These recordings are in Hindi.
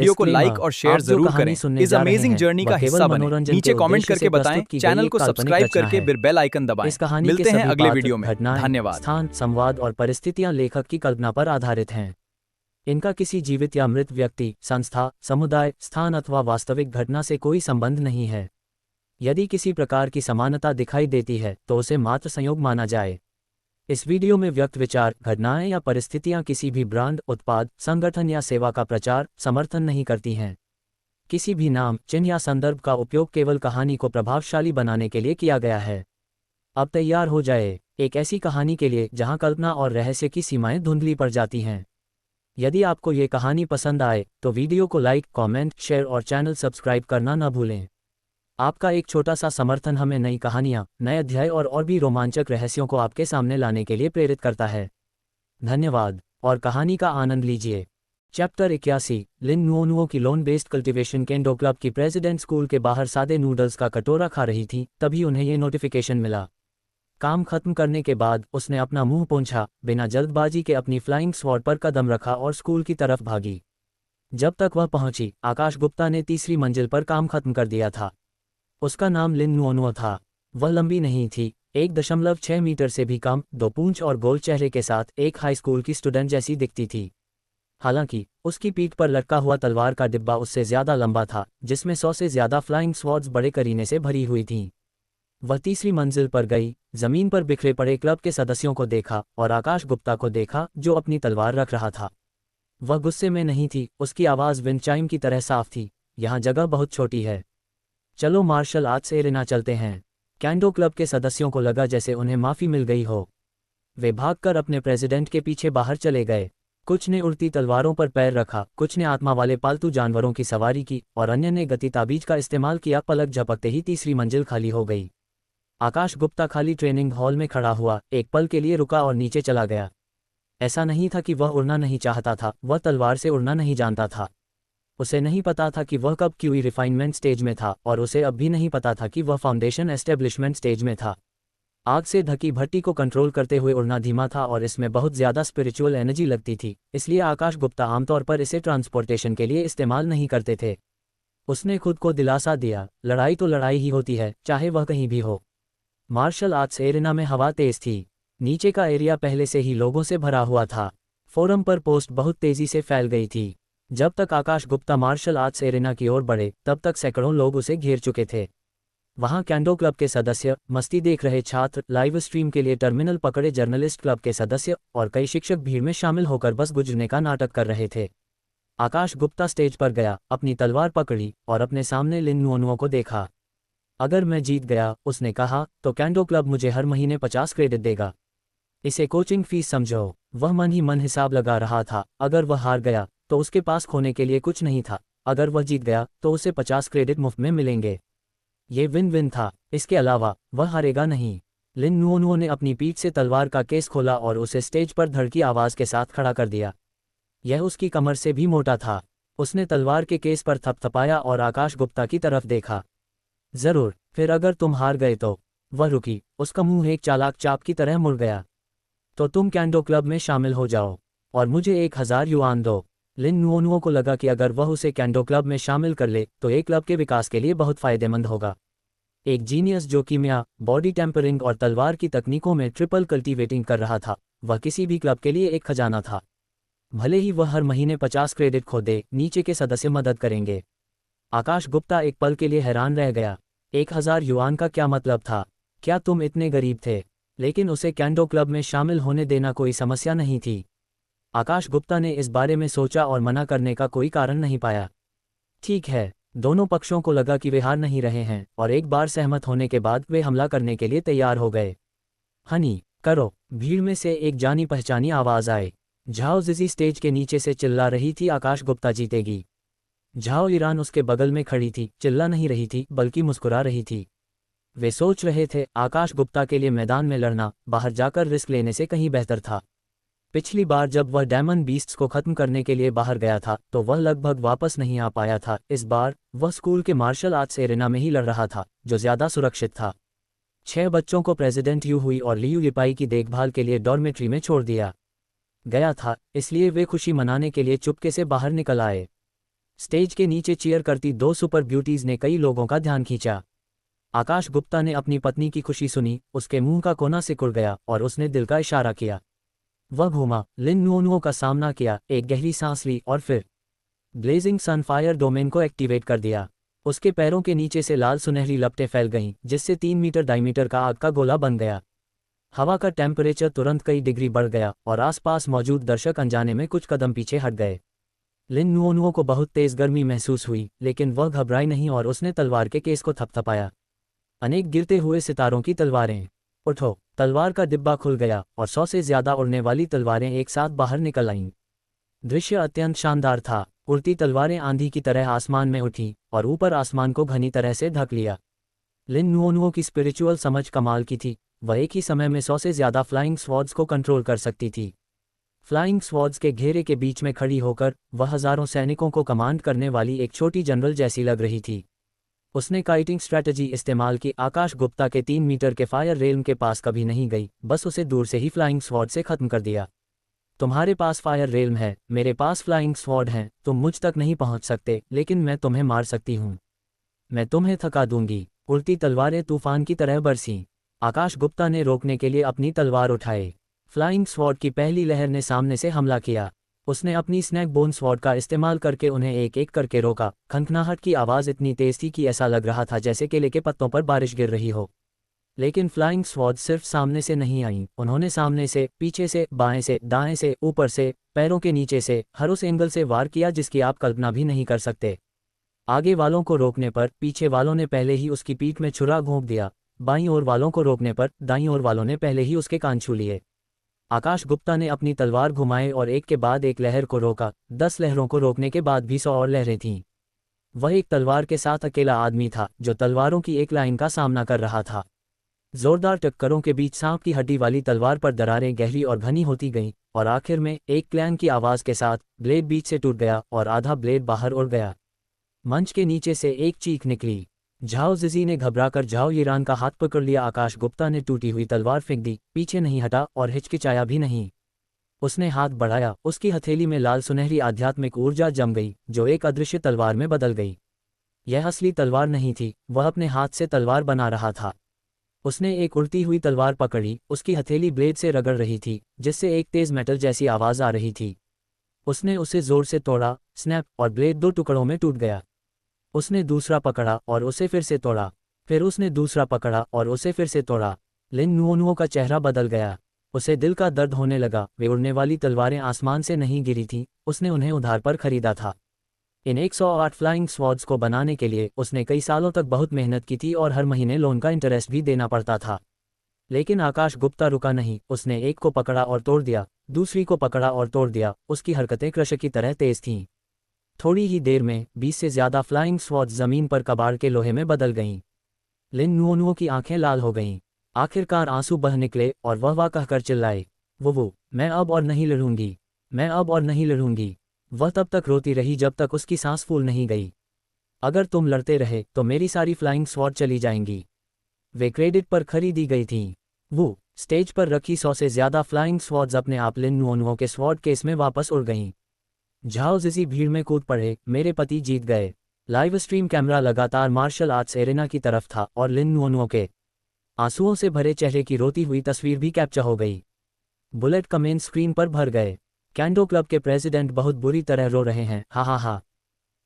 वीडियो को लाइक और शेयर जरूर करें। इस अमेजिंग जर्नी का हिस्सा बने। नीचे कमेंट करके बताएं, चैनल को सब्सक्राइब करके फिर बेल आइकन दबाएं। मिलते हैं अगले वीडियो में। धन्यवाद। स्थान, संवाद और परिस्थितियां लेखक की कल्पना पर आधारित हैं। इनका किसी जीवित या मृत व्यक्ति, संस्था, समुदाय, स्थान अथवा वास्तविक घटना से कोई संबंध नहीं है। यदि किसी प्रकार की समानता दिखाई देती है तो उसे मात्र संयोग माना जाए। इस वीडियो में व्यक्त विचार, घटनाएं या परिस्थितियां किसी भी ब्रांड, उत्पाद, संगठन या सेवा का प्रचार, समर्थन नहीं करती हैं। किसी भी नाम, चिन्ह या संदर्भ का उपयोग केवल कहानी को प्रभावशाली बनाने के लिए किया गया है। अब तैयार हो जाए एक ऐसी कहानी के लिए जहां कल्पना और रहस्य की सीमाएं धुंधली पड़ जाती हैं। यदि आपको ये कहानी पसंद आए तो वीडियो को लाइक, कमेंट, शेयर और चैनल सब्सक्राइब करना न भूलें। आपका एक छोटा सा समर्थन हमें नई कहानियाँ, नए अध्याय और भी रोमांचक रहस्यों को आपके सामने लाने के लिए प्रेरित करता है। धन्यवाद और कहानी का आनंद लीजिए। चैप्टर 81। लिन नुओनुओ की लोन बेस्ड कल्टीवेशन केंडो क्लब की प्रेसिडेंट स्कूल के बाहर सादे नूडल्स का कटोरा खा रही थी, तभी उन्हें ये नोटिफिकेशन मिला। काम खत्म करने के बाद उसने अपना मुंह पोंछा, बिना जल्दबाजी के अपनी फ्लाइंग स्वॉर्ड पर कदम रखा और स्कूल की तरफ भागी। जब तक वह पहुंची, आकाश गुप्ता ने तीसरी मंजिल पर काम खत्म कर दिया था। उसका नाम लिन नुओनुओ था। वह लंबी नहीं थी, 1.6 मीटर से भी कम, 2 पूंछ और गोल चेहरे के साथ एक हाई स्कूल की स्टूडेंट जैसी दिखती थी। हालांकि उसकी पीठ पर लटका हुआ तलवार का डिब्बा उससे ज्यादा लंबा था, जिसमें 100 से ज्यादा फ्लाइंग स्वॉर्ड्स बड़े करीने से भरी हुई थीं। वह तीसरी मंजिल पर गई, जमीन पर बिखरे पड़े क्लब के सदस्यों को देखा और आकाश गुप्ता को देखा जो अपनी तलवार रख रहा था। वह गुस्से में नहीं थी, उसकी आवाज़ विंड चाइम की तरह साफ थी। यहाँ जगह बहुत छोटी है, चलो मार्शल आर्ट्स एरेना चलते हैं। कैंडो क्लब के सदस्यों को लगा जैसे उन्हें माफ़ी मिल गई हो। वे भागकर अपने प्रेसिडेंट के पीछे बाहर चले गए। कुछ ने उड़ती तलवारों पर पैर रखा, कुछ ने आत्मा वाले पालतू जानवरों की सवारी की और अन्य ने गति ताबीज का इस्तेमाल किया। पलक झपकते ही तीसरी मंजिल खाली हो गई। आकाश गुप्ता खाली ट्रेनिंग हॉल में खड़ा हुआ, एक पल के लिए रुका और नीचे चला गया। ऐसा नहीं था कि वह उड़ना नहीं चाहता था, वह तलवार से उड़ना नहीं जानता था। उसे नहीं पता था कि वह कब क्यूई रिफाइनमेंट स्टेज में था और उसे अब भी नहीं पता था कि वह फाउंडेशन एस्टेब्लिशमेंट स्टेज में था। आग से ढकी भट्टी को कंट्रोल करते हुए उड़ना धीमा था और इसमें बहुत ज़्यादा स्पिरिचुअल एनर्जी लगती थी, इसलिए आकाश गुप्ता आमतौर पर इसे ट्रांसपोर्टेशन के लिए इस्तेमाल नहीं करते थे। उसने खुद को दिलासा दिया, लड़ाई तो लड़ाई ही होती है, चाहे वह कहीं भी हो। मार्शल आर्ट्स एरेना में हवा तेज थी। नीचे का एरिया पहले से ही लोगों से भरा हुआ था। फोरम पर पोस्ट बहुत तेजी से फैल गई थी। जब तक आकाश गुप्ता मार्शल आर्ट्स एरेना की ओर बढ़े, तब तक सैकड़ों लोग उसे घेर चुके थे। वहां कैंडो क्लब के सदस्य, मस्ती देख रहे छात्र, लाइव स्ट्रीम के लिए टर्मिनल पकड़े जर्नलिस्ट, क्लब के सदस्य और कई शिक्षक भीड़ में शामिल होकर बस गुजरने का नाटक कर रहे थे। आकाश गुप्ता स्टेज पर गया, अपनी तलवार पकड़ी और अपने सामने लिन नुओनुओ को देखा। अगर मैं जीत गया, उसने कहा, तो कैंडो क्लब मुझे हर महीने 50 क्रेडिट देगा। इसे कोचिंग फीस समझो। वह मन ही मन हिसाब लगा रहा था। अगर वह हार गया तो उसके पास खोने के लिए कुछ नहीं था, अगर वह जीत गया तो उसे 50 क्रेडिट मुफ्त में मिलेंगे। ये विन विन था। इसके अलावा वह हारेगा नहीं। लिन नुओनुओ ने अपनी पीठ से तलवार का केस खोला और उसे स्टेज पर धड़की आवाज़ के साथ खड़ा कर दिया। यह उसकी कमर से भी मोटा था। उसने तलवार के केस पर थपथपाया और आकाश गुप्ता की तरफ देखा। जरूर, फिर अगर तुम हार गए तो? वह रुकी, उसका मुंह एक चालाक चाप की तरह मुड़ गया। तो तुम कैंडो क्लब में शामिल हो जाओ और मुझे 1000 युआन दो। लिन नुओनुओ को लगा कि अगर वह उसे कैंडो क्लब में शामिल कर ले तो एक क्लब के विकास के लिए बहुत फायदेमंद होगा। एक जीनियस जो कीमिया, बॉडी टेम्परिंग और तलवार की तकनीकों में ट्रिपल कल्टीवेटिंग कर रहा था, वह किसी भी क्लब के लिए एक खजाना था। भले ही वह हर महीने 50 क्रेडिट खो दे, नीचे के सदस्य मदद करेंगे। आकाश गुप्ता एक पल के लिए हैरान रह गया। 1000 युआन का क्या मतलब था? क्या तुम इतने गरीब थे? लेकिन उसे कैंडो क्लब में शामिल होने देना कोई समस्या नहीं थी। आकाश गुप्ता ने इस बारे में सोचा और मना करने का कोई कारण नहीं पाया। ठीक है। दोनों पक्षों को लगा कि वे हार नहीं रहे हैं और एक बार सहमत होने के बाद वे हमला करने के लिए तैयार हो गए। हनी, करो। भीड़ में से एक जानी पहचानी आवाज़ आए। झाओ जिजी स्टेज के नीचे से चिल्ला रही थी, आकाश गुप्ता जीतेगी। झाओ ईरान उसके बगल में खड़ी थी, चिल्ला नहीं रही थी बल्कि मुस्कुरा रही थी। वे सोच रहे थे, आकाश गुप्ता के लिए मैदान में लड़ना बाहर जाकर रिस्क लेने से कहीं बेहतर था। पिछली बार जब वह डायमंड बीस्ट्स को खत्म करने के लिए बाहर गया था तो वह लगभग वापस नहीं आ पाया था। इस बार वह स्कूल के मार्शल आर्ट्स एरेना में ही लड़ रहा था, जो ज़्यादा सुरक्षित था। 6 बच्चों को प्रेसिडेंट यू हुई और लियू लिपाई की देखभाल के लिए डॉर्मेट्री में छोड़ दिया गया था, इसलिए वे खुशी मनाने के लिए चुपके से बाहर निकल आए। स्टेज के नीचे चीयर करती दो सुपर ब्यूटीज ने कई लोगों का ध्यान खींचा। आकाश गुप्ता ने अपनी पत्नी की खुशी सुनी, उसके मुंह का कोना सिकुड़ गया और उसने दिल का इशारा किया। वह घूमा, लिन नुओनुओ का सामना किया, एक गहरी सांस ली और फिर ब्लेजिंग सनफायर डोमेन को एक्टिवेट कर दिया। उसके पैरों के नीचे से लाल सुनहरी लपटें फैल गईं, जिससे 3 मीटर डायमीटर का आग का गोला बन गया। हवा का टेम्परेचर तुरंत कई डिग्री बढ़ गया और आसपास मौजूद दर्शक अनजाने में कुछ कदम पीछे हट गए। लिन नुओनुओ को बहुत तेज गर्मी महसूस हुई, लेकिन वह घबराई नहीं और उसने तलवार के केस को थपथपाया। अनेक गिरते हुए सितारों की तलवारें। उठो! तलवार का डिब्बा खुल गया और 100 से ज्यादा उड़ने वाली तलवारें एक साथ बाहर निकल आईं। दृश्य अत्यंत शानदार था। उड़ती तलवारें आंधी की तरह आसमान में उठीं और ऊपर आसमान को घनी तरह से ढक लिया। लिन नुओनुओ की स्पिरिचुअल समझ कमाल की थी। वह एक ही समय में 100 से ज्यादा फ्लाइंग स्वॉर्ड्स को कंट्रोल कर सकती थी। फ्लाइंग स्वॉर्ड्स के घेरे के बीच में खड़ी होकर वह हजारों सैनिकों को कमांड करने वाली एक छोटी जनरल जैसी लग रही थी। उसने काइटिंग स्ट्रैटेजी इस्तेमाल की। आकाश गुप्ता के 3 मीटर के फायर रेल्म के पास कभी नहीं गई, बस उसे दूर से ही फ्लाइंग स्वॉर्ड से खत्म कर दिया। तुम्हारे पास फायर रेल्म है, मेरे पास फ्लाइंग स्वॉर्ड हैं, तुम मुझ तक नहीं पहुंच सकते, लेकिन मैं तुम्हें मार सकती हूं। मैं तुम्हें थका दूंगी। उड़ती तलवारें तूफान की तरह बरसीं। आकाश गुप्ता ने रोकने के लिए अपनी तलवार उठाई। फ्लाइंग स्वॉर्ड की पहली लहर ने सामने से हमला किया। उसने अपनी स्नैक बोन स्वॉर्ड का इस्तेमाल करके उन्हें एक एक करके रोका। खनखनाहट की आवाज़ इतनी तेज थी कि ऐसा लग रहा था जैसे केले के पत्तों पर बारिश गिर रही हो। लेकिन फ्लाइंग स्वॉर्ड सिर्फ सामने से नहीं आईं, उन्होंने सामने से, पीछे से, बाएं से, दाएं से, ऊपर से, पैरों के नीचे से, हर उस एंगल से वार किया जिसकी आप कल्पना भी नहीं कर सकते। आगे वालों को रोकने पर पीछे वालों ने पहले ही उसकी पीठ में छुरा घोंप दिया। बाईं ओर वालों को रोकने पर दाईं ओर वालों ने पहले ही उसके कान छू लिए। आकाश गुप्ता ने अपनी तलवार घुमाए और एक के बाद एक लहर को रोका। 10 लहरों को रोकने के बाद भी 100 और लहरें थीं। वह एक तलवार के साथ अकेला आदमी था जो तलवारों की एक लाइन का सामना कर रहा था। जोरदार टक्करों के बीच सांप की हड्डी वाली तलवार पर दरारें गहरी और घनी होती गईं और आखिर में एक क्लैंग की आवाज़ के साथ ब्लेड बीच से टूट गया और आधा ब्लेड बाहर उड़ गया। मंच के नीचे से एक चीख निकली। झाओ जिजी ने घबराकर झाओ ईरान का हाथ पकड़ लिया। आकाश गुप्ता ने टूटी हुई तलवार फेंक दी, पीछे नहीं हटा और हिचकिचाया भी नहीं। उसने हाथ बढ़ाया, उसकी हथेली में लाल सुनहरी आध्यात्मिक ऊर्जा जम गई जो एक अदृश्य तलवार में बदल गई। यह असली तलवार नहीं थी, वह अपने हाथ से तलवार बना रहा था। उसने एक उड़ती हुई तलवार पकड़ी, उसकी हथेली ब्लेड से रगड़ रही थी जिससे एक तेज मेटल जैसी आवाज़ आ रही थी। उसने उसे जोर से तोड़ा, स्नैप, और ब्लेड 2 टुकड़ों में टूट गया। उसने दूसरा पकड़ा और उसे फिर से तोड़ा, फिर उसने दूसरा पकड़ा और उसे फिर से तोड़ा। लिन नुओनुओ का चेहरा बदल गया, उसे दिल का दर्द होने लगा। वे उड़ने वाली तलवारें आसमान से नहीं गिरी थीं, उसने उन्हें उधार पर खरीदा था। इन 108 फ्लाइंग स्वॉर्ड्स को बनाने के लिए उसने कई सालों तक बहुत मेहनत की थी और हर महीने लोन का इंटरेस्ट भी देना पड़ता था। लेकिन आकाश गुप्ता रुका नहीं, उसने एक को पकड़ा और तोड़ दिया, दूसरी को पकड़ा और तोड़ दिया। उसकी हरकतें कृषक की तरह तेज थीं। थोड़ी ही देर में 20 से ज्यादा फ्लाइंग स्वॉर्ड्स जमीन पर कबाड़ के लोहे में बदल गईं। लिन नुओनुओ की आंखें लाल हो गईं। आखिरकार आंसू बह निकले और वह वाह कहकर चिल्लाए, वो मैं अब और नहीं लड़ूंगी, मैं अब और नहीं लड़ूंगी। वह तब तक रोती रही जब तक उसकी सांस फूल नहीं गई। अगर तुम लड़ते रहे तो मेरी सारी फ्लाइंग स्वॉर्ड चली जाएंगी। वे क्रेडिट पर खरीदी गई थीं। वो स्टेज पर रखी 100 से ज्यादा फ्लाइंग स्वॉर्ड्स अपने आप लिन नुओनुओ के स्वॉर्ड केस में वापस उड़ गईं। झाओ जिजी भीड़ में कूद पड़े, मेरे पति जीत गए। लाइव स्ट्रीम कैमरा लगातार मार्शल आर्ट्स एरेना की तरफ था और लिन नुओनुओ के आंसुओं से भरे चेहरे की रोती हुई तस्वीर भी कैप्चर हो गई। बुलेट कमेंट स्क्रीन पर भर गए। कैंडो क्लब के प्रेसिडेंट बहुत बुरी तरह रो रहे हैं, हा हा हा।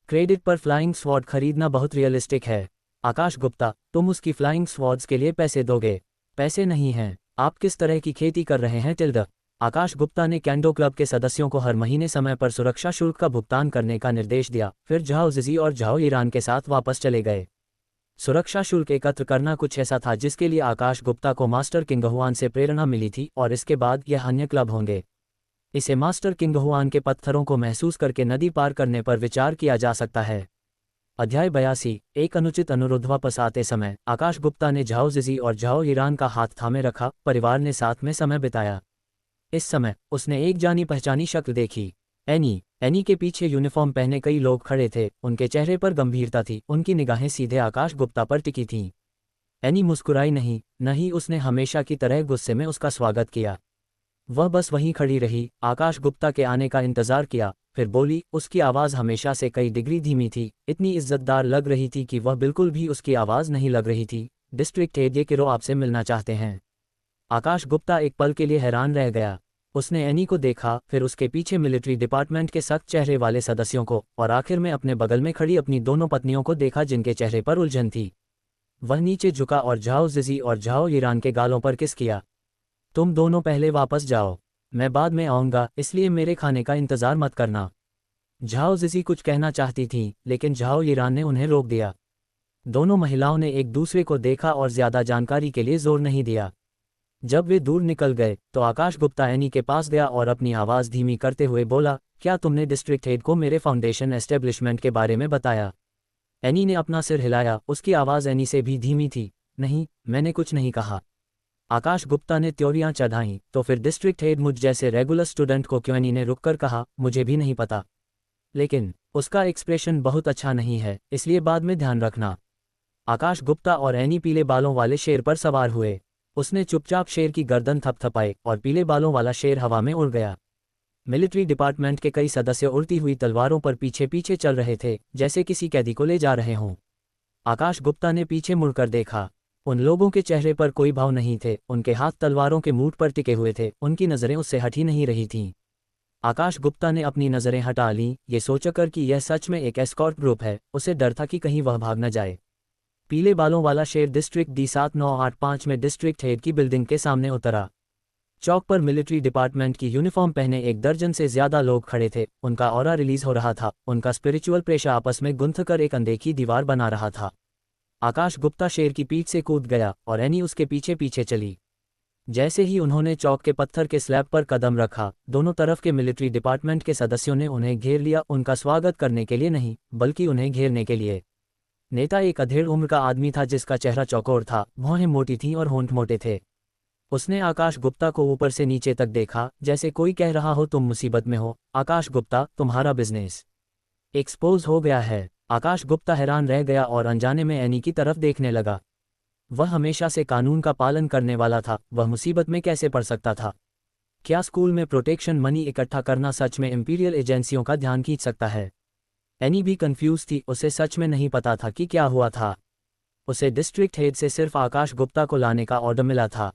क्रेडिट पर फ्लाइंग स्वॉर्ड खरीदना बहुत रियलिस्टिक है। आकाश गुप्ता, तुम उसकी फ्लाइंग स्वॉर्ड्स के लिए पैसे दोगे? पैसे नहीं हैं। आप किस तरह की खेती कर रहे हैं टिल्ड? आकाश गुप्ता ने कैंडो क्लब के सदस्यों को हर महीने समय पर सुरक्षा शुल्क का भुगतान करने का निर्देश दिया। फिर झाओ जिजी और झाओ ईरान के साथ वापस चले गए। सुरक्षा शुल्क एकत्र करना कुछ ऐसा था जिसके लिए आकाश गुप्ता को मास्टर किंग हुआन से प्रेरणा मिली थी और इसके बाद यह अन्य क्लब होंगे। इसे मास्टर किंग हुआन के पत्थरों को महसूस करके नदी पार करने पर विचार किया जा सकता है। अध्याय 82। एक अनुचित अनुरोध। वापस आते समय आकाश गुप्ता ने झाओ जिजी और झाओ ईरान का हाथ थामे रखा। परिवार ने साथ में समय बिताया। इस समय उसने एक जानी पहचानी शक्ल देखी, एनी। एनी के पीछे यूनिफॉर्म पहने कई लोग खड़े थे, उनके चेहरे पर गंभीरता थी, उनकी निगाहें सीधे आकाश गुप्ता पर टिकी थीं। एनी मुस्कुराई नहीं, न ही उसने हमेशा की तरह गुस्से में उसका स्वागत किया। वह बस वहीं खड़ी रही, आकाश गुप्ता के आने का इंतजार किया, फिर बोली। उसकी आवाज़ हमेशा से कई डिग्री धीमी थी, इतनी इज्जतदार लग रही थी कि वह बिल्कुल भी उसकी आवाज़ नहीं लग रही थी। डिस्ट्रिक्ट हेड, ये किरो आपसे मिलना चाहते हैं। आकाश गुप्ता एक पल के लिए हैरान रह गया। उसने एनी को देखा, फिर उसके पीछे मिलिट्री डिपार्टमेंट के सख्त चेहरे वाले सदस्यों को, और आखिर में अपने बगल में खड़ी अपनी दोनों पत्नियों को देखा जिनके चेहरे पर उलझन थी। वह नीचे झुका और झाओ जिजी और झाओ ईरान के गालों पर किस किया। तुम दोनों पहले वापस जाओ, मैं बाद में आऊँगा, इसलिए मेरे खाने का इंतज़ार मत करना। झाओ जिजी कुछ कहना चाहती थी, लेकिन झाओ ईरान ने उन्हें रोक दिया। दोनों महिलाओं ने एक दूसरे को देखा और ज़्यादा जानकारी के लिए जोर नहीं दिया। जब वे दूर निकल गए तो आकाश गुप्ता एनी के पास गया और अपनी आवाज़ धीमी करते हुए बोला, क्या तुमने डिस्ट्रिक्ट हेड को मेरे फाउंडेशन एस्टेब्लिशमेंट के बारे में बताया? एनी ने अपना सिर हिलाया, उसकी आवाज़ एनी से भी धीमी थी। नहीं, मैंने कुछ नहीं कहा। आकाश गुप्ता ने त्योरियां चढ़ाईं, तो फिर डिस्ट्रिक्ट हेड मुझ जैसे रेगुलर स्टूडेंट को क्यों? एनी ने रुककर कहा, मुझे भी नहीं पता, लेकिन उसका एक्सप्रेशन बहुत अच्छा नहीं है, इसलिए बाद में ध्यान रखना। आकाश गुप्ता और एनी पीले बालों वाले शेर पर सवार हुए। उसने चुपचाप शेर की गर्दन थपथपाई और पीले बालों वाला शेर हवा में उड़ गया। मिलिट्री डिपार्टमेंट के कई सदस्य उड़ती हुई तलवारों पर पीछे पीछे चल रहे थे, जैसे किसी कैदी को ले जा रहे हों। आकाश गुप्ता ने पीछे मुड़कर देखा। उन लोगों के चेहरे पर कोई भाव नहीं थे, उनके हाथ तलवारों के मूठ पर टिके हुए थे, उनकी नज़रें उससे हट ही नहीं रही थीं। आकाश गुप्ता ने अपनी नज़रें हटा लीं, ये सोचकर कि यह सच में एक एस्कॉर्ट ग्रुप है। उसे डर था कि कहीं वह भाग न जाए। पीले बालों वाला शेर डिस्ट्रिक्ट D7985 में डिस्ट्रिक्ट हेड की बिल्डिंग के सामने उतरा। चौक पर मिलिट्री डिपार्टमेंट की यूनिफॉर्म पहने 1 दर्जन से ज्यादा लोग खड़े थे। उनका ऑरा रिलीज हो रहा था, उनका स्पिरिचुअल प्रेशर आपस में गुंथकर एक अनदेखी दीवार बना रहा था। आकाश गुप्ता शेर की पीठ से कूद गया और एनी उसके पीछे पीछे चली। जैसे ही उन्होंने चौक के पत्थर के स्लैब पर कदम रखा, दोनों तरफ के मिलिट्री डिपार्टमेंट के सदस्यों ने उन्हें घेर लिया, उनका स्वागत करने के लिए नहीं, बल्कि उन्हें घेरने के लिए। नेता एक अधेड़ उम्र का आदमी था जिसका चेहरा चौकोर था, भौहें मोटी थीं और होंठ मोटे थे। उसने आकाश गुप्ता को ऊपर से नीचे तक देखा, जैसे कोई कह रहा हो तुम मुसीबत में हो, आकाश गुप्ता, तुम्हारा बिजनेस एक्सपोज हो गया है। आकाश गुप्ता हैरान रह गया और अनजाने में एनी की तरफ देखने लगा। वह हमेशा से कानून का पालन करने वाला था, वह मुसीबत में कैसे पड़ सकता था? क्या स्कूल में प्रोटेक्शन मनी इकट्ठा करना सच में इंपीरियल एजेंसियों का ध्यान खींच सकता है? एनी भी कंफ्यूज थी, उसे सच में नहीं पता था कि क्या हुआ था। उसे डिस्ट्रिक्ट हेड से सिर्फ आकाश गुप्ता को लाने का ऑर्डर मिला था।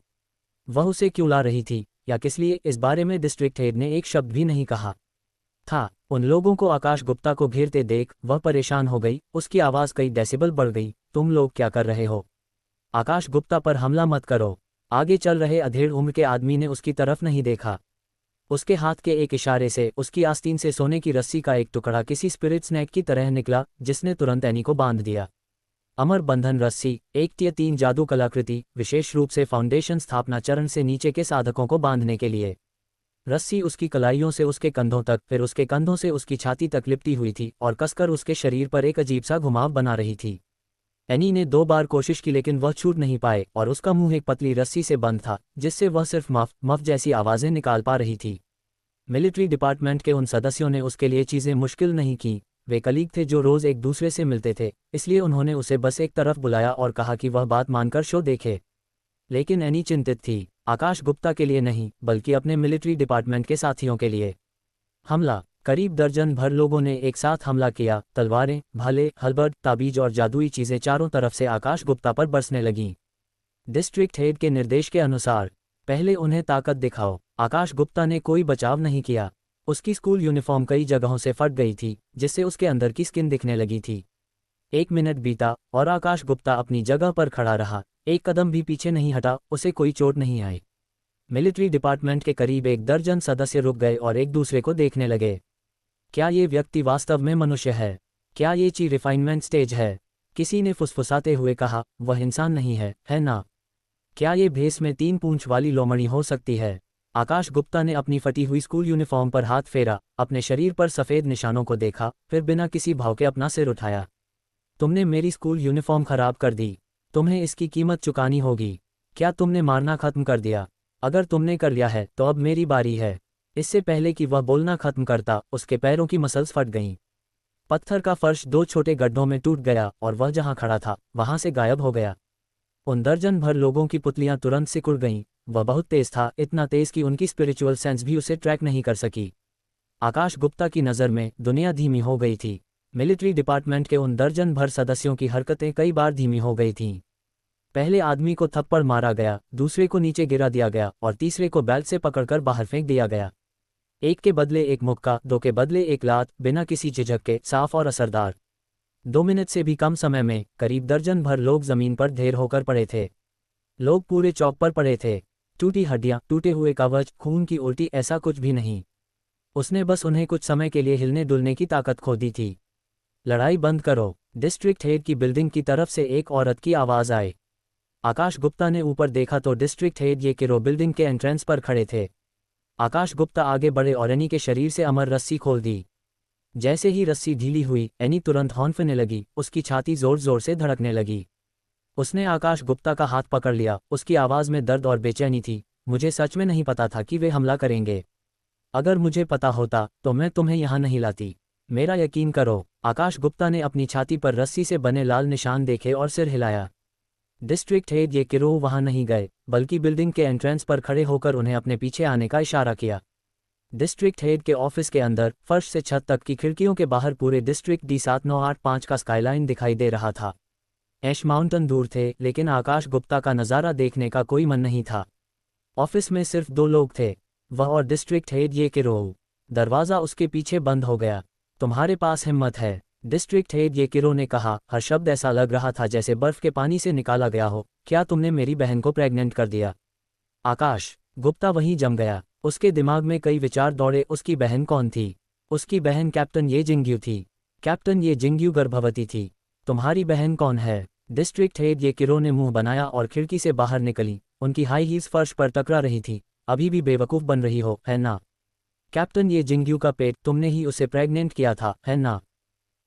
वह उसे क्यों ला रही थी या किस लिए, इस बारे में डिस्ट्रिक्ट हेड ने एक शब्द भी नहीं कहा था। उन लोगों को आकाश गुप्ता को घेरते देख वह परेशान हो गई, उसकी आवाज़ कई डेसिबल बढ़ गई। तुम लोग क्या कर रहे हो? आकाश गुप्ता पर हमला मत करो। आगे चल रहे अधेड़ उम्र के आदमी ने उसकी तरफ नहीं देखा। उसके हाथ के एक इशारे से उसकी आस्तीन से सोने की रस्सी का एक टुकड़ा किसी स्पिरिट स्नैक की तरह निकला, जिसने तुरंत एनी को बांध दिया। अमर बंधन रस्सी, 1/3 जादू कलाकृति, विशेष रूप से फाउंडेशन स्थापना चरण से नीचे के साधकों को बांधने के लिए। रस्सी उसकी कलाइयों से उसके कंधों तक, फिर उसके कंधों से उसकी छाती तक लिपटी हुई थी और कसकर उसके शरीर पर एक अजीब सा घुमाव बना रही थी। एनी ने 2 बार कोशिश की लेकिन वह छूट नहीं पाए और उसका मुंह एक पतली रस्सी से बंद था, जिससे वह सिर्फ मफ मफ जैसी आवाज़ें निकाल पा रही थी। मिलिट्री डिपार्टमेंट के उन सदस्यों ने उसके लिए चीज़ें मुश्किल नहीं की। वे कलीग थे जो रोज़ एक दूसरे से मिलते थे, इसलिए उन्होंने उसे बस एक तरफ बुलाया और कहा कि वह बात मानकर शो देखे। लेकिन एनी चिंतित थी, आकाश गुप्ता के लिए नहीं, बल्कि अपने मिलिट्री डिपार्टमेंट के साथियों के लिए। हमला, करीब दर्जन भर लोगों ने एक साथ हमला किया। तलवारें, भाले, हलबर्ड, ताबीज और जादुई चीज़ें चारों तरफ से आकाश गुप्ता पर बरसने लगीं। डिस्ट्रिक्ट हेड के निर्देश के अनुसार पहले उन्हें ताकत दिखाओ। आकाश गुप्ता ने कोई बचाव नहीं किया। उसकी स्कूल यूनिफॉर्म कई जगहों से फट गई थी, जिससे उसके अंदर की स्किन दिखने लगी थी। 1 मिनट बीता और आकाश गुप्ता अपनी जगह पर खड़ा रहा, एक कदम भी पीछे नहीं हटा, उसे कोई चोट नहीं आई। मिलिट्री डिपार्टमेंट के करीब 1 दर्जन सदस्य रुक गए और एक दूसरे को देखने लगे। क्या ये व्यक्ति वास्तव में मनुष्य है? क्या ये ची रिफाइनमेंट स्टेज है? किसी ने फुसफुसाते हुए कहा, वह इंसान नहीं है ना? क्या ये भेस में 3 पूंछ वाली लोमड़ी हो सकती है? आकाश गुप्ता ने अपनी फटी हुई स्कूल यूनिफॉर्म पर हाथ फेरा, अपने शरीर पर सफ़ेद निशानों को देखा, फिर बिना किसी भाव के अपना सिर उठाया। तुमने मेरी स्कूल यूनिफॉर्म खराब कर दी, तुम्हें इसकी कीमत चुकानी होगी। क्या तुमने मारना खत्म कर दिया? अगर तुमने कर लिया है तो अब मेरी बारी है। इससे पहले कि वह बोलना खत्म करता, उसके पैरों की मसल्स फट गईं। पत्थर का फर्श 2 छोटे गड्ढों में टूट गया और वह जहां खड़ा था वहां से गायब हो गया। उन दर्जन भर लोगों की पुतलियां तुरंत सिकुड़ गईं। वह बहुत तेज था, इतना तेज कि उनकी स्पिरिचुअल सेंस भी उसे ट्रैक नहीं कर सकी। आकाश गुप्ता की नज़र में दुनिया धीमी हो गई थी। मिलिट्री डिपार्टमेंट के उन दर्जन भर सदस्यों की हरकतें कई बार धीमी हो गई थीं। पहले आदमी को थप्पड़ मारा गया, दूसरे को नीचे गिरा दिया गया और तीसरे को बेल्ट से पकड़कर बाहर फेंक दिया गया। एक के बदले एक मुक्का, दो के बदले एक लात, बिना किसी झिझक के, साफ और असरदार। 2 मिनट से भी कम समय में करीब दर्जन भर लोग जमीन पर ढेर होकर पड़े थे। लोग पूरे चौक पर पड़े थे। टूटी हड्डियां, टूटे हुए कवच, खून की उल्टी, ऐसा कुछ भी नहीं। उसने बस उन्हें कुछ समय के लिए हिलने डुलने की ताकत खो दी थी। लड़ाई बंद करो, डिस्ट्रिक्ट हेड की बिल्डिंग की तरफ से एक औरत की आवाज़ आई। आकाश गुप्ता ने ऊपर देखा तो डिस्ट्रिक्ट हेड ये किरो बिल्डिंग के एंट्रेंस पर खड़े थे। आकाश गुप्ता आगे बढ़े और एनी के शरीर से अमर रस्सी खोल दी। जैसे ही रस्सी ढीली हुई, एनी तुरंत हौंफने लगी, उसकी छाती जोर जोर से धड़कने लगी। उसने आकाश गुप्ता का हाथ पकड़ लिया, उसकी आवाज़ में दर्द और बेचैनी थी। मुझे सच में नहीं पता था कि वे हमला करेंगे। अगर मुझे पता होता तो मैं तुम्हें यहाँ नहीं लाती। मेरा यकीन करो। आकाश गुप्ता ने अपनी छाती पर रस्सी से बने लाल निशान देखे और सिर हिलाया। डिस्ट्रिक्ट हेड ये किरो वहां नहीं गए, बल्कि बिल्डिंग के एंट्रेंस पर खड़े होकर उन्हें अपने पीछे आने का इशारा किया। डिस्ट्रिक्ट हेड के ऑफिस के अंदर फर्श से छत तक की खिड़कियों के बाहर पूरे डिस्ट्रिक्ट D7985 का स्काईलाइन दिखाई दे रहा था। ऐश माउंटेन दूर थे, लेकिन आकाश गुप्ता का नज़ारा देखने का कोई मन नहीं था। ऑफिस में सिर्फ 2 लोग थे, वह और डिस्ट्रिक्ट हेड ये किरो। दरवाज़ा उसके पीछे बंद हो गया। तुम्हारे पास हिम्मत है, डिस्ट्रिक्ट हेड ये किरो ने कहा। हर शब्द ऐसा लग रहा था जैसे बर्फ के पानी से निकाला गया हो। क्या तुमने मेरी बहन को प्रेग्नेंट कर दिया? आकाश गुप्ता वहीं जम गया। उसके दिमाग में कई विचार दौड़े। उसकी बहन कौन थी? उसकी बहन कैप्टन ये जिंग्यू थी। कैप्टन ये जिंग्यू गर्भवती थी। तुम्हारी बहन कौन है? डिस्ट्रिक्ट हेड ये किरो ने मुंह बनाया और खिड़की से बाहर निकली। उनकी हाई हील्स फर्श पर टकरा रही थी। अभी भी बेवकूफ़ बन रही हो, है ना? कैप्टन ये जिंग्यू का पेट, तुमने ही उसे प्रेग्नेंट किया था, है ना?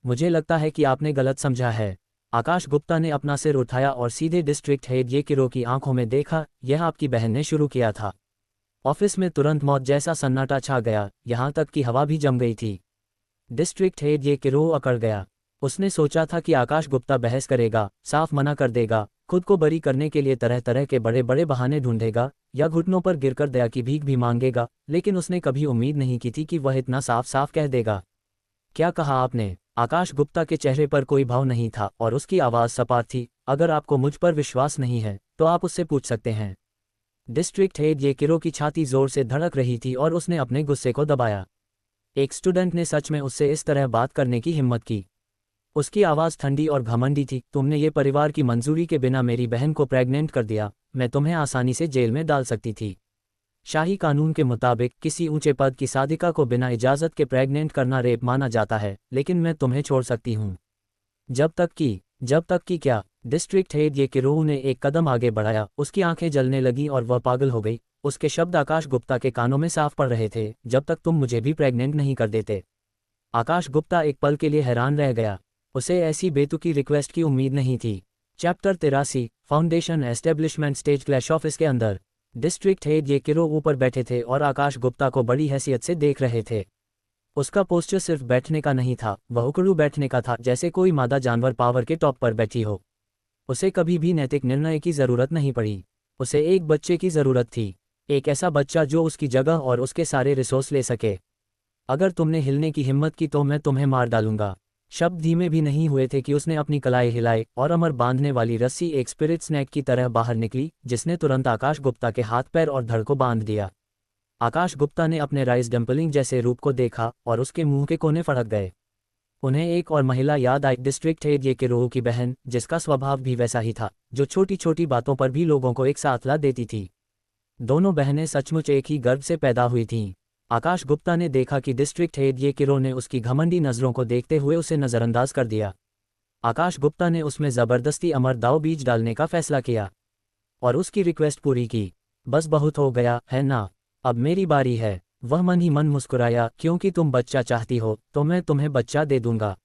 मुझे लगता है कि आपने गलत समझा है। आकाश गुप्ता ने अपना सिर उठाया और सीधे डिस्ट्रिक्ट हेड ये किरो की आंखों में देखा। यह आपकी बहन ने शुरू किया था। ऑफिस में तुरंत मौत जैसा सन्नाटा छा गया, यहाँ तक कि हवा भी जम गई थी। डिस्ट्रिक्ट हेड ये किरो अकड़ गया। उसने सोचा था कि आकाश गुप्ता बहस करेगा, साफ मना कर देगा, खुद को बरी करने के लिए तरह तरह के बड़े बड़े बहाने ढूंढेगा या घुटनों पर गिरकर दया की भीख भी मांगेगा, लेकिन उसने कभी उम्मीद नहीं की थी कि वह इतना साफ साफ कह देगा। क्या कहा आपने? आकाश गुप्ता के चेहरे पर कोई भाव नहीं था और उसकी आवाज़ सपाट थी। अगर आपको मुझ पर विश्वास नहीं है तो आप उससे पूछ सकते हैं। डिस्ट्रिक्ट हेड ये किरो की छाती जोर से धड़क रही थी और उसने अपने गुस्से को दबाया। एक स्टूडेंट ने सच में उससे इस तरह बात करने की हिम्मत की। उसकी आवाज़ ठंडी और घमंडी थी। तुमने ये परिवार की मंजूरी के बिना मेरी बहन को प्रेग्नेंट कर दिया। मैं तुम्हें आसानी से जेल में डाल सकती थी। शाही कानून के मुताबिक किसी ऊंचे पद की साधिका को बिना इजाज़त के प्रेग्नेंट करना रेप माना जाता है, लेकिन मैं तुम्हें छोड़ सकती हूँ। जब तक कि क्या? डिस्ट्रिक्ट हेड ये किरो ने एक कदम आगे बढ़ाया। उसकी आंखें जलने लगी और वह पागल हो गई। उसके शब्द आकाश गुप्ता के कानों में साफ पड़ रहे थे। जब तक तुम मुझे भी प्रेग्नेंट नहीं कर देते। आकाश गुप्ता एक पल के लिए हैरान रह गया। उसे ऐसी बेतुकी रिक्वेस्ट की उम्मीद नहीं थी। Chapter 83 foundation establishment stage clash office के अंदर डिस्ट्रिक्ट हेड ये किरो ऊपर बैठे थे और आकाश गुप्ता को बड़ी हैसियत से देख रहे थे। उसका पोस्चर सिर्फ बैठने का नहीं था, वह उकड़ू बैठने का था, जैसे कोई मादा जानवर पावर के टॉप पर बैठी हो। उसे कभी भी नैतिक निर्णय की ज़रूरत नहीं पड़ी। उसे एक बच्चे की ज़रूरत थी, एक ऐसा बच्चा जो उसकी जगह और उसके सारे रिसोर्स ले सके। अगर तुमने हिलने की हिम्मत की तो मैं तुम्हें मार डालूंगा। शब्द धीमे भी नहीं हुए थे कि उसने अपनी कलाई हिलाई और अमर बांधने वाली रस्सी एक स्पिरिट स्नैक की तरह बाहर निकली, जिसने तुरंत आकाश गुप्ता के हाथ पैर और धड़ को बांध दिया। आकाश गुप्ता ने अपने राइस डम्पलिंग जैसे रूप को देखा और उसके मुंह के कोने फड़क गए। उन्हें एक और महिला याद आई, डिस्ट्रिक्ट हेड ये किरो की बहन, जिसका स्वभाव भी वैसा ही था, जो छोटी छोटी बातों पर भी लोगों को एक साथ ला देती थी। दोनों बहनें सचमुच एक ही गर्भ से पैदा हुई थीं। आकाश गुप्ता ने देखा कि डिस्ट्रिक्ट हेड ये किरो ने उसकी घमंडी नज़रों को देखते हुए उसे नज़रअंदाज कर दिया। आकाश गुप्ता ने उसमें ज़बरदस्ती अमर दाव बीज डालने का फैसला किया और उसकी रिक्वेस्ट पूरी की। बस बहुत हो गया, है ना? अब मेरी बारी है। वह मन ही मन मुस्कुराया, क्योंकि तुम बच्चा चाहती हो तो मैं तुम्हें बच्चा दे दूंगा।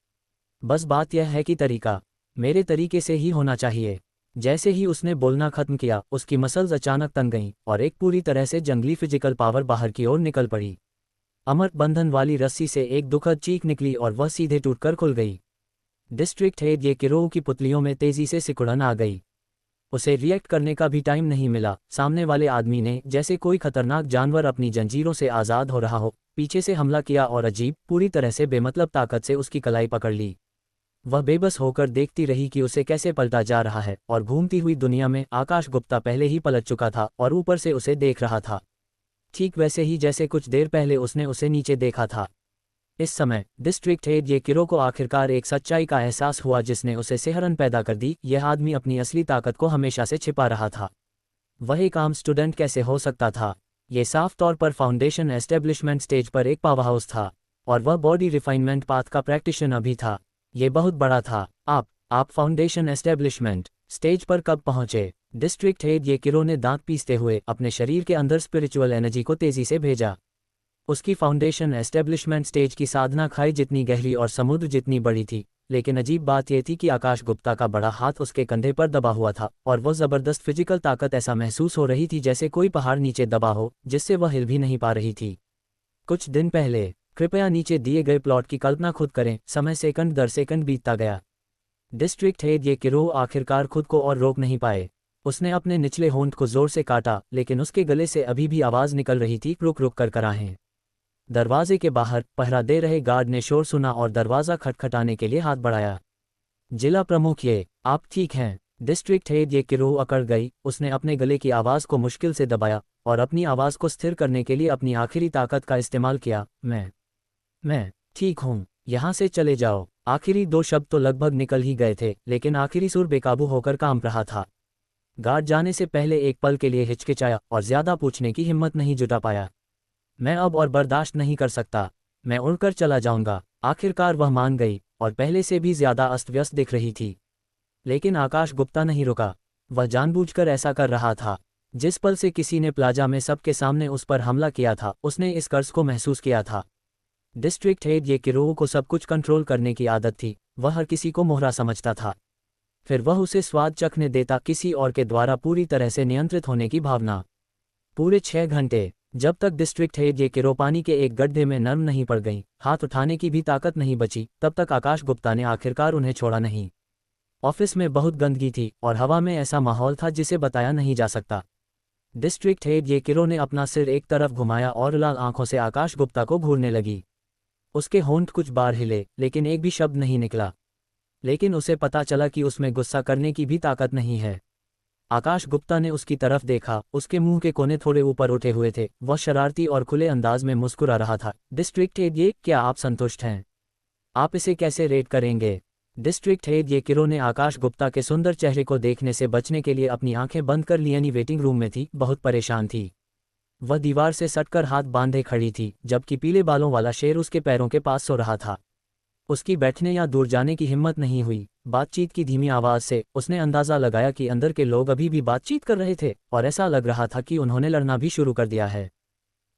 बस बात यह है कि तरीका मेरे तरीके से ही होना चाहिए। जैसे ही उसने बोलना खत्म किया, उसकी मसल्स अचानक तन गईं और एक पूरी तरह से जंगली फिजिकल पावर बाहर की ओर निकल पड़ी। अमर बंधन वाली रस्सी से एक दुखद चीख निकली और वह सीधे टूटकर खुल गई। डिस्ट्रिक्ट हेड ये किरो की पुतलियों में तेजी से सिकुड़न आ गई। उसे रिएक्ट करने का भी टाइम नहीं मिला। सामने वाले आदमी ने जैसे कोई खतरनाक जानवर अपनी जंजीरों से आज़ाद हो रहा हो पीछे से हमला किया और अजीब, पूरी तरह से बेमतलब ताकत से उसकी कलाई पकड़ ली। वह बेबस होकर देखती रही कि उसे कैसे पलटा जा रहा है, और घूमती हुई दुनिया में आकाश गुप्ता पहले ही पलट चुका था और ऊपर से उसे देख रहा था, ठीक वैसे ही जैसे कुछ देर पहले उसने उसे नीचे देखा था। इस समय डिस्ट्रिक्ट हेड ये किरो को आखिरकार एक सच्चाई का एहसास हुआ जिसने उसे सिहरन पैदा कर दी। यह आदमी अपनी असली ताकत को हमेशा से छिपा रहा था। वह एक आम स्टूडेंट कैसे हो सकता था? ये साफ तौर पर फाउंडेशन एस्टेब्लिशमेंट स्टेज पर एक पावरहाउस था, और वह बॉडी रिफाइनमेंट पाथ का प्रैक्टिशनर भी था। ये बहुत बड़ा था। आप फाउंडेशन एस्टेब्लिशमेंट स्टेज पर कब पहुंचे? डिस्ट्रिक्ट हेड ये किरो ने दांत पीसते हुए अपने शरीर के अंदर स्पिरिचुअल एनर्जी को तेजी से भेजा। उसकी फाउंडेशन एस्टेब्लिशमेंट स्टेज की साधना खाई जितनी गहरी और समुद्र जितनी बड़ी थी, लेकिन अजीब बात यह थी कि आकाश गुप्ता का बड़ा हाथ उसके कंधे पर दबा हुआ था, और वो ज़बरदस्त फिजिकल ताकत ऐसा महसूस हो रही थी जैसे कोई पहाड़ नीचे दबा हो, जिससे वह हिल भी नहीं पा रही थी। कुछ दिन पहले, कृपया नीचे दिए गए प्लॉट की कल्पना खुद करें। समय सेकंड दर सेकंड बीतता गया। डिस्ट्रिक्ट हेड ये किरो आखिरकार खुद को और रोक नहीं पाए। उसने अपने निचले होंठ को जोर से काटा, लेकिन उसके गले से अभी भी आवाज़ निकल रही थी, रुक रुक कर कराहें। दरवाजे के बाहर पहरा दे रहे गार्ड ने शोर सुना और दरवाज़ा खटखटाने के लिए हाथ बढ़ाया। जिला प्रमुख ये, आप ठीक हैं? डिस्ट्रिक्ट हेड ये किरो अकड़ गई। उसने अपने गले की आवाज़ को मुश्किल से दबाया और अपनी आवाज़ को स्थिर करने के लिए अपनी आखिरी ताकत का इस्तेमाल किया। मैं ठीक हूँ, यहाँ से चले जाओ। आखिरी दो शब्द तो लगभग निकल ही गए थे, लेकिन आखिरी सुर बेकाबू होकर कांप रहा था। गार्ड जाने से पहले एक पल के लिए हिचकिचाया और ज़्यादा पूछने की हिम्मत नहीं जुटा पाया। मैं अब और बर्दाश्त नहीं कर सकता, मैं उड़कर चला जाऊंगा। आखिरकार वह मान गई और पहले से भी ज़्यादा अस्त व्यस्त दिख रही थी। लेकिन आकाश गुप्ता नहीं रुका। वह जानबूझकर ऐसा कर रहा था। जिस पल से किसी ने प्लाजा में सबके सामने उस पर हमला किया था, उसने इस कर्ज को महसूस किया था। डिस्ट्रिक्ट हेड ये किरो को सब कुछ कंट्रोल करने की आदत थी। वह हर किसी को मोहरा समझता था, फिर वह उसे स्वाद चखने देता, किसी और के द्वारा पूरी तरह से नियंत्रित होने की भावना। पूरे 6 घंटे, जब तक डिस्ट्रिक्ट हेड ये किरो पानी के एक गड्ढे में नर्म नहीं पड़ गई, हाथ उठाने की भी ताकत नहीं बची, तब तक आकाश गुप्ता ने आखिरकार उन्हें छोड़ा नहीं। ऑफिस में बहुत गंदगी थी और हवा में ऐसा माहौल था जिसे बताया नहीं जा सकता। डिस्ट्रिक्ट हेड ये किरो ने अपना सिर एक तरफ घुमाया और लाल आंखों से आकाश गुप्ता को घूरने लगी। उसके होंठ कुछ बार हिले, लेकिन एक भी शब्द नहीं निकला। लेकिन उसे पता चला कि उसमें गुस्सा करने की भी ताकत नहीं है। आकाश गुप्ता ने उसकी तरफ देखा। उसके मुंह के कोने थोड़े ऊपर उठे हुए थे। वह शरारती और खुले अंदाज में मुस्कुरा रहा था। डिस्ट्रिक्ट हेड ये, क्या आप संतुष्ट हैं? आप इसे कैसे रेट करेंगे? डिस्ट्रिक्ट हेड ये किरो ने आकाश गुप्ता के सुंदर चेहरे को देखने से बचने के लिए अपनी आंखें बंद कर लियानी वेटिंग रूम में थी, बहुत परेशान थी। वह दीवार से सटकर हाथ बांधे खड़ी थी, जबकि पीले बालों वाला शेर उसके पैरों के पास सो रहा था। उसकी बैठने या दूर जाने की हिम्मत नहीं हुई। बातचीत की धीमी आवाज़ से उसने अंदाज़ा लगाया कि अंदर के लोग अभी भी बातचीत कर रहे थे, और ऐसा लग रहा था कि उन्होंने लड़ना भी शुरू कर दिया है।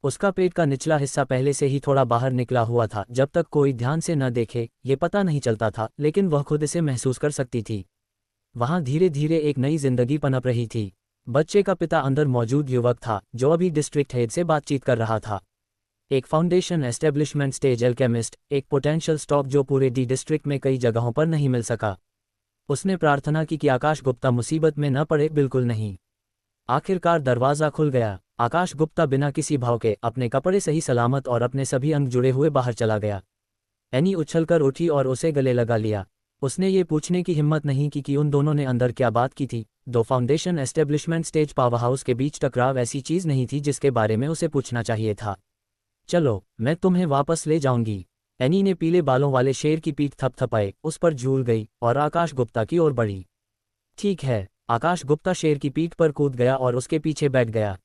उसका पेट का निचला हिस्सा पहले से ही थोड़ा बाहर निकला हुआ था। जब तक कोई ध्यान से न देखे ये पता नहीं चलता था, लेकिन वह खुद इसे महसूस कर सकती थी। वहाँ धीरे धीरे एक नई जिंदगी पनप रही थी। बच्चे का पिता अंदर मौजूद युवक था, जो अभी डिस्ट्रिक्ट हेड से बातचीत कर रहा था। एक फाउंडेशन एस्टेब्लिशमेंट स्टेज एल्केमिस्ट, एक पोटेंशियल स्टॉप जो पूरे डी डिस्ट्रिक्ट में कई जगहों पर नहीं मिल सका। उसने प्रार्थना की कि आकाश गुप्ता मुसीबत में न पड़े, बिल्कुल नहीं। आखिरकार दरवाज़ा खुल गया। आकाश गुप्ता बिना किसी भाव के अपने कपड़े सही सलामत और अपने सभी अंग जुड़े हुए बाहर चला गया। एनी उछलकर उठी और उसे गले लगा लिया। उसने ये पूछने की हिम्मत नहीं की कि उन दोनों ने अंदर क्या बात की थी। दो फाउंडेशन एस्टेब्लिशमेंट स्टेज पावरहाउस के बीच टकराव ऐसी चीज़ नहीं थी जिसके बारे में उसे पूछना चाहिए था। चलो, मैं तुम्हें वापस ले जाऊंगी। एनी ने पीले बालों वाले शेर की पीठ थपथपाए, उस पर झूल गई और आकाश गुप्ता की ओर बढ़ी। ठीक है। आकाश गुप्ता शेर की पीठ पर कूद गया और उसके पीछे बैठ गया।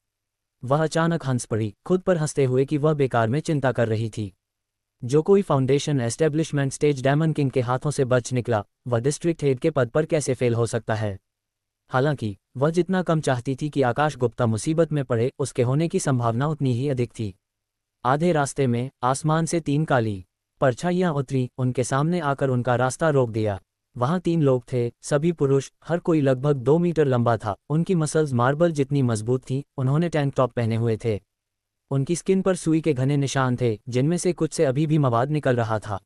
वह अचानक हंस पड़ी, खुद पर हंसते हुए कि वह बेकार में चिंता कर रही थी। जो कोई foundation establishment stage diamond king के हाथों से बच निकला, वह डिस्ट्रिक्ट हेड के पद पर कैसे फेल हो सकता है? हालांकि वह जितना कम चाहती थी कि आकाश गुप्ता मुसीबत में पड़े, उसके होने की संभावना उतनी ही अधिक थी। आधे रास्ते में आसमान से 3 काली परछाइयां उतरी, उनके सामने आकर उनका रास्ता रोक दिया। वहां 3 लोग थे, सभी पुरुष, हर कोई लगभग 2 मीटर लंबा था। उनकी मसल्स मार्बल जितनी मजबूत थी। उन्होंने टैंक टॉप पहने हुए थे। उनकी स्किन पर सुई के घने निशान थे, जिनमें से कुछ से अभी भी मवाद निकल रहा था।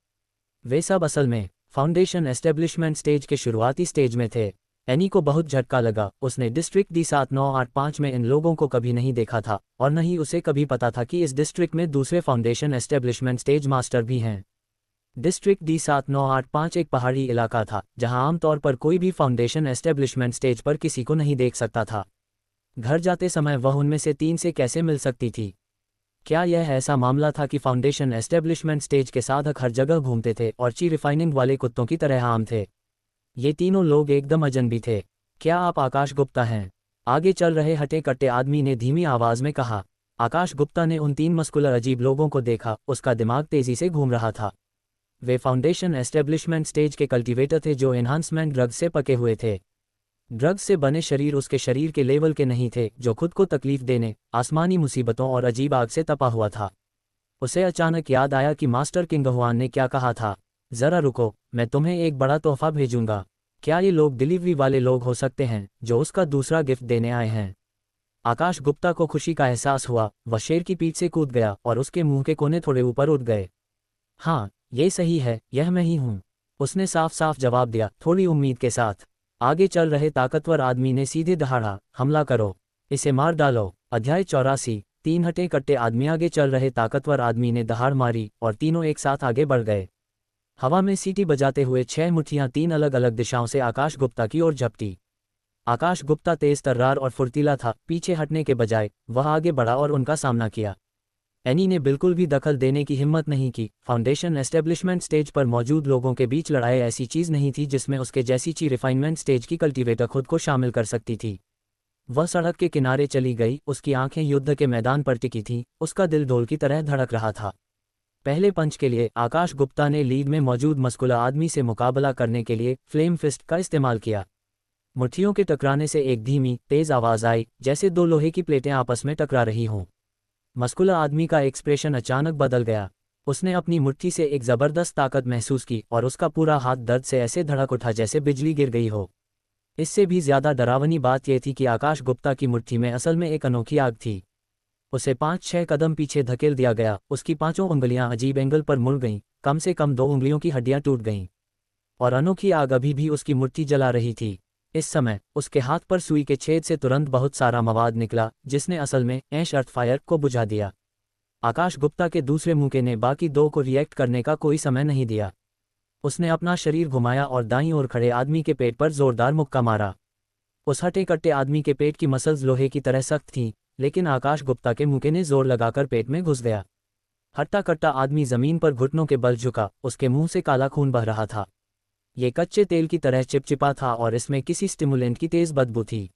वे सब असल में फाउंडेशन एस्टेब्लिशमेंट स्टेज के शुरुआती स्टेज में थे। एनी को बहुत झटका लगा। उसने डिस्ट्रिक्ट डी 7985 में इन लोगों को कभी नहीं देखा था और न ही उसे कभी पता था कि इस डिस्ट्रिक्ट में दूसरे फाउंडेशन एस्टेब्लिशमेंट स्टेज मास्टर भी हैं। डिस्ट्रिक्ट डी 7985 एक पहाड़ी इलाका था जहां आमतौर पर कोई भी फाउंडेशन एस्टेब्लिशमेंट स्टेज पर किसी को नहीं देख सकता था। घर जाते समय वह उनमें से 3 से कैसे मिल सकती थी? क्या यह ऐसा मामला था कि फाउंडेशन एस्टेब्लिशमेंट स्टेज के साधक हर जगह घूमते थे और ची रिफाइनिंग वाले कुत्तों की तरह आम थे? ये तीनों लोग एकदम अजनबी थे। क्या आप आकाश गुप्ता हैं? आगे चल रहे हटे कट्टे आदमी ने धीमी आवाज में कहा। आकाश गुप्ता ने उन 3 मस्कुलर अजीब लोगों को देखा। उसका दिमाग तेजी से घूम रहा था। वे फाउंडेशन एस्टेब्लिशमेंट स्टेज के कल्टीवेटर थे जो एनहांसमेंट ड्रग्स से पके हुए थे। ड्रग्स से बने शरीर उसके शरीर के लेवल के नहीं थे, जो खुद को तकलीफ देने, आसमानी मुसीबतों और अजीब आग से तपा हुआ था। उसे अचानक याद आया कि मास्टर किंग हुआन ने क्या कहा था। जरा रुको, मैं तुम्हें एक बड़ा तोहफा भेजूंगा। क्या ये लोग डिलीवरी वाले लोग हो सकते हैं जो उसका दूसरा गिफ्ट देने आए हैं? आकाश गुप्ता को खुशी का एहसास हुआ। वह शेर की पीठ से कूद गया और उसके मुंह के कोने थोड़े ऊपर उठ गए। हाँ, ये सही है, यह मैं ही हूँ, उसने साफ साफ जवाब दिया, थोड़ी उम्मीद के साथ। आगे चल रहे ताकतवर आदमी ने सीधे दहाड़ा, हमला करो, इसे मार डालो। अध्याय 84। 3 हटे कट्टे आदमी। आगे चल रहे ताकतवर आदमी ने दहाड़ मारी और तीनों एक साथ आगे बढ़ गए। हवा में सीटी बजाते हुए 6 मुट्ठियां 3 अलग अलग दिशाओं से आकाश गुप्ता की ओर झपटी। आकाश गुप्ता तेज तर्रार और फुर्तीला था। पीछे हटने के बजाय वह आगे बढ़ा और उनका सामना किया। एनी ने बिल्कुल भी दखल देने की हिम्मत नहीं की। फाउंडेशन एस्टेब्लिशमेंट स्टेज पर मौजूद लोगों के बीच लड़ाई ऐसी चीज़ नहीं थी जिसमें उसके जैसी ची रिफाइनमेंट स्टेज की कल्टीवेटर खुद को शामिल कर सकती थी। वह सड़क के किनारे चली गई। उसकी आंखें युद्ध के मैदान पर टिकी थीं। उसका दिल ढोल की तरह धड़क रहा था। पहले पंच के लिए आकाश गुप्ता ने लीड में मौजूद मस्कुलर आदमी से मुकाबला करने के लिए फ्लेम फिस्ट का इस्तेमाल किया। मुट्ठियों के टकराने से एक धीमी तेज आवाज आई, जैसे 2 लोहे की प्लेटें आपस में टकरा रही हों। मस्कुलर आदमी का एक्सप्रेशन अचानक बदल गया। उसने अपनी मुट्ठी से एक जबरदस्त ताकत महसूस की और उसका पूरा हाथ दर्द से ऐसे धड़क उठा जैसे बिजली गिर गई हो। इससे भी ज्यादा डरावनी बात यह थी कि आकाश गुप्ता की मुट्ठी में असल में एक अनोखी आग थी। उसे 5-6 कदम पीछे धकेल दिया गया। उसकी 5 उंगलियां अजीब एंगल पर मुड़ गईं। कम से कम 2 उंगलियों की हड्डियां टूट गईं और अनोखी आग अभी भी उसकी मुट्ठी जला रही थी। इस समय उसके हाथ पर सुई के छेद से तुरंत बहुत सारा मवाद निकला, जिसने असल में ऐश अर्थ फायर को बुझा दिया। आकाश गुप्ता के दूसरे मुक्के ने बाकी 2 को रिएक्ट करने का कोई समय नहीं दिया। उसने अपना शरीर घुमाया और दाईं ओर खड़े आदमी के पेट पर जोरदार मुक्का मारा। उस हटे कट्टे आदमी के पेट की मसल्स लोहे की तरह सख्त थीं, लेकिन आकाश गुप्ता के मुक्के ने जोर लगाकर पेट में घुस गया। हट्टा कट्टा आदमी जमीन पर घुटनों के बल झुका। उसके मुंह से काला खून बह रहा था। ये कच्चे तेल की तरह चिपचिपा था और इसमें किसी स्टिमुलेंट की तेज बदबू थी।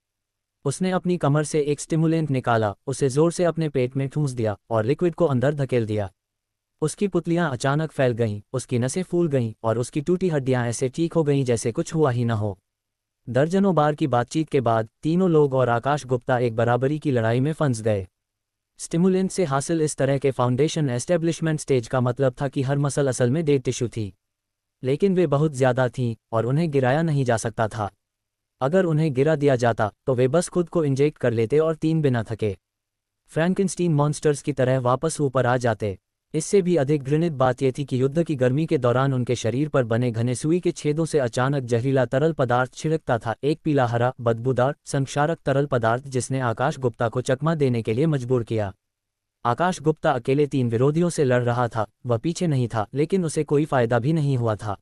उसने अपनी कमर से एक स्टिमुलेंट निकाला, उसे जोर से अपने पेट में ठूंस दिया और लिक्विड को अंदर धकेल दिया। उसकी पुतलियां अचानक फैल गईं, उसकी नसें फूल गईं और उसकी टूटी हड्डियां ऐसे ठीक हो गईं जैसे कुछ हुआ ही न हो। दर्जनों बार की बातचीत के बाद तीनों लोग और आकाश गुप्ता एक बराबरी की लड़ाई में फंस गए। स्टिमुलेंट से हासिल इस तरह के फाउंडेशन एस्टेब्लिशमेंट स्टेज का मतलब था कि हर मसल असल में डेड टिश्यू थी, लेकिन वे बहुत ज्यादा थीं और उन्हें गिराया नहीं जा सकता था। अगर उन्हें गिरा दिया जाता तो वे बस खुद को इंजेक्ट कर लेते और 3 बिना थके फ्रैंकेनस्टीन मॉन्स्टर्स की तरह वापस ऊपर आ जाते। इससे भी अधिक घृणित बात यह थी कि युद्ध की गर्मी के दौरान उनके शरीर पर बने घने सुई के छेदों से अचानक जहरीला तरल पदार्थ छिड़कता था, एक पीला हरा बदबूदार संक्षारक तरल पदार्थ जिसने आकाश गुप्ता को चकमा देने के लिए मजबूर किया। आकाश गुप्ता अकेले 3 विरोधियों से लड़ रहा था। वह पीछे नहीं था, लेकिन उसे कोई फायदा भी नहीं हुआ था।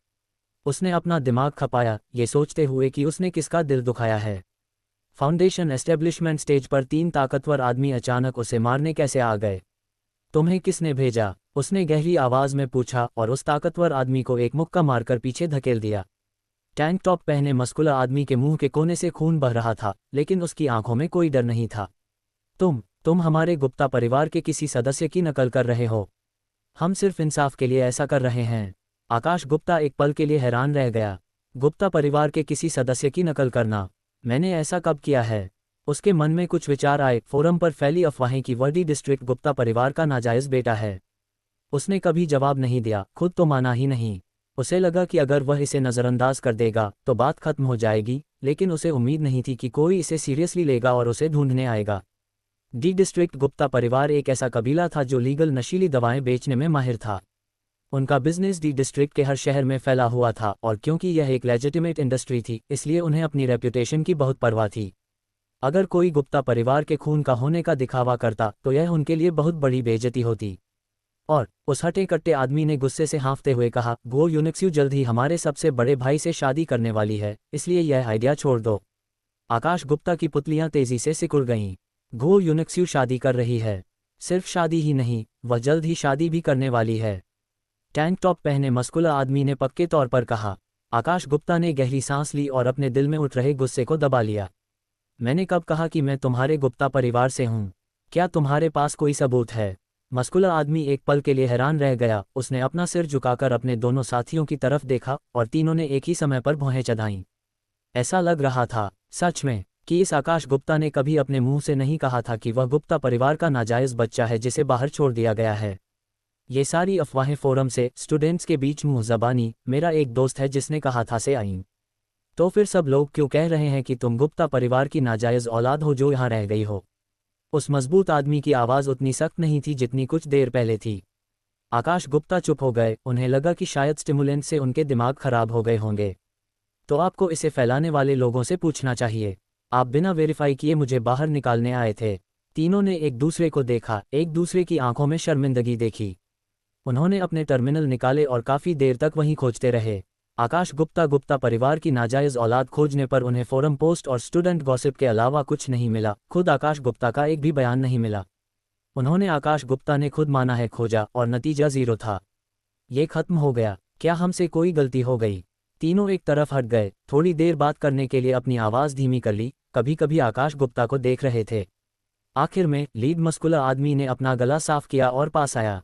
उसने अपना दिमाग खपाया, ये सोचते हुए कि उसने किसका दिल दुखाया है। फाउंडेशन एस्टेब्लिशमेंट स्टेज पर 3 ताकतवर आदमी अचानक उसे मारने कैसे आ गए? तुम्हें किसने भेजा? उसने गहरी आवाज में पूछा और उस ताकतवर आदमी को एक मुक्का मारकर पीछे धकेल दिया। टैंक टॉप पहने मस्कुलर आदमी के मुंह के कोने से खून बह रहा था, लेकिन उसकी आंखों में कोई डर नहीं था। तुम हमारे गुप्ता परिवार के किसी सदस्य की नकल कर रहे हो। हम सिर्फ इंसाफ के लिए ऐसा कर रहे हैं। आकाश गुप्ता एक पल के लिए हैरान रह गया। गुप्ता परिवार के किसी सदस्य की नकल करना? मैंने ऐसा कब किया है? उसके मन में कुछ विचार आए। फोरम पर फैली अफवाहें कि वर्डी डिस्ट्रिक्ट गुप्ता परिवार का नाजायज बेटा है। उसने कभी जवाब नहीं दिया, खुद तो माना ही नहीं। उसे लगा कि अगर वह इसे नज़रअंदाज कर देगा तो बात खत्म हो जाएगी, लेकिन उसे उम्मीद नहीं थी कि कोई इसे सीरियसली लेगा और उसे ढूंढने आएगा। डी डिस्ट्रिक्ट गुप्ता परिवार एक ऐसा कबीला था जो लीगल नशीली दवाएं बेचने में माहिर था। उनका बिजनेस डी डिस्ट्रिक्ट के हर शहर में फैला हुआ था और क्योंकि यह एक लेजिटिमेट इंडस्ट्री थी इसलिए उन्हें अपनी रेप्यूटेशन की बहुत परवाह थी। अगर कोई गुप्ता परिवार के खून का होने का दिखावा करता तो यह उनके लिए बहुत बड़ी बेइज्जती होती। और उस हटे कट्टे आदमी ने गुस्से से हाँफते हुए कहा, गो यूनिक्स जल्द ही हमारे सबसे बड़े भाई से शादी करने वाली है, इसलिए यह आइडिया छोड़ दो। आकाश गुप्ता की पुतलियां तेजी से सिकुड़ गईं। गो यूनिक्स शादी कर रही है। सिर्फ शादी ही नहीं, वह जल्द ही शादी भी करने वाली है। टैंक टॉप पहने मस्कुलर आदमी ने पक्के तौर पर कहा। आकाश गुप्ता ने गहरी सांस ली और अपने दिल में उठ रहे गुस्से को दबा लिया। मैंने कब कहा कि मैं तुम्हारे गुप्ता परिवार से हूं? क्या तुम्हारे पास कोई सबूत है? मस्कुलर आदमी एक पल के लिए हैरान रह गया। उसने अपना सिर झुकाकर अपने दोनों साथियों की तरफ देखा और तीनों ने एक ही समय पर भौहें चढ़ाईं। ऐसा लग रहा था, सच में, कि इस आकाश गुप्ता ने कभी अपने मुंह से नहीं कहा था कि वह गुप्ता परिवार का नाजायज़ बच्चा है जिसे बाहर छोड़ दिया गया है। ये सारी अफवाहें फोरम से, स्टूडेंट्स के बीच मुंह ज़बानी, मेरा एक दोस्त है जिसने कहा था से आईं। तो फिर सब लोग क्यों कह रहे हैं कि तुम गुप्ता परिवार की नाजायज़ औलाद हो जो यहाँ रह गई हो? उस मजबूत आदमी की आवाज़ उतनी सख्त नहीं थी जितनी कुछ देर पहले थी। आकाश गुप्ता चुप हो गए। उन्हें लगा कि शायद स्टिमुलेंट से उनके दिमाग खराब हो गए होंगे। तो आपको इसे फैलाने वाले लोगों से पूछना चाहिए। आप बिना वेरीफाई किए मुझे बाहर निकालने आए थे। तीनों ने एक दूसरे को देखा, एक दूसरे की आंखों में शर्मिंदगी देखी। उन्होंने अपने टर्मिनल निकाले और काफ़ी देर तक वहीं खोजते रहे। आकाश गुप्ता परिवार की नाजायज़ औलाद खोजने पर उन्हें फोरम पोस्ट और स्टूडेंट गॉसिप के अलावा कुछ नहीं मिला। खुद आकाश गुप्ता का एक भी बयान नहीं मिला। उन्होंने आकाश गुप्ता ने खुद माना है खोजा और नतीजा 0 था। ये खत्म हो गया। क्या हमसे कोई गलती हो गई? तीनों एक तरफ हट गए। थोड़ी देर बात करने के लिए अपनी आवाज़ धीमी कर ली। कभी कभी आकाश गुप्ता को देख रहे थे। आखिर में लीड मस्कुलर आदमी ने अपना गला साफ किया और पास आया।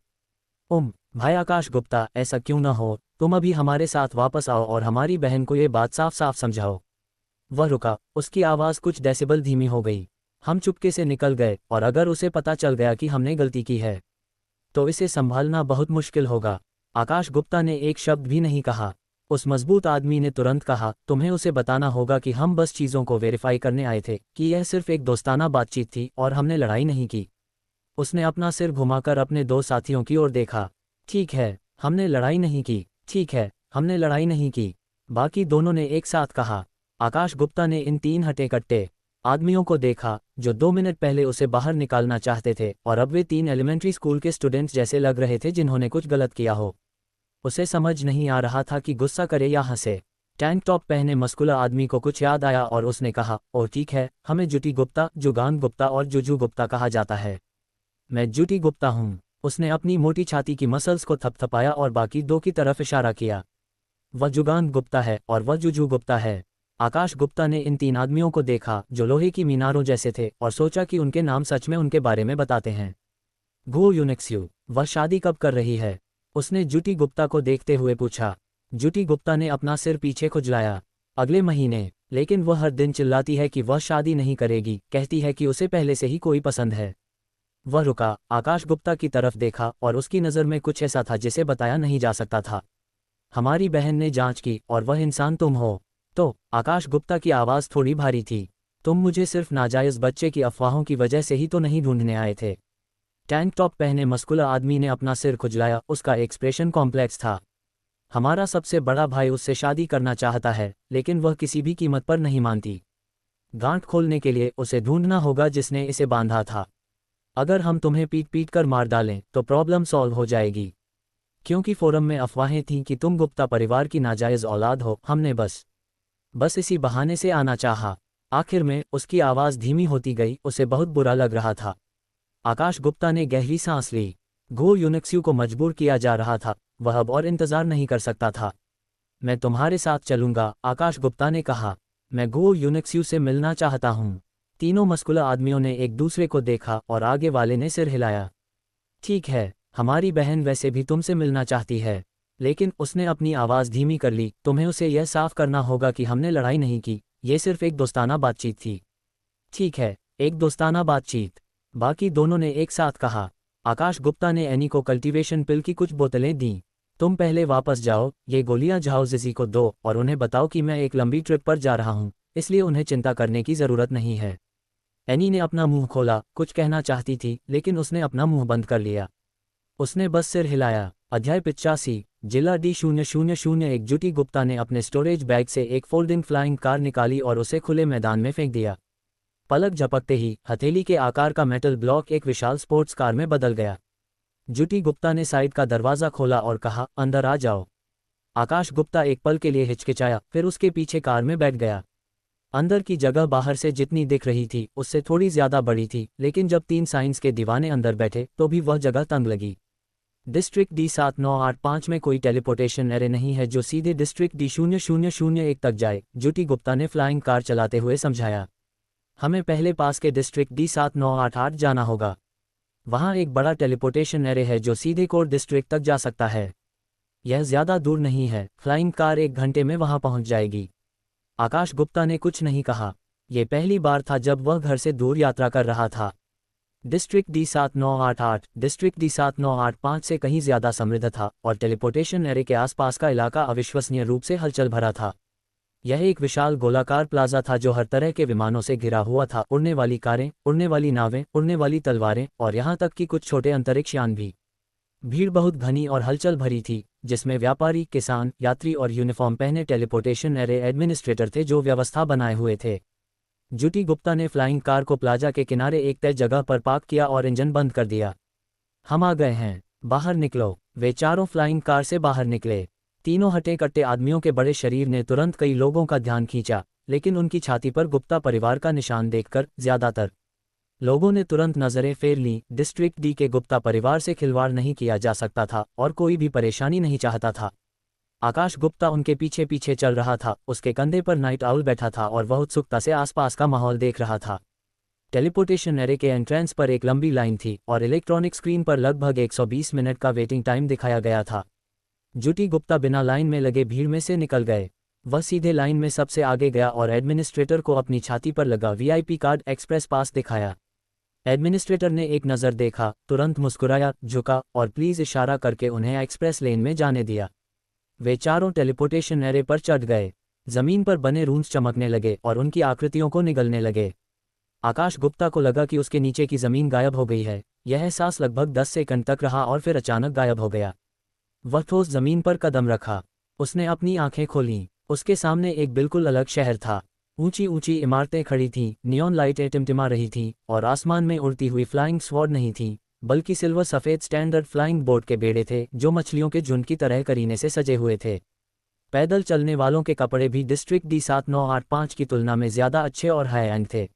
भाई आकाश गुप्ता, ऐसा क्यों न हो, तुम अभी हमारे साथ वापस आओ और हमारी बहन को ये बात साफ साफ समझाओ। वह रुका। उसकी आवाज़ कुछ डेसिबल धीमी हो गई। हम चुपके से निकल गए और अगर उसे पता चल गया कि हमने गलती की है तो इसे संभालना बहुत मुश्किल होगा। आकाश गुप्ता ने एक शब्द भी नहीं कहा। उस मजबूत आदमी ने तुरंत कहा, तुम्हें उसे बताना होगा कि हम बस चीज़ों को वेरीफाई करने आए थे, कि यह सिर्फ एक दोस्ताना बातचीत थी और हमने लड़ाई नहीं की। उसने अपना सिर घुमाकर अपने दो साथियों की ओर देखा। ठीक है, हमने लड़ाई नहीं की। ठीक है, हमने लड़ाई नहीं की। बाकी दोनों ने एक साथ कहा। आकाश गुप्ता ने इन 3 हटे कट्टे आदमियों को देखा जो 2 मिनट पहले उसे बाहर निकालना चाहते थे और अब वे 3 एलिमेंट्री स्कूल के स्टूडेंट्स जैसे लग रहे थे जिन्होंने कुछ गलत किया हो। उसे समझ नहीं आ रहा था कि गुस्सा करे या हंसे। टैंक टॉप पहने मस्कुलर आदमी को कुछ याद आया और उसने कहा, ओ ठीक है, हमें जुटी गुप्ता, जुगान गुप्ता और जुजू गुप्ता कहा जाता है। मैं जुटी गुप्ता हूँ। उसने अपनी मोटी छाती की मसल्स को थपथपाया और बाकी 2 की तरफ इशारा किया। वह जुगान गुप्ता है और वह जुजू गुप्ता है। आकाश गुप्ता ने इन 3 आदमियों को देखा जो लोहे की मीनारों जैसे थे और सोचा कि उनके नाम सच में उनके बारे में बताते हैं। गो यूनिक्स, वह शादी कब कर रही है? उसने जुटी गुप्ता को देखते हुए पूछा। जुटी गुप्ता ने अपना सिर पीछे खुजलाया। अगले महीने। लेकिन वह हर दिन चिल्लाती है कि वह शादी नहीं करेगी, कहती है कि उसे पहले से ही कोई पसंद है। वह रुका, आकाश गुप्ता की तरफ देखा और उसकी नज़र में कुछ ऐसा था जिसे बताया नहीं जा सकता था। हमारी बहन ने जांच की और वह इंसान तुम हो। तो आकाश गुप्ता की आवाज़ थोड़ी भारी थी। तुम मुझे सिर्फ नाजायज़ बच्चे की अफवाहों की वजह से ही तो नहीं ढूंढने आए थे। टैंक टॉप पहने मस्कुलर आदमी ने अपना सिर खुजलाया। उसका एक्सप्रेशन कॉम्प्लेक्स था। हमारा सबसे बड़ा भाई उससे शादी करना चाहता है, लेकिन वह किसी भी कीमत पर नहीं मानती। गांठ खोलने के लिए उसे ढूंढना होगा जिसने इसे बांधा था। अगर हम तुम्हें पीट पीट कर मार डालें तो प्रॉब्लम सॉल्व हो जाएगी। क्योंकि फोरम में अफवाहें थीं कि तुम गुप्ता परिवार की नाजायज़ औलाद हो, हमने बस इसी बहाने से आना चाहा। आखिर में उसकी आवाज़ धीमी होती गई। उसे बहुत बुरा लग रहा था। आकाश गुप्ता ने गहरी सांस ली। गो यूनिक्स को मजबूर किया जा रहा था। वह अब और इंतज़ार नहीं कर सकता था। मैं तुम्हारे साथ चलूंगा, आकाश गुप्ता ने कहा। मैं गो यूनिक्स से मिलना चाहता हूँ। तीनों मस्कुलर आदमियों ने एक दूसरे को देखा और आगे वाले ने सिर हिलाया। ठीक है, हमारी बहन वैसे भी तुमसे मिलना चाहती है। लेकिन उसने अपनी आवाज़ धीमी कर ली। तुम्हें उसे यह साफ करना होगा कि हमने लड़ाई नहीं की, ये सिर्फ एक दोस्ताना बातचीत थी। ठीक है, एक दोस्ताना बातचीत, बाकी दोनों ने एक साथ कहा। आकाश गुप्ता ने एनी को कल्टीवेशन पिल की कुछ बोतलें दीं। तुम पहले वापस जाओ, ये गोलियां झाओ जिसी को दो और उन्हें बताओ कि मैं एक लंबी ट्रिप पर जा रहा हूँ, इसलिए उन्हें चिंता करने की ज़रूरत नहीं है। एनी ने अपना मुंह खोला, कुछ कहना चाहती थी लेकिन उसने अपना मुंह बंद कर लिया। उसने बस सिर हिलाया। अध्याय 85 जिला D0001 जुटी गुप्ता ने अपने स्टोरेज बैग से एक फोल्डिंग फ्लाइंग कार निकाली और उसे खुले मैदान में फेंक दिया। पलक झपकते ही हथेली के आकार का मेटल ब्लॉक एक विशाल स्पोर्ट्स कार में बदल गया। जुटी गुप्ता ने साइड का दरवाज़ा खोला और कहा, अंदर आ जाओ। आकाश गुप्ता एक पल के लिए हिचकिचाया, फिर उसके पीछे कार में बैठ गया। अंदर की जगह बाहर से जितनी दिख रही थी उससे थोड़ी ज्यादा बड़ी थी, लेकिन जब 3 साइंस के दीवाने अंदर बैठे तो भी वह जगह तंग लगी। डिस्ट्रिक्ट D7985 में कोई टेलीपोर्टेशन एरे नहीं है जो सीधे डिस्ट्रिक्ट D0001 तक जाए, जुटी गुप्ता ने फ्लाइंग कार चलाते हुए समझाया। हमें पहले पास के डिस्ट्रिक्ट D7988 जाना होगा। वहाँ एक बड़ा टेलीपोर्टेशन एरे है जो सीधे कोर डिस्ट्रिक्ट तक जा सकता है। यह ज्यादा दूर नहीं है, फ्लाइंग कार 1 घंटे में वहाँ पहुँच जाएगी। आकाश गुप्ता ने कुछ नहीं कहा। यह पहली बार था जब वह घर से दूर यात्रा कर रहा था। डिस्ट्रिक्ट D7988 डिस्ट्रिक्ट D7985 से कहीं ज्यादा समृद्ध था और टेलीपोर्टेशन एरे के आसपास का इलाका अविश्वसनीय रूप से हलचल भरा था। यह एक विशाल गोलाकार प्लाजा था जो हर तरह के विमानों से घिरा हुआ था, उड़ने वाली कारें, उड़ने वाली नावें, उड़ने वाली तलवारें और यहाँ तक कि कुछ छोटे अंतरिक्ष यान भी। भीड़ बहुत घनी और हलचल भरी थी, जिसमें व्यापारी, किसान, यात्री और यूनिफॉर्म पहने टेलीपोर्टेशन एरे एडमिनिस्ट्रेटर थे जो व्यवस्था बनाए हुए थे। जुटी गुप्ता ने फ्लाइंग कार को प्लाजा के किनारे एक तय जगह पर पार्क किया और इंजन बंद कर दिया। हम आ गए हैं, बाहर निकलो। वे चारों फ्लाइंग कार से बाहर निकले। तीनों हटे कट्टे आदमियों के बड़े शरीर ने तुरंत कई लोगों का ध्यान खींचा, लेकिन उनकी छाती पर गुप्ता परिवार का निशान देखकर ज्यादातर लोगों ने तुरंत नजरें फेर लीं। डिस्ट्रिक्ट D के गुप्ता परिवार से खिलवाड़ नहीं किया जा सकता था और कोई भी परेशानी नहीं चाहता था। आकाश गुप्ता उनके पीछे पीछे चल रहा था। उसके कंधे पर नाइट आउल बैठा था और वह उत्सुकता से आसपास का माहौल देख रहा था। टेलीपोर्टेशन एरे के एंट्रेंस पर एक लंबी लाइन थी और इलेक्ट्रॉनिक स्क्रीन पर लगभग 120 मिनट का वेटिंग टाइम दिखाया गया था। जुटी गुप्ता बिना लाइन में लगे भीड़ में से निकल गए। वह सीधे लाइन में सबसे आगे गया और एडमिनिस्ट्रेटर को अपनी छाती पर लगा VIP कार्ड एक्सप्रेस पास दिखाया। एडमिनिस्ट्रेटर ने एक नज़र देखा, तुरंत मुस्कुराया, झुका और प्लीज इशारा करके उन्हें एक्सप्रेस लेन में जाने दिया। वे चारों टेलीपोर्टेशन एरे पर चढ़ गए। जमीन पर बने रूंस चमकने लगे और उनकी आकृतियों को निगलने लगे। आकाश गुप्ता को लगा कि उसके नीचे की जमीन गायब हो गई है। यह एहसास लगभग 10 सेकंड तक रहा और फिर अचानक गायब हो गया। वह ठोस जमीन पर कदम रखा। उसने अपनी आंखें खोलीं। उसके सामने एक बिल्कुल अलग शहर था। ऊंची ऊंची इमारतें खड़ी थीं, नियॉन लाइटें टिमटिमा रही थीं और आसमान में उड़ती हुई फ्लाइंग स्वॉर्ड नहीं थीं, बल्कि सिल्वर सफ़ेद स्टैंडर्ड फ्लाइंग बोट के बेड़े थे जो मछलियों के झुंड की तरह करीने से सजे हुए थे। पैदल चलने वालों के कपड़े भी डिस्ट्रिक्ट D7985 की तुलना में ज़्यादा अच्छे और हाई एंड थे।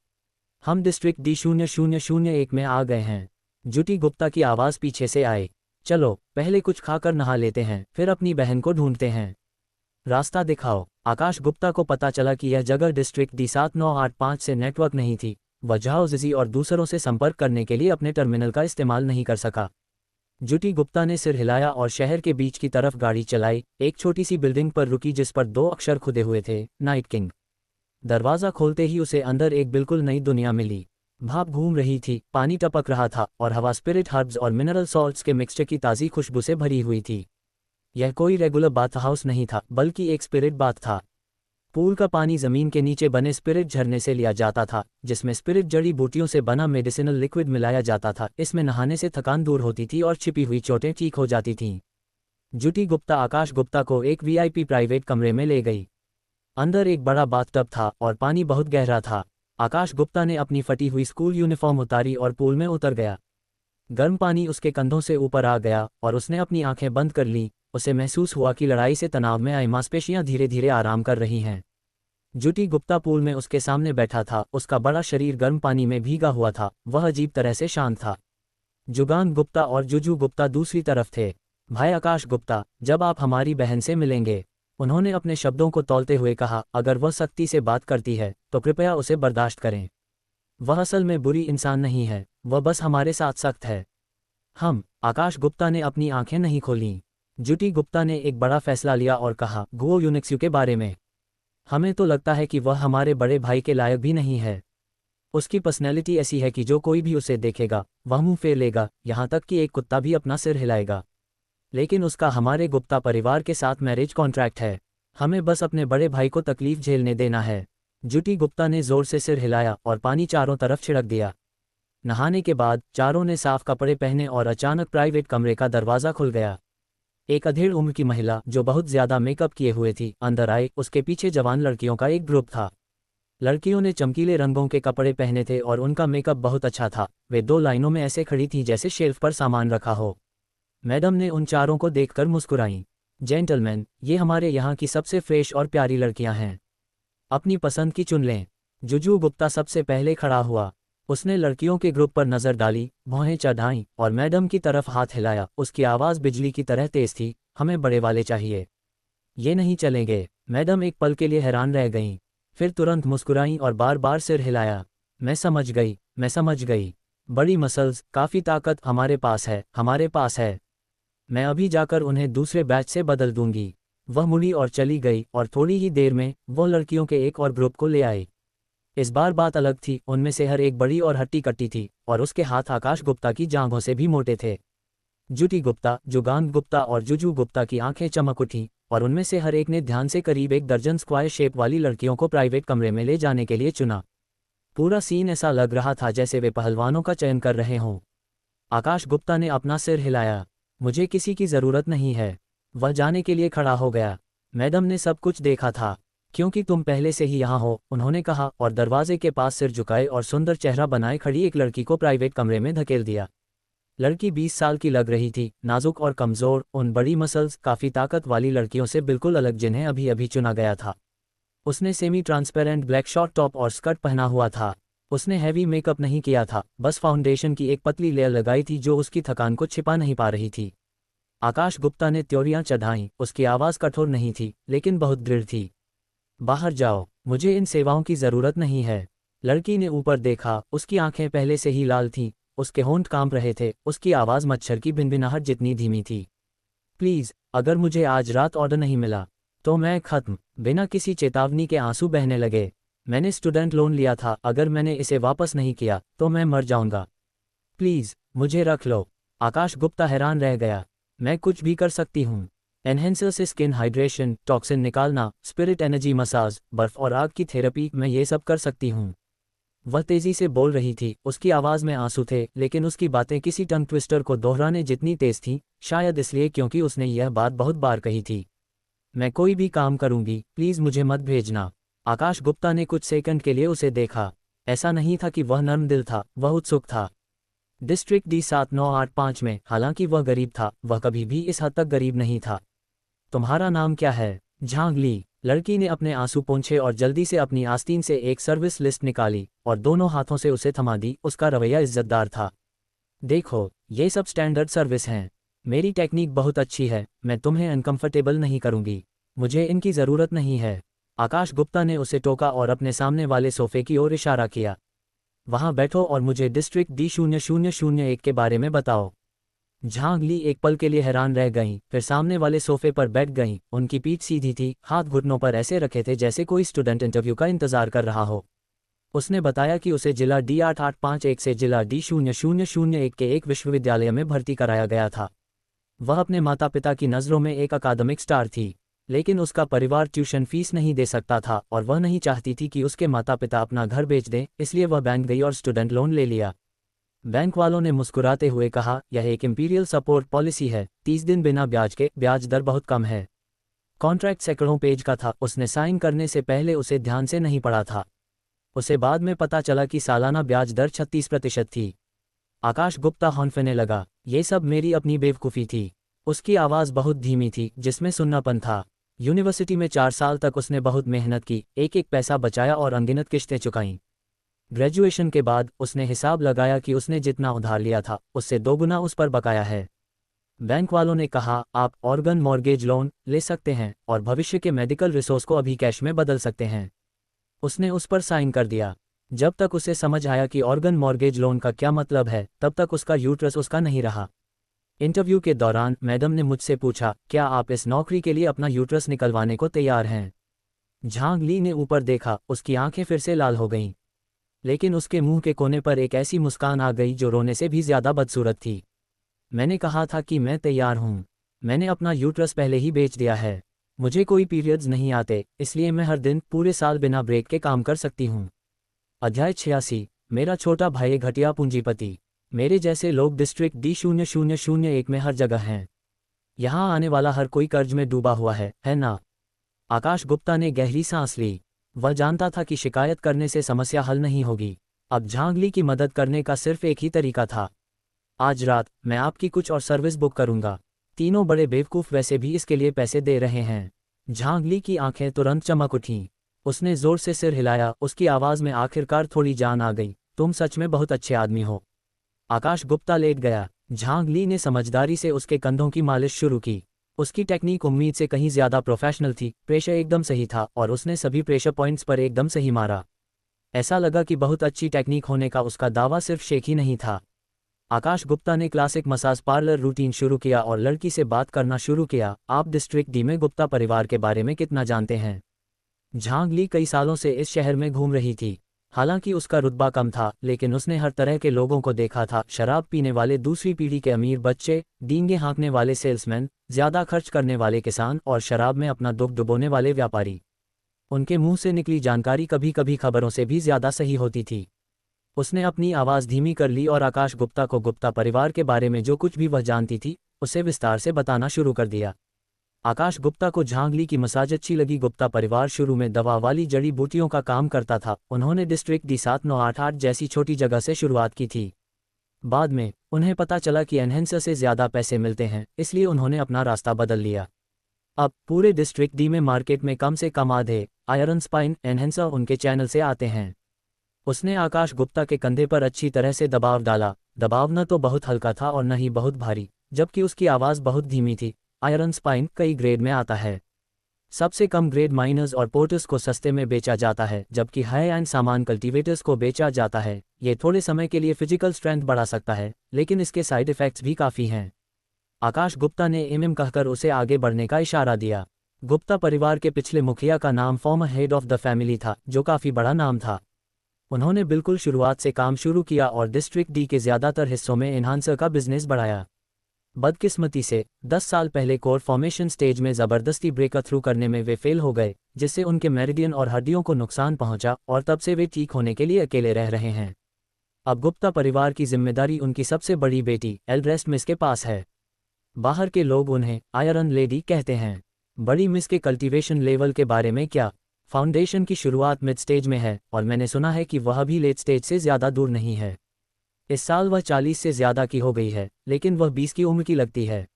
हम डिस्ट्रिक्ट D0001 में आ गए हैं। जुटी गुप्ता की आवाज़ पीछे से आई। चलो पहले कुछ खाकर नहा लेते हैं, फिर अपनी बहन को ढूंढते हैं। रास्ता दिखाओ। आकाश गुप्ता को पता चला कि यह जगह डिस्ट्रिक्ट D7985 से नेटवर्क नहीं थी। वह झाओजिजी और दूसरों से संपर्क करने के लिए अपने टर्मिनल का इस्तेमाल नहीं कर सका। जुटी गुप्ता ने सिर हिलाया और शहर के बीच की तरफ गाड़ी चलाई। एक छोटी सी बिल्डिंग पर रुकी जिस पर 2 अक्षर खुदे हुए थे, नाइट किंग। दरवाज़ा खोलते ही उसे अंदर एक बिल्कुल नई दुनिया मिली। भाप घूम रही थी, पानी टपक रहा था और हवा स्पिरिट हर्ब्स और मिनरल सॉल्ट्स के मिक्सचर की ताज़ी खुशबू से भरी हुई थी। यह कोई रेगुलर बाथ हाउस नहीं था, बल्कि एक स्पिरिट बाथ था। पूल का पानी जमीन के नीचे बने स्पिरिट झरने से लिया जाता था, जिसमें स्पिरिट जड़ी बूटियों से बना मेडिसिनल लिक्विड मिलाया जाता था। इसमें नहाने से थकान दूर होती थी और छिपी हुई चोटें ठीक हो जाती थीं। जुटी गुप्ता आकाश गुप्ता को एक VIP प्राइवेट कमरे में ले गई। अंदर एक बड़ा बाथटब था और पानी बहुत गहरा था। आकाश गुप्ता ने अपनी फटी हुई स्कूल यूनिफॉर्म उतारी और पूल में उतर गया। गर्म पानी उसके कंधों से ऊपर आ गया और उसने अपनी आंखें बंद कर लीं। उसे महसूस हुआ कि लड़ाई से तनाव में आई मांसपेशियां धीरे धीरे आराम कर रही हैं। जुटी गुप्ता पूल में उसके सामने बैठा था। उसका बड़ा शरीर गर्म पानी में भीगा हुआ था। वह अजीब तरह से शांत था। जुगान गुप्ता और जुजू गुप्ता दूसरी तरफ थे। भाई आकाश गुप्ता, जब आप हमारी बहन से मिलेंगे, उन्होंने अपने शब्दों को तौलते हुए कहा, अगर वह सख्ती से बात करती है तो कृपया उसे बर्दाश्त करें। वह असल में बुरी इंसान नहीं है, वह बस हमारे साथ सख्त है। हम। आकाश गुप्ता ने अपनी आंखें नहीं खोलीं। जुटी गुप्ता ने एक बड़ा फैसला लिया और कहा, गुओ यूनिक्सयू के बारे में। हमें तो लगता है कि वह हमारे बड़े भाई के लायक भी नहीं है। उसकी पर्सनैलिटी ऐसी है कि जो कोई भी उसे देखेगा वह मुंह फेर लेगा, यहाँ तक कि एक कुत्ता भी अपना सिर हिलाएगा। लेकिन उसका हमारे गुप्ता परिवार के साथ मैरिज कॉन्ट्रैक्ट है। हमें बस अपने बड़े भाई को तकलीफ झेलने देना है। जुटी गुप्ता ने जोर से सिर हिलाया और पानी चारों तरफ छिड़क दिया। नहाने के बाद चारों ने साफ कपड़े पहने और अचानक प्राइवेट कमरे का दरवाज़ा खुल गया। एक अधेड़ उम्र की महिला जो बहुत ज़्यादा मेकअप किए हुए थी अंदर आई। उसके पीछे जवान लड़कियों का एक ग्रुप था। लड़कियों ने चमकीले रंगों के कपड़े पहने थे और उनका मेकअप बहुत अच्छा था। वे 2 लाइनों में ऐसे खड़ी थीं जैसे शेल्फ पर सामान रखा हो। मैडम ने उन चारों को देखकर मुस्कुराईं। जेंटलमैन, ये हमारे यहाँ की सबसे फ्रेश और प्यारी लड़कियां हैं। अपनी पसंद की चुन लें। जुजू गुप्ता सबसे पहले खड़ा हुआ। उसने लड़कियों के ग्रुप पर नज़र डाली, भौहें चढ़ाईं और मैडम की तरफ हाथ हिलाया। उसकी आवाज़ बिजली की तरह तेज थी। हमें बड़े वाले चाहिए, ये नहीं चलेंगे। मैडम एक पल के लिए हैरान रह गईं, फिर तुरंत मुस्कुराईं और बार बार सिर हिलाया। मैं समझ गई। बड़ी मसल्स, काफ़ी ताकत हमारे पास है। मैं अभी जाकर उन्हें दूसरे बैच से बदल दूंगी। वह मुड़ी और चली गई और थोड़ी ही देर में वो लड़कियों के एक और ग्रुप को ले आई। इस बार बात अलग थी। उनमें से हर एक बड़ी और हट्टी कट्टी थी और उसके हाथ आकाश गुप्ता की जांघों से भी मोटे थे। जुटी गुप्ता, जुगान गुप्ता और जुजू गुप्ता की आंखें चमक उठीं और उनमें से हर एक ने ध्यान से करीब 1 दर्जन स्क्वायर शेप वाली लड़कियों को प्राइवेट कमरे में ले जाने के लिए चुना। पूरा सीन ऐसा लग रहा था जैसे वे पहलवानों का चयन कर रहे हों। आकाश गुप्ता ने अपना सिर हिलाया। मुझे किसी की ज़रूरत नहीं है। वह जाने के लिए खड़ा हो गया। मैडम ने सब कुछ देखा था, क्योंकि तुम पहले से ही यहाँ हो, उन्होंने कहा और दरवाजे के पास सिर झुकाए और सुंदर चेहरा बनाए खड़ी एक लड़की को प्राइवेट कमरे में धकेल दिया। लड़की 20 साल की लग रही थी, नाजुक और कमज़ोर, उन बड़ी मसल्स, काफ़ी ताकत वाली लड़कियों से बिल्कुल अलग जिन्हें अभी अभी चुना गया था। उसने semi transparent black short top और स्कर्ट पहना हुआ था। उसने हैवी मेकअप नहीं किया था, बस फाउंडेशन की एक पतली लेयर लगाई थी जो उसकी थकान को छिपा नहीं पा रही थी। आकाश गुप्ता ने त्योरियां चढ़ाईं। उसकी आवाज़ कठोर नहीं थी, लेकिन बहुत दृढ़ थी। बाहर जाओ, मुझे इन सेवाओं की ज़रूरत नहीं है। लड़की ने ऊपर देखा। उसकी आंखें पहले से ही लाल थीं, उसके होंठ कांप रहे थे, उसकी आवाज़ मच्छर की भिनभिनाहट जितनी धीमी थी। प्लीज़, अगर मुझे आज रात ऑर्डर नहीं मिला तो मैं खत्म। बिना किसी चेतावनी के आंसू बहने लगे। मैंने स्टूडेंट लोन लिया था, अगर मैंने इसे वापस नहीं किया तो मैं मर जाऊंगा। प्लीज़, मुझे रख लो। आकाश गुप्ता हैरान रह गया। मैं कुछ भी कर सकती हूँ। एनहेंसर से स्किन हाइड्रेशन, टॉक्सिन निकालना, स्पिरिट एनर्जी मसाज, बर्फ और आग की थेरेपी, मैं ये सब कर सकती हूँ। वह तेजी से बोल रही थी। उसकी आवाज़ में आंसू थे, लेकिन उसकी बातें किसी टंग ट्विस्टर को दोहराने जितनी तेज थीं, शायद इसलिए क्योंकि उसने यह बात बहुत बार कही थी। मैं कोई भी काम करूंगी, प्लीज़ मुझे मत भेजना। आकाश गुप्ता ने कुछ सेकंड के लिए उसे देखा। ऐसा नहीं था कि वह नर्म दिल था, वह उत्सुक था। डिस्ट्रिक्ट डी 7985 में, हालांकि वह गरीब था, वह कभी भी इस हद तक गरीब नहीं था। तुम्हारा नाम क्या है? झांग ली। लड़की ने अपने आंसू पोंछे और जल्दी से अपनी आस्तीन से एक सर्विस लिस्ट निकाली और दोनों हाथों से उसे थमा दी। उसका रवैया इज्जतदार था। देखो, ये सब स्टैंडर्ड सर्विस हैं। मेरी टेक्निक बहुत अच्छी है, मैं तुम्हें अनकंफर्टेबल नहीं करूंगी। मुझे इनकी ज़रूरत नहीं है। आकाश गुप्ता ने उसे टोका और अपने सामने वाले सोफे की ओर इशारा किया। वहां बैठो और मुझे डिस्ट्रिक्ट डी 0001 के बारे में बताओ। झांग ली एक पल के लिए हैरान रह गईं, फिर सामने वाले सोफे पर बैठ गईं। उनकी पीठ सीधी थी, हाथ घुटनों पर ऐसे रखे थे जैसे कोई स्टूडेंट इंटरव्यू का इंतजार कर रहा हो। उसने बताया कि उसे जिला डी 8851 से जिला डी 0001 के एक विश्वविद्यालय में भर्ती कराया गया था। वह अपने माता पिता की नज़रों में एक अकादमिक स्टार थी, लेकिन उसका परिवार ट्यूशन फीस नहीं दे सकता था और वह नहीं चाहती थी कि उसके माता पिता अपना घर बेच दें, इसलिए वह बैंक गई और स्टूडेंट लोन ले लिया। बैंक वालों ने मुस्कुराते हुए कहा, यह एक इंपीरियल सपोर्ट पॉलिसी है, 30 दिन बिना ब्याज के, ब्याज दर बहुत कम है। कॉन्ट्रैक्ट सैकड़ों पेज का था। उसने साइन करने से पहले उसे ध्यान से नहीं पढ़ा था। उसे बाद में पता चला कि सालाना ब्याज दर 36% थी। आकाश गुप्ता हौंफने लगा। ये सब मेरी अपनी बेवकूफ़ी थी। उसकी आवाज़ बहुत धीमी थी, जिसमें सुन्नापन था। यूनिवर्सिटी में 4 साल तक उसने बहुत मेहनत की, एक एक पैसा बचाया और अनगिनत किश्तें चुकाईं। ग्रेजुएशन के बाद उसने हिसाब लगाया कि उसने जितना उधार लिया था, उससे 2 गुना उस पर बकाया है। बैंक वालों ने कहा, आप ऑर्गन मॉर्गेज लोन ले सकते हैं और भविष्य के मेडिकल रिसोर्स को अभी कैश में बदल सकते हैं। उसने उस पर साइन कर दिया। जब तक उसे समझ आया कि ऑर्गन मॉर्गेज लोन का क्या मतलब है, तब तक उसका यूट्रस उसका नहीं रहा। इंटरव्यू के दौरान मैडम ने मुझसे पूछा, क्या आप इस नौकरी के लिए अपना यूट्रस निकलवाने को तैयार हैं? झांग ली ने ऊपर देखा। उसकी आंखें फिर से लाल हो गईं, लेकिन उसके मुंह के कोने पर एक ऐसी मुस्कान आ गई जो रोने से भी ज्यादा बदसूरत थी। मैंने कहा था कि मैं तैयार हूं। मैंने अपना यूट्रस पहले ही बेच दिया है। मुझे कोई पीरियड्स नहीं आते, इसलिए मैं हर दिन पूरे साल बिना ब्रेक के काम कर सकती हूँ। अध्याय 86। मेरा छोटा भाई घटिया पूंजीपति। मेरे जैसे लोग डिस्ट्रिक्ट D0001 में हर जगह हैं। यहाँ आने वाला हर कोई कर्ज में डूबा हुआ है ना? आकाश गुप्ता ने गहरी सांस ली। वह जानता था कि शिकायत करने से समस्या हल नहीं होगी। अब झांग ली की मदद करने का सिर्फ एक ही तरीका था। आज रात मैं आपकी कुछ और सर्विस बुक करूंगा। तीनों बड़े बेवकूफ़ वैसे भी इसके लिए पैसे दे रहे हैं। झांग ली की आंखें तुरंत चमक उठीं। उसने जोर से सिर हिलाया, उसकी आवाज़ में आखिरकार थोड़ी जान आ गई। तुम सच में बहुत अच्छे आदमी हो। आकाश गुप्ता लेट गया। झांग ली ने समझदारी से उसके कंधों की मालिश शुरू की। उसकी टेक्निक उम्मीद से कहीं ज़्यादा प्रोफेशनल थी। प्रेशर एकदम सही था और उसने सभी प्रेशर पॉइंट्स पर एकदम सही मारा। ऐसा लगा कि बहुत अच्छी टेक्निक होने का उसका दावा सिर्फ शेख ही नहीं था। आकाश गुप्ता ने क्लासिक मसाज पार्लर रूटीन शुरू किया और लड़की से बात करना शुरू किया। आप डिस्ट्रिक्ट डी में गुप्ता परिवार के बारे में कितना जानते हैं? झांग ली कई सालों से इस शहर में घूम रही थी। हालांकि उसका रुतबा कम था, लेकिन उसने हर तरह के लोगों को देखा था। शराब पीने वाले दूसरी पीढ़ी के अमीर बच्चे, डींगे हाँकने वाले सेल्समैन, ज़्यादा खर्च करने वाले किसान और शराब में अपना दुख डुबोने वाले व्यापारी। उनके मुंह से निकली जानकारी कभी कभी खबरों से भी ज़्यादा सही होती थी। उसने अपनी आवाज़ धीमी कर ली और आकाश गुप्ता को गुप्ता परिवार के बारे में जो कुछ भी वह जानती थी उसे विस्तार से बताना शुरू कर दिया। आकाश गुप्ता को झांग ली की मसाज अच्छी लगी। गुप्ता परिवार शुरू में दवा वाली जड़ी बूटियों का काम करता था। उन्होंने डिस्ट्रिक्ट D7988 जैसी छोटी जगह से शुरुआत की थी। बाद में उन्हें पता चला कि एनहेंसर से ज़्यादा पैसे मिलते हैं, इसलिए उन्होंने अपना रास्ता बदल लिया। अब पूरे डिस्ट्रिक्ट डी में मार्केट में कम से कम आधे आयरन स्पाइन एनहेंसर उनके चैनल से आते हैं। उसने आकाश गुप्ता के कंधे पर अच्छी तरह से दबाव डाला। दबाव न तो बहुत हल्का था और न ही बहुत भारी, जबकि उसकी आवाज़ बहुत धीमी थी। आयरन स्पाइन कई ग्रेड में आता है। सबसे कम ग्रेड माइनर्स और पोर्टर्स को सस्ते में बेचा जाता है, जबकि हाई एंड सामान कल्टीवेटर्स को बेचा जाता है। ये थोड़े समय के लिए फिजिकल स्ट्रेंथ बढ़ा सकता है, लेकिन इसके साइड इफ़ेक्ट्स भी काफ़ी हैं। आकाश गुप्ता ने कहकर उसे आगे बढ़ने का इशारा दिया। गुप्ता परिवार के पिछले मुखिया का नाम farmer head of the family था, जो काफ़ी बड़ा नाम था। उन्होंने बिल्कुल शुरुआत से काम शुरू किया और डिस्ट्रिक्ट डी के ज़्यादातर हिस्सों में एनहांसर का बिजनेस बढ़ाया। बदकिस्मती से 10 साल पहले कोर फॉर्मेशन स्टेज में ज़बरदस्ती ब्रेक थ्रू करने में वे फेल हो गए, जिससे उनके मेरिडियन और हड्डियों को नुकसान पहुंचा और तब से वे ठीक होने के लिए अकेले रह रहे हैं। अब गुप्ता परिवार की जिम्मेदारी उनकी सबसे बड़ी बेटी एल्ड्रेस्ट मिस के पास है। बाहर के लोग उन्हें आयरन लेडी कहते हैं। बड़ी मिस के कल्टीवेशन लेवल के बारे में क्या? फाउंडेशन की शुरुआत मिड स्टेज में है और मैंने सुना है कि वह भी लेट स्टेज से ज़्यादा दूर नहीं है। इस साल वह 40 से ज़्यादा की हो गई है, लेकिन वह 20 की उम्र की लगती है।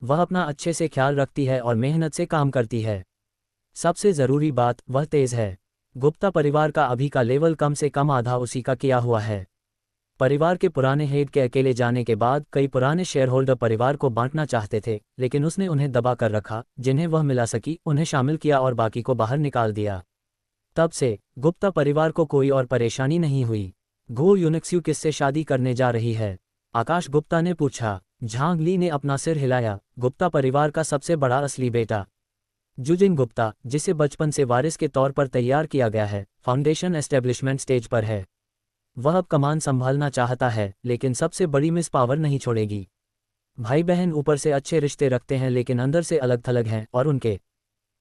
वह अपना अच्छे से ख्याल रखती है और मेहनत से काम करती है। सबसे ज़रूरी बात, वह तेज़ है। गुप्ता परिवार का अभी का लेवल कम से कम आधा उसी का किया हुआ है। परिवार के पुराने हेड के अकेले जाने के बाद कई पुराने शेयर होल्डर परिवार को बांटना चाहते थे, लेकिन उसने उन्हें दबा कर रखा। जिन्हें वह मिला सकी उन्हें शामिल किया और बाकी को बाहर निकाल दिया। तब से गुप्ता परिवार को कोई और परेशानी नहीं हुई। गो यूनिक्स्यू किससे शादी करने जा रही है? आकाश गुप्ता ने पूछा। झांग ली ने अपना सिर हिलाया। गुप्ता परिवार का सबसे बड़ा असली बेटा जुजिन गुप्ता, जिसे बचपन से वारिस के तौर पर तैयार किया गया है, फाउंडेशन एस्टेब्लिशमेंट स्टेज पर है। वह अब कमान संभालना चाहता है, लेकिन सबसे बड़ी मिस पावर नहीं छोड़ेगी। भाई बहन ऊपर से अच्छे रिश्ते रखते हैं, लेकिन अंदर से अलग थलग हैं और उनके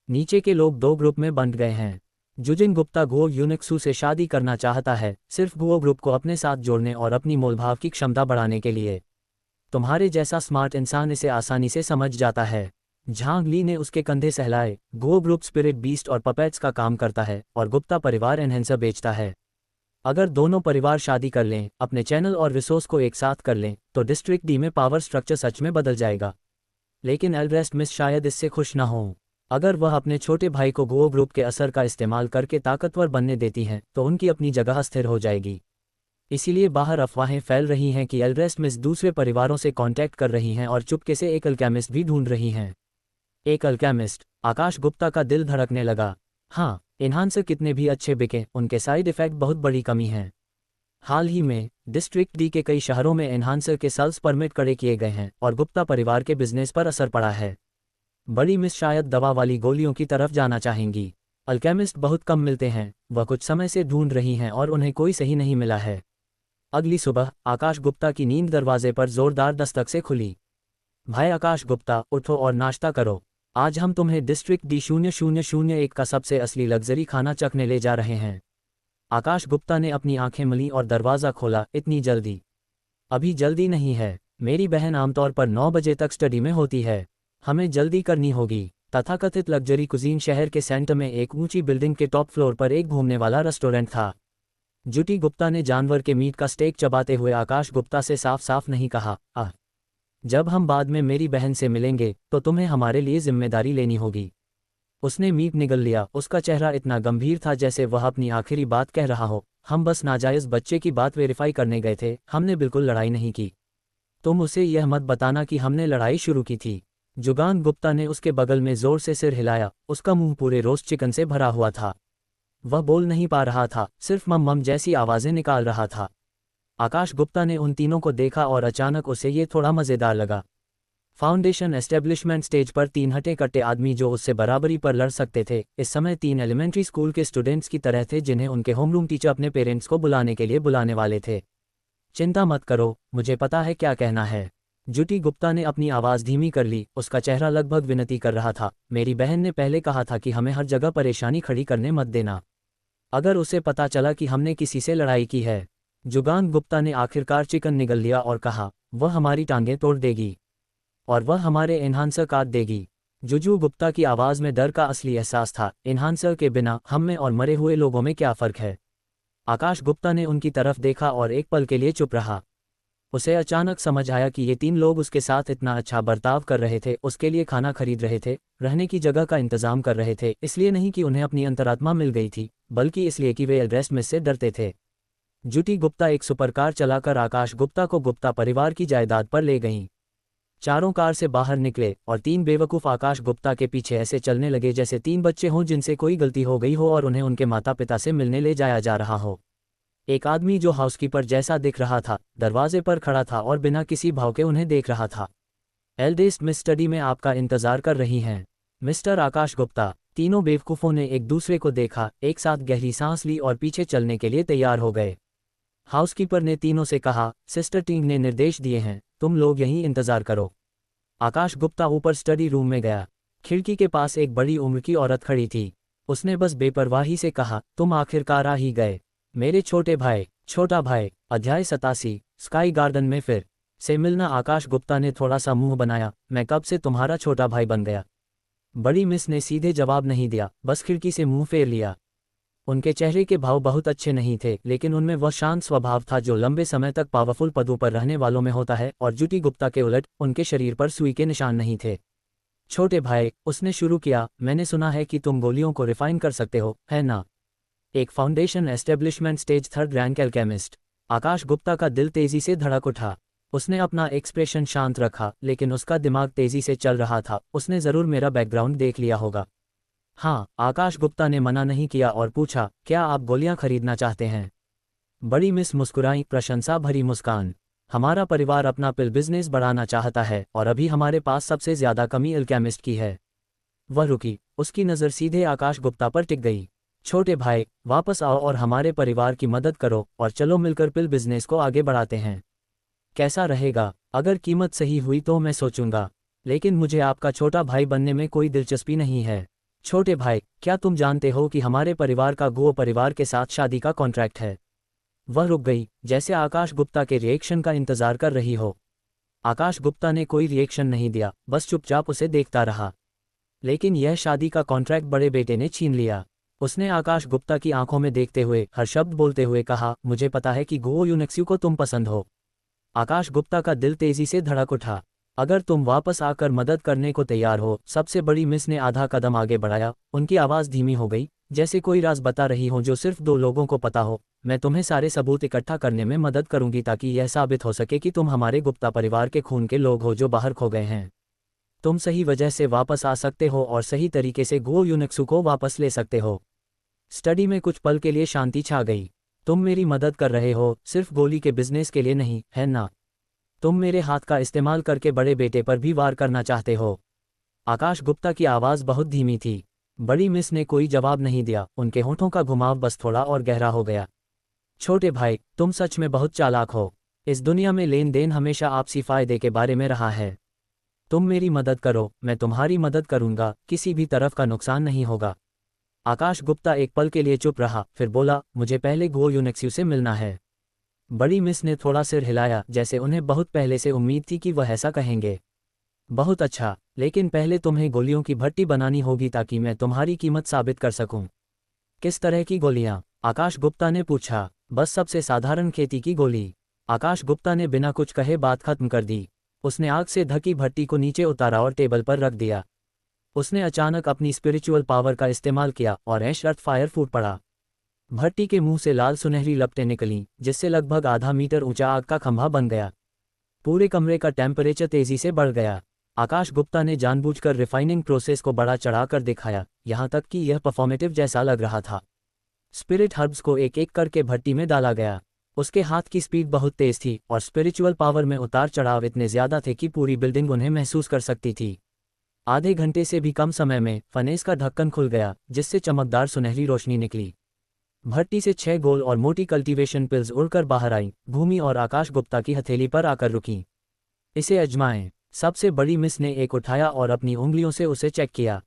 नीचे के लोग दो ग्रुप में बंट गए हैं। जुजिन गुप्ता गो यूनिक्सू से शादी करना चाहता है, सिर्फ गो ग्रुप को अपने साथ जोड़ने और अपनी मोलभाव की क्षमता बढ़ाने के लिए। तुम्हारे जैसा स्मार्ट इंसान इसे आसानी से समझ जाता है। झांग ली ने उसके कंधे सहलाए। गो ग्रुप स्पिरिट बीस्ट और पपेट्स का काम करता है और गुप्ता परिवार एनहेंसर बेचता है। अगर दोनों परिवार शादी कर लें, अपने चैनल और रिसोर्स को एक साथ कर लें, तो डिस्ट्रिक्ट डी में पावर स्ट्रक्चर सच में बदल जाएगा। लेकिन एल्ड्रेस्ट मिस शायद इससे खुश न हों। अगर वह अपने छोटे भाई को गो ग्रुप के असर का इस्तेमाल करके ताकतवर बनने देती हैं, तो उनकी अपनी जगह स्थिर हो जाएगी। इसीलिए बाहर अफवाहें फैल रही हैं कि एल्ड्रेस्ट मिस दूसरे परिवारों से कांटेक्ट कर रही हैं और चुपके से एक अल्केमिस्ट भी ढूंढ रही हैं। एक अल्केमिस्ट? आकाश गुप्ता का दिल धड़कने लगा। हाँ, एनहांसर कितने भी अच्छे बिके, उनके साइड इफ़ेक्ट बहुत बड़ी कमी है। हाल ही में डिस्ट्रिक्ट डी के कई शहरों में एनहांसर के सेल्स परमिट कड़े किए गए हैं और गुप्ता परिवार के बिजनेस पर असर पड़ा है। बड़ी मिस शायद दवा वाली गोलियों की तरफ जाना चाहेंगी। अल्केमिस्ट बहुत कम मिलते हैं। वह कुछ समय से ढूंढ रही हैं और उन्हें कोई सही नहीं मिला है। अगली सुबह आकाश गुप्ता की नींद दरवाजे पर जोरदार दस्तक से खुली। भाई आकाश गुप्ता, उठो और नाश्ता करो। आज हम तुम्हें डिस्ट्रिक्ट D0001 का सबसे असली लग्जरी खाना चखने ले जा रहे हैं। आकाश गुप्ता ने अपनी आंखें मली और दरवाज़ा खोला। इतनी जल्दी? अभी जल्दी नहीं है। मेरी बहन आमतौर पर 9 बजे तक स्टडी में होती है। हमें जल्दी करनी होगी। तथाकथित लग्जरी कुजीन शहर के सेंटर में एक ऊंची बिल्डिंग के टॉप फ्लोर पर एक घूमने वाला रेस्टोरेंट था। जुटी गुप्ता ने जानवर के मीट का स्टेक चबाते हुए आकाश गुप्ता से साफ साफ नहीं कहा, जब हम बाद में मेरी बहन से मिलेंगे तो तुम्हें हमारे लिए जिम्मेदारी लेनी होगी। उसने मीट निगल लिया। उसका चेहरा इतना गंभीर था जैसे वह अपनी आखिरी बात कह रहा हो। हम बस नाजायज़ बच्चे की बात वेरीफाई करने गए थे, हमने बिल्कुल लड़ाई नहीं की। तुम उसे यह मत बताना कि हमने लड़ाई शुरू की थी। जुगान गुप्ता ने उसके बगल में जोर से सिर हिलाया। उसका मुंह पूरे रोस्ट चिकन से भरा हुआ था। वह बोल नहीं पा रहा था, सिर्फ मम मम जैसी आवाज़ें निकाल रहा था। आकाश गुप्ता ने उन तीनों को देखा और अचानक उसे ये थोड़ा मज़ेदार लगा। फाउंडेशन एस्टेब्लिशमेंट स्टेज पर 3 हटे कट्टे आदमी जो उससे बराबरी पर लड़ सकते थे, इस समय 3 एलिमेंट्री स्कूल के स्टूडेंट्स की तरह थे जिन्हें उनके होमरूम टीचर अपने पेरेंट्स को बुलाने के लिए बुलाने वाले थे। चिंता मत करो, मुझे पता है क्या कहना है। जुटी गुप्ता ने अपनी आवाज़ धीमी कर ली। उसका चेहरा लगभग विनती कर रहा था। मेरी बहन ने पहले कहा था कि हमें हर जगह परेशानी खड़ी करने मत देना। अगर उसे पता चला कि हमने किसी से लड़ाई की है। जुगान गुप्ता ने आखिरकार चिकन निगल लिया और कहा, वह हमारी टांगें तोड़ देगी और वह हमारे एनहांसर काट देगी। जुजू गुप्ता की आवाज़ में डर का असली एहसास था। एनहांसर के बिना हम में और मरे हुए लोगों में क्या फ़र्क है? आकाश गुप्ता ने उनकी तरफ देखा और एक पल के लिए चुप रहा। उसे अचानक समझ आया कि ये 3 लोग उसके साथ इतना अच्छा बर्ताव कर रहे थे, उसके लिए खाना खरीद रहे थे, रहने की जगह का इंतजाम कर रहे थे, इसलिए नहीं कि उन्हें अपनी अंतरात्मा मिल गई थी, बल्कि इसलिए कि वे एड्रेस मिस से डरते थे। जुटी गुप्ता एक सुपरकार चलाकर आकाश गुप्ता को गुप्ता परिवार की जायदाद पर ले गईं। चारों कार से बाहर निकले और 3 बेवकूफ़ आकाश गुप्ता के पीछे ऐसे चलने लगे जैसे 3 बच्चे हों जिनसे कोई गलती हो गई हो और उन्हें उनके माता पिता से मिलने ले जाया जा रहा हो। एक आदमी जो हाउसकीपर जैसा दिख रहा था, दरवाजे पर खड़ा था और बिना किसी भाव के उन्हें देख रहा था। एल्डेस्ट मिस स्टडी में आपका इंतजार कर रही हैं, मिस्टर आकाश गुप्ता। तीनों बेवकूफ़ों ने एक दूसरे को देखा, एक साथ गहरी सांस ली और पीछे चलने के लिए तैयार हो गए। हाउसकीपर ने तीनों से कहा, सिस्टर टिंग ने निर्देश दिए हैं, तुम लोग यहीं इंतजार करो। आकाश गुप्ता ऊपर स्टडी रूम में गया। खिड़की के पास एक बड़ी उम्र की औरत खड़ी थी। उसने बस बेपरवाही से कहा, तुम आखिरकार आ ही गए, मेरे छोटे भाई। छोटा भाई। अध्याय 87। स्काई गार्डन में फिर से मिलना। आकाश गुप्ता ने थोड़ा सा मुंह बनाया, मैं कब से तुम्हारा छोटा भाई बन गया? बड़ी मिस ने सीधे जवाब नहीं दिया, बस खिड़की से मुंह फेर लिया। उनके चेहरे के भाव बहुत अच्छे नहीं थे, लेकिन उनमें वह शांत स्वभाव था जो लंबे समय तक पावरफुल पदों पर रहने वालों में होता है, और जुटी गुप्ता के उलट उनके शरीर पर सुई के निशान नहीं थे। छोटे भाई, उसने शुरू किया, मैंने सुना है कि तुम गोलियों को रिफाइन कर सकते हो, है ना? एक foundation establishment stage 3rd rank alchemist. Akash Gupta का दिल तेजी से धड़क उठा। उसने अपना एक्सप्रेशन शांत रखा, लेकिन उसका दिमाग तेजी से चल रहा था। उसने ज़रूर मेरा बैकग्राउंड देख लिया होगा। हाँ, आकाश गुप्ता ने मना नहीं किया और पूछा, क्या आप गोलियां खरीदना चाहते हैं? बड़ी मिस मुस्कुराई, प्रशंसा भरी मुस्कान। हमारा परिवार अपना पिल बिजनेस बढ़ाना चाहता है और अभी हमारे पास सबसे ज़्यादा कमी एल्केमिस्ट की है। वह रुकी। उसकी नज़र सीधे आकाश गुप्ता पर टिक गई। छोटे भाई, वापस आओ और हमारे परिवार की मदद करो और चलो मिलकर पिल बिजनेस को आगे बढ़ाते हैं। कैसा रहेगा? अगर कीमत सही हुई तो मैं सोचूंगा, लेकिन मुझे आपका छोटा भाई बनने में कोई दिलचस्पी नहीं है। छोटे भाई, क्या तुम जानते हो कि हमारे परिवार का गो परिवार के साथ शादी का कॉन्ट्रैक्ट है? वह रुक गई, जैसे आकाश गुप्ता के रिएक्शन का इंतजार कर रही हो। आकाश गुप्ता ने कोई रिएक्शन नहीं दिया, बस चुपचाप उसे देखता रहा। लेकिन यह शादी का कॉन्ट्रैक्ट बड़े बेटे ने छीन लिया। उसने आकाश गुप्ता की आंखों में देखते हुए हर शब्द बोलते हुए कहा, मुझे पता है कि गो यूनेक्स्यू को तुम पसंद हो। आकाश गुप्ता का दिल तेजी से धड़क उठा। अगर तुम वापस आकर मदद करने को तैयार हो। सबसे बड़ी मिस ने आधा कदम आगे बढ़ाया। उनकी आवाज़ धीमी हो गई, जैसे कोई राज बता रही हो जो सिर्फ 2 लोगों को पता हो। मैं तुम्हें सारे सबूत इकट्ठा करने में मदद करूंगी ताकि यह साबित हो सके कि तुम हमारे गुप्ता परिवार के खून के लोग हो जो बाहर खो गए हैं। तुम सही वजह से वापस आ सकते हो और सही तरीके से गो यूनेक्सू को वापस ले सकते हो। स्टडी में कुछ पल के लिए शांति छा गई। तुम मेरी मदद कर रहे हो, सिर्फ गोली के बिजनेस के लिए नहीं, है ना? तुम मेरे हाथ का इस्तेमाल करके बड़े बेटे पर भी वार करना चाहते हो। आकाश गुप्ता की आवाज़ बहुत धीमी थी। बड़ी मिस ने कोई जवाब नहीं दिया। उनके होठों का घुमाव बस थोड़ा और गहरा हो गया। छोटे भाई, तुम सच में बहुत चालाक हो। इस दुनिया में लेन देन हमेशा आपसी फायदे के बारे में रहा है। तुम मेरी मदद करो, मैं तुम्हारी मदद करूंगा, किसी भी तरफ का नुकसान नहीं होगा। आकाश गुप्ता एक पल के लिए चुप रहा, फिर बोला, मुझे पहले गो यूनेक्स्यू से मिलना है। बड़ी मिस ने थोड़ा सिर हिलाया, जैसे उन्हें बहुत पहले से उम्मीद थी कि वह ऐसा कहेंगे। बहुत अच्छा, लेकिन पहले तुम्हें गोलियों की भट्टी बनानी होगी ताकि मैं तुम्हारी कीमत साबित कर सकूं। किस तरह की गोलियां? आकाश गुप्ता ने पूछा। बस सबसे साधारण खेती की गोली। आकाश गुप्ता ने बिना कुछ कहे बात खत्म कर दी। उसने आग से ढकी भट्टी को नीचे उतारा और टेबल पर रख दिया। उसने अचानक अपनी स्पिरिचुअल पावर का इस्तेमाल किया और ऐश अर्थ फायर फूट पड़ा। भट्टी के मुंह से लाल सुनहरी लपटें निकलीं, जिससे लगभग आधा मीटर ऊंचा आग का खंभा बन गया। पूरे कमरे का टेम्परेचर तेजी से बढ़ गया। आकाश गुप्ता ने जानबूझकर रिफाइनिंग प्रोसेस को बड़ा चढ़ाकर दिखाया, यहाँ तक कि यह परफॉर्मेटिव जैसा लग रहा था। स्पिरिट हर्ब्स को एक एक करके भट्टी में डाला गया। उसके हाथ की स्पीड बहुत तेज थी और स्पिरिचुअल पावर में उतार चढ़ाव इतने ज्यादा थे कि पूरी बिल्डिंग उन्हें महसूस कर सकती थी। आधे घंटे से भी कम समय में फनेस का ढक्कन खुल गया, जिससे चमकदार सुनहरी रोशनी निकली। भट्टी से 6 गोल और मोटी कल्टीवेशन पिल्स उड़कर बाहर आईं, भूमि और आकाश गुप्ता की हथेली पर आकर रुकीं। इसे अजमाएं। सबसे बड़ी मिस ने एक उठाया और अपनी उंगलियों से उसे चेक किया।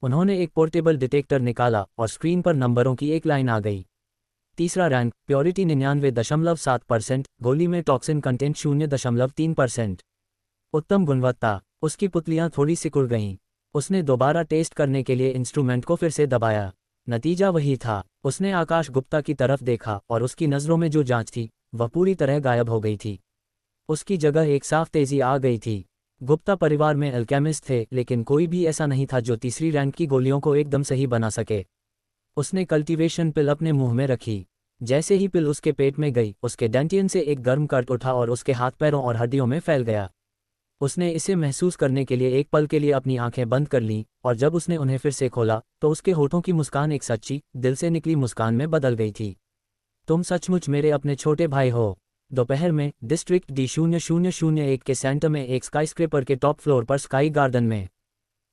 उन्होंने एक पोर्टेबल डिटेक्टर निकाला और स्क्रीन पर नंबरों की एक लाइन आ गई। तीसरा रैंक, प्योरिटी 99.7%, गोली में टॉक्सिन कंटेंट 0.3%। उत्तम गुणवत्ता। उसकी पुतलियां थोड़ी सिकुड़ गईं। उसने दोबारा टेस्ट करने के लिए इंस्ट्रूमेंट को फिर से दबाया। नतीजा वही था। उसने आकाश गुप्ता की तरफ देखा और उसकी नज़रों में जो जांच थी वह पूरी तरह गायब हो गई थी। उसकी जगह एक साफ तेजी आ गई थी। गुप्ता परिवार में अल्केमिस्ट थे, लेकिन कोई भी ऐसा नहीं था जो तीसरी रैंक की गोलियों को एकदम सही बना सके। उसने कल्टीवेशन पिल अपने मुंह में रखी। जैसे ही पिल उसके पेट में गई, उसके डेंटियन से एक गर्म कट उठा और उसके हाथ पैरों और हड्डियों में फैल गया। उसने इसे महसूस करने के लिए एक पल के लिए अपनी आंखें बंद कर लीं, और जब उसने उन्हें फिर से खोला तो उसके होठों की मुस्कान एक सच्ची, दिल से निकली मुस्कान में बदल गई थी। तुम सचमुच मेरे अपने छोटे भाई हो। दोपहर में डिस्ट्रिक्ट D0001 के सेंटर में एक स्काईस्क्रेपर के टॉप फ्लोर पर स्काई गार्डन में।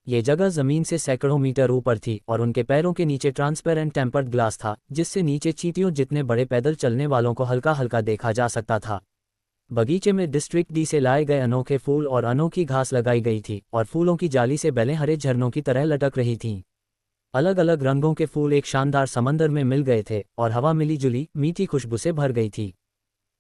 ये जगह जमीन से सैकड़ों मीटर ऊपर थी और उनके पैरों के नीचे ट्रांसपेरेंट टेम्पर्ड ग्लास था, जिससे नीचे चींटियों जितने बड़े पैदल चलने वालों को हल्का हल्का देखा जा सकता था। बगीचे में डिस्ट्रिक्ट D से लाए गए अनोखे फूल और अनोखी घास लगाई गई थी और फूलों की जाली से बेलें हरे झरनों की तरह लटक रही थीं। अलग अलग रंगों के फूल एक शानदार समंदर में मिल गए थे और हवा मिली जुली मीठी खुशबू से भर गई थी।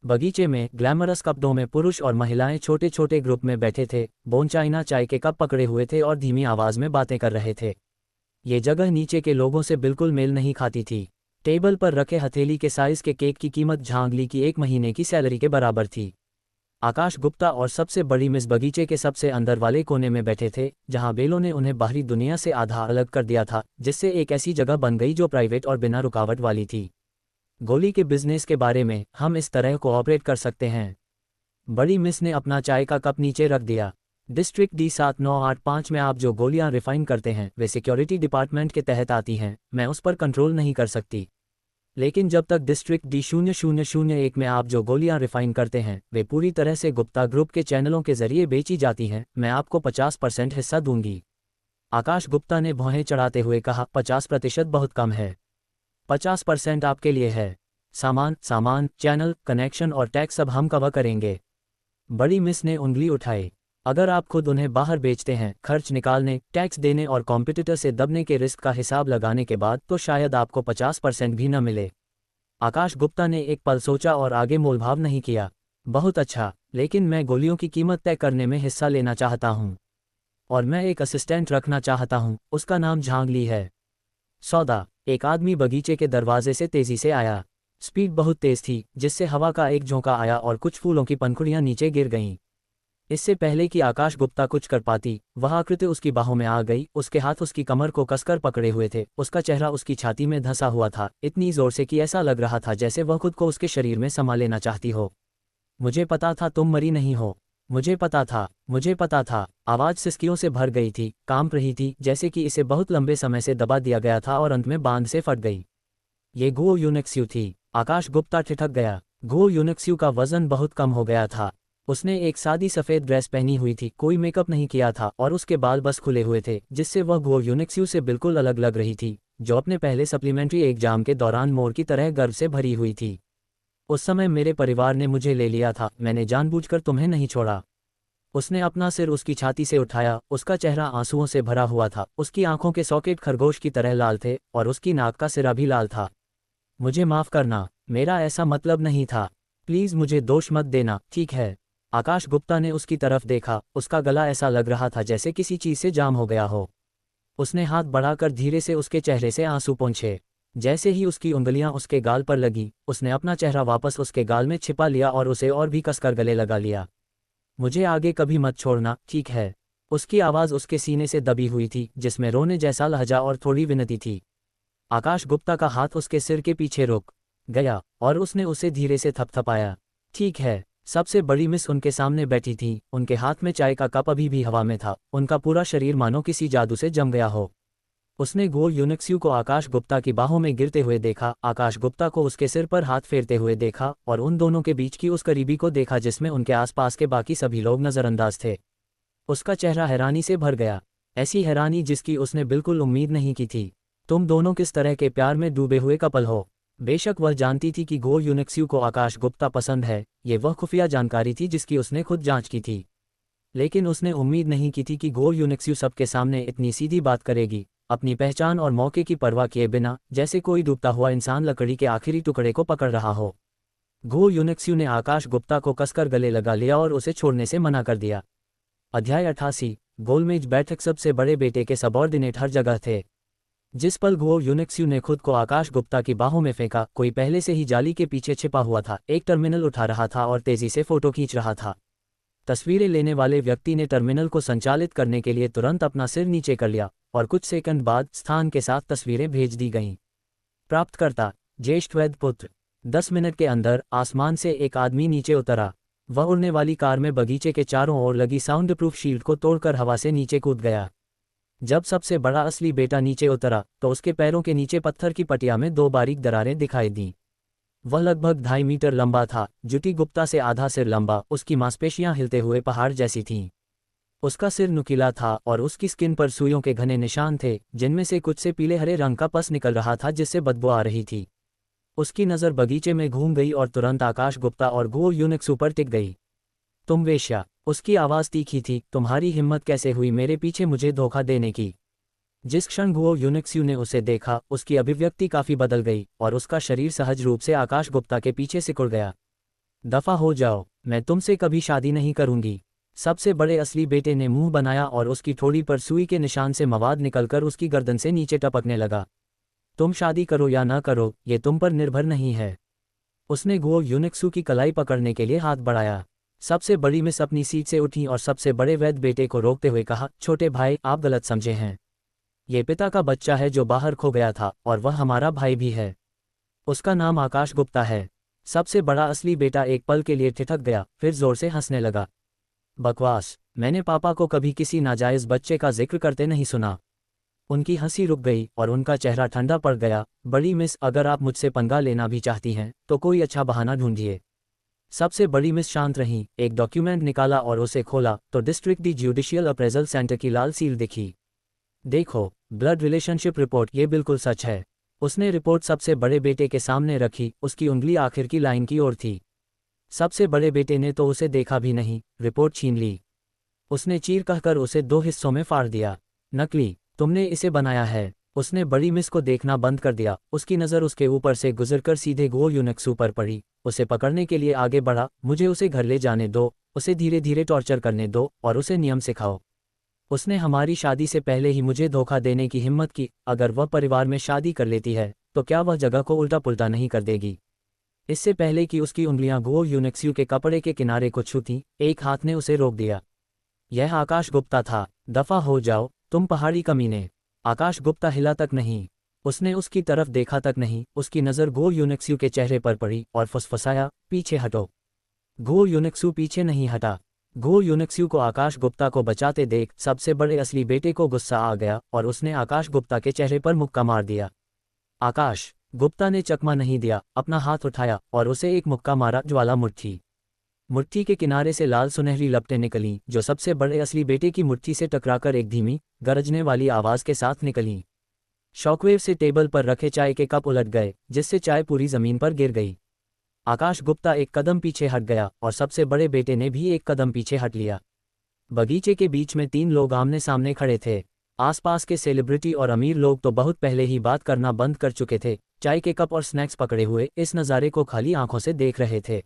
बगीचे में ग्लैमरस कपड़ों में पुरुष और महिलाएं छोटे छोटे ग्रुप में बैठे थे, बोनचाइना चाय के कप पकड़े हुए थे और धीमी आवाज में बातें कर रहे थे। ये जगह नीचे के लोगों से बिल्कुल मेल नहीं खाती थी। टेबल पर रखे हथेली के साइज के केक की कीमत झांगली की 1 महीने की सैलरी के बराबर थी। आकाश गुप्ता और सबसे बड़ी मिस बगीचे के सबसे अंदर वाले कोने में बैठे थे, जहां बेलों ने उन्हें बाहरी दुनिया से आधा अलग कर दिया था, जिससे एक ऐसी जगह बन गई जो प्राइवेट और बिना रुकावट वाली थी। गोली के बिजनेस के बारे में हम इस तरह कोऑपरेट कर सकते हैं। बड़ी मिस ने अपना चाय का कप नीचे रख दिया। डिस्ट्रिक्ट D7985 में आप जो गोलियां रिफाइन करते हैं वे सिक्योरिटी डिपार्टमेंट के तहत आती हैं, मैं उस पर कंट्रोल नहीं कर सकती। लेकिन जब तक डिस्ट्रिक्ट D0001 में आप जो गोलियां रिफाइन करते हैं वे पूरी तरह से गुप्ता ग्रुप के चैनलों के जरिए बेची जाती हैं, मैं आपको 50% हिस्सा दूंगी। आकाश गुप्ता ने भौहें चढ़ाते हुए कहा, 50% बहुत कम है। 50% आपके लिए है। सामान, चैनल, कनेक्शन और टैक्स सब हम कवर करेंगे। बड़ी मिस ने उंगली उठाई। अगर आप खुद उन्हें बाहर बेचते हैं, खर्च निकालने, टैक्स देने और कॉम्पिटिटर से दबने के रिस्क का हिसाब लगाने के बाद, तो शायद आपको 50% भी न मिले। आकाश गुप्ता ने एक पल सोचा और आगे मोलभाव नहीं किया। बहुत अच्छा, लेकिन मैं गोलियों की कीमत तय करने में हिस्सा लेना चाहता हूँ। और मैं एक असिस्टेंट रखना चाहता हूँ, उसका नाम झांगली है। सौदा। एक आदमी बगीचे के दरवाजे से तेजी से आया। स्पीड बहुत तेज थी, जिससे हवा का एक झोंका आया और कुछ फूलों की पंखुड़ियां नीचे गिर गईं। इससे पहले कि आकाश गुप्ता कुछ कर पाती, वह आकृति उसकी बाहों में आ गई। उसके हाथ उसकी कमर को कसकर पकड़े हुए थे। उसका चेहरा उसकी छाती में धंसा हुआ था, इतनी जोर से कि ऐसा लग रहा था जैसे वह खुद को उसके शरीर में समा लेना चाहती हो। मुझे पता था तुम मरी नहीं हो। मुझे पता था। आवाज सिसकियों से भर गई थी, कांप रही थी, जैसे कि इसे बहुत लंबे समय से दबा दिया गया था और अंत में बांध से फट गई। ये गो यूनेक्स्यू थी। आकाश गुप्ता ठिठक गया। गो यूनेक्स्यू का वजन बहुत कम हो गया था। उसने एक सादी सफ़ेद ड्रेस पहनी हुई थी, कोई मेकअप नहीं किया था और उसके बाल बस खुले हुए थे, जिससे वह गो यूनेक्स्यू से बिल्कुल अलग लग रही थी, जो अपने पहले सप्लीमेंट्री एग्जाम के दौरान मोर की तरह गर्व से भरी हुई थी। उस समय मेरे परिवार ने मुझे ले लिया था, मैंने जानबूझकर तुम्हें नहीं छोड़ा। उसने अपना सिर उसकी छाती से उठाया, उसका चेहरा आंसुओं से भरा हुआ था, उसकी आंखों के सॉकेट खरगोश की तरह लाल थे और उसकी नाक का सिरा भी लाल था। मुझे माफ़ करना, मेरा ऐसा मतलब नहीं था। प्लीज़ मुझे दोष मत देना, ठीक है? आकाश गुप्ता ने उसकी तरफ देखा, उसका गला ऐसा लग रहा था जैसे किसी चीज़ से जाम हो गया हो। उसने हाथ बढ़ाकर धीरे से उसके चेहरे से आंसू पोंछे। जैसे ही उसकी उंगलियां उसके गाल पर लगी, उसने अपना चेहरा वापस उसके गाल में छिपा लिया और उसे और भी कसकर गले लगा लिया। मुझे आगे कभी मत छोड़ना, ठीक है? उसकी आवाज़ उसके सीने से दबी हुई थी, जिसमें रोने जैसा लहजा और थोड़ी विनती थी। आकाश गुप्ता का हाथ उसके सिर के पीछे रुक गया और उसने उसे धीरे से थपथपाया। ठीक है। सबसे बड़ी मिस उनके सामने बैठी थी, उनके हाथ में चाय का कप अभी भी हवा में था, उनका पूरा शरीर मानो किसी जादू से जम गया हो। उसने गो यूनिक्स्यू को आकाश गुप्ता की बाहों में गिरते हुए देखा, आकाश गुप्ता को उसके सिर पर हाथ फेरते हुए देखा और उन दोनों के बीच की उस करीबी को देखा जिसमें उनके आसपास के बाकी सभी लोग नज़रअंदाज थे। उसका चेहरा हैरानी से भर गया, ऐसी हैरानी जिसकी उसने बिल्कुल उम्मीद नहीं की थी। तुम दोनों किस तरह के प्यार में डूबे हुए कपल हो? बेशक वह जानती थी कि गो यूनिक्स्यू को आकाश गुप्ता पसंद है, ये वह खुफिया जानकारी थी जिसकी उसने खुद जांच की थी। लेकिन उसने उम्मीद नहीं की थी कि गो यूनिक्स्यू सबके सामने इतनी सीधी बात करेगी, अपनी पहचान और मौके की परवाह किए बिना, जैसे कोई डूबता हुआ इंसान लकड़ी के आखिरी टुकड़े को पकड़ रहा हो। गो यूनिक्स्यू ने आकाश गुप्ता को कसकर गले लगा लिया और उसे छोड़ने से मना कर दिया। अध्याय 88। गोलमेज बैठक। सबसे बड़े बेटे के सबॉर्डिनेट हर जगह थे। जिस पल गो यूनिक्स्यू ने खुद को आकाश गुप्ता की बाहों में फेंका, कोई पहले से ही जाली के पीछे छिपा हुआ था, एक टर्मिनल उठा रहा था और तेजी से फोटो खींच रहा था। तस्वीरें लेने वाले व्यक्ति ने टर्मिनल को संचालित करने के लिए तुरंत अपना सिर नीचे कर लिया और कुछ सेकंड बाद स्थान के साथ तस्वीरें भेज दी गईं। प्राप्तकर्ता ज्येष्ठ वैद्य पुत्र। 10 मिनट के अंदर आसमान से एक आदमी नीचे उतरा। वह उड़ने वाली कार में बगीचे के चारों ओर लगी साउंड प्रूफ शील्ड को तोड़कर हवा से नीचे कूद गया। जब सबसे बड़ा असली बेटा नीचे उतरा तो उसके पैरों के नीचे पत्थर की पटिया में 2 बारीक दरारें दिखाई दीं। वह लगभग 2.5 मीटर लंबा था, जुटी गुप्ता से आधा सिर लंबा, उसकी मांसपेशियां हिलते हुए पहाड़ जैसी थीं। उसका सिर नुकीला था और उसकी स्किन पर सुइयों के घने निशान थे, जिनमें से कुछ से पीले हरे रंग का पस निकल रहा था जिससे बदबू आ रही थी। उसकी नज़र बगीचे में घूम गई और तुरंत आकाश गुप्ता और गो यूनिक्स्यू पर टिक गई। तुम वेश्या! उसकी आवाज़ तीखी थी। तुम्हारी हिम्मत कैसे हुई मेरे पीछे मुझे धोखा देने की? जिस क्षण गो यूनिक्स्यू ने उसे देखा, उसकी अभिव्यक्ति काफ़ी बदल गई और उसका शरीर सहज रूप से आकाश गुप्ता के पीछे सिकुड़ गया। दफा हो जाओ, मैं तुमसे कभी शादी नहीं करूंगी। सबसे बड़े असली बेटे ने मुंह बनाया और उसकी ठोड़ी पर सुई के निशान से मवाद निकलकर उसकी गर्दन से नीचे टपकने लगा। तुम शादी करो या ना करो, ये तुम पर निर्भर नहीं है। उसने गो यूनिक्स्यू की कलाई पकड़ने के लिए हाथ बढ़ाया। सबसे बड़ी मिस अपनी सीट से उठी और सबसे बड़े वैद्य बेटे को रोकते हुए कहा, छोटे भाई, आप गलत समझे हैं। ये पिता का बच्चा है जो बाहर खो गया था और वह हमारा भाई भी है। उसका नाम आकाश गुप्ता है। सबसे बड़ा असली बेटा एक पल के लिए ठिठक गया, फिर जोर से हंसने लगा। बकवास! मैंने पापा को कभी किसी नाजायज़ बच्चे का जिक्र करते नहीं सुना। उनकी हंसी रुक गई और उनका चेहरा ठंडा पड़ गया। बड़ी मिस, अगर आप मुझसे पंगा लेना भी चाहती हैं तो कोई अच्छा बहाना ढूंढिए। सबसे बड़ी मिस शांत रहीं। एक डॉक्यूमेंट निकाला और उसे खोला तो डिस्ट्रिक्ट दी ज्यूडिशियल अप्रेजल सेंटर की लाल सील दिखी। देखो, ब्लड रिलेशनशिप रिपोर्ट, ये बिल्कुल सच है। उसने रिपोर्ट सबसे बड़े बेटे के सामने रखी, उसकी उंगली आखिर की लाइन की ओर थी। सबसे बड़े बेटे ने तो उसे देखा भी नहीं, रिपोर्ट छीन ली। उसने चीर कहकर उसे 2 हिस्सों में फाड़ दिया। नकली! तुमने इसे बनाया है। उसने बड़ी मिस को देखना बंद कर दिया। उसकी नज़र उसके ऊपर से गुजरकर सीधे गो यूनिक्स्यू पर पड़ी। उसे पकड़ने के लिए आगे बढ़ा। मुझे उसे घर ले जाने दो, उसे धीरे धीरे टॉर्चर करने दो और उसे नियम सिखाओ। उसने हमारी शादी से पहले ही मुझे धोखा देने की हिम्मत की। अगर वह परिवार में शादी कर लेती है तो क्या वह जगह को उल्टा पुल्टा नहीं कर देगी? इससे पहले कि उसकी उंगलियां गो यूनिक्स्यू के कपड़े के किनारे को छूतीं, एक हाथ ने उसे रोक दिया। यह आकाश गुप्ता था। दफा हो जाओ, तुम पहाड़ी कमीने! आकाश गुप्ता हिला तक नहीं। उसने उसकी तरफ देखा तक नहीं। उसकी नज़र गो यूनिक्स्यू के चेहरे पर पड़ी और फुसफुसाया, पीछे हटो। गो यूनिक्स्यू पीछे नहीं हटा। गो यूनिक्स्यू को आकाश गुप्ता को बचाते देख सबसे बड़े असली बेटे को गुस्सा आ गया और उसने आकाश गुप्ता के चेहरे पर मुक्का मार दिया। आकाश गुप्ता ने चकमा नहीं दिया, अपना हाथ उठाया और उसे एक मुक्का मारा। ज्वालामुखी! मुट्ठी के किनारे से लाल सुनहरी लपटें निकलीं जो सबसे बड़े असली बेटे की मुट्ठी से टकराकर एक धीमी, गरजने वाली आवाज़ के साथ निकलीं। शॉकवेव से टेबल पर रखे चाय के कप उलट गए, जिससे चाय पूरी ज़मीन पर गिर गई। आकाश गुप्ता एक कदम पीछे हट गया और सबसे बड़े बेटे ने भी एक कदम पीछे हट लिया। बगीचे के बीच में 3 लोग आमने सामने खड़े थे। आसपास के सेलिब्रिटी और अमीर लोग तो बहुत पहले ही बात करना बंद कर चुके थे, चाय के कप और स्नैक्स पकड़े हुए इस नज़ारे को खाली आंखों से देख रहे थे।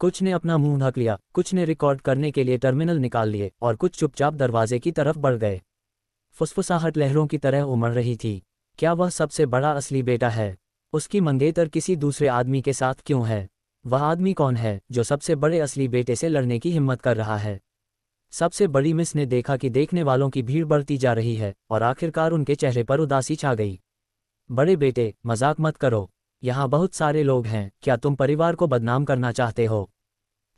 कुछ ने अपना मुंह ढक लिया, कुछ ने रिकॉर्ड करने के लिए टर्मिनल निकाल लिए और कुछ चुपचाप दरवाजे की तरफ बढ़ गए। फुसफुसाहट लहरों की तरह उमड़ रही थी। क्या वह सबसे बड़ा असली बेटा है? उसकी मंगेतर किसी दूसरे आदमी के साथ क्यों है? वह आदमी कौन है जो सबसे बड़े असली बेटे से लड़ने की हिम्मत कर रहा है? सबसे बड़ी मिस ने देखा कि देखने वालों की भीड़ बढ़ती जा रही है और आखिरकार उनके चेहरे पर उदासी छा गई। बड़े बेटे, मजाक मत करो। यहाँ बहुत सारे लोग हैं, क्या तुम परिवार को बदनाम करना चाहते हो?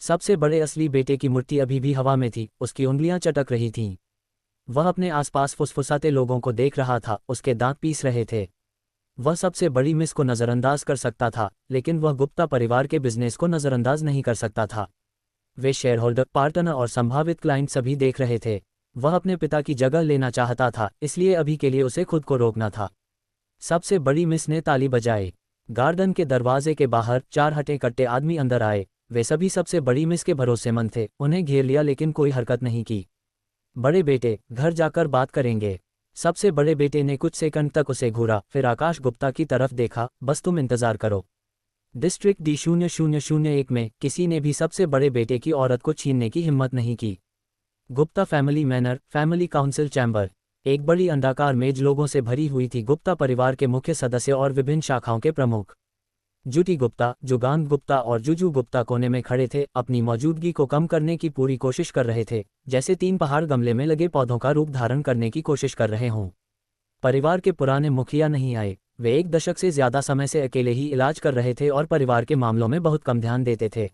सबसे बड़े असली बेटे की मूर्ति अभी भी हवा में थी, उसकी उंगलियां चटक रही थीं। वह अपने आसपास फुसफुसाते लोगों को देख रहा था, उसके दांत पीस रहे थे। वह सबसे बड़ी मिस को नज़रअंदाज कर सकता था, लेकिन वह गुप्ता परिवार के बिजनेस को नज़रअंदाज नहीं कर सकता था। वे शेयर होल्डर, पार्टनर और संभावित क्लाइंट सभी देख रहे थे। वह अपने पिता की जगह लेना चाहता था, इसलिए अभी के लिए उसे खुद को रोकना था। सबसे बड़ी मिस ने ताली बजाई। गार्डन के दरवाजे के बाहर 4 हट्टे-कट्टे आदमी अंदर आए। वे सभी सबसे बड़ी मिस के भरोसेमंद थे। उन्हें घेर लिया लेकिन कोई हरकत नहीं की। बड़े बेटे, घर जाकर बात करेंगे। सबसे बड़े बेटे ने कुछ सेकंड तक उसे घूरा, फिर आकाश गुप्ता की तरफ देखा। बस तुम इंतजार करो। डिस्ट्रिक्ट D0001 में किसी ने भी सबसे बड़े बेटे की औरत को छीनने की हिम्मत नहीं की। Gupta family manner, family council chamber. एक बड़ी अंडाकार मेज लोगों से भरी हुई थी। गुप्ता परिवार के मुख्य सदस्य और विभिन्न शाखाओं के प्रमुख जुटी गुप्ता, जुगान गुप्ता और जुजू गुप्ता कोने में खड़े थे, अपनी मौजूदगी को कम करने की पूरी कोशिश कर रहे थे, जैसे 3 पहाड़ गमले में लगे पौधों का रूप धारण करने की कोशिश कर रहे हों। परिवार के पुराने मुखिया नहीं आए। वे 1 दशक से ज़्यादा समय से अकेले ही इलाज कर रहे थे और परिवार के मामलों में बहुत कम ध्यान देते थे।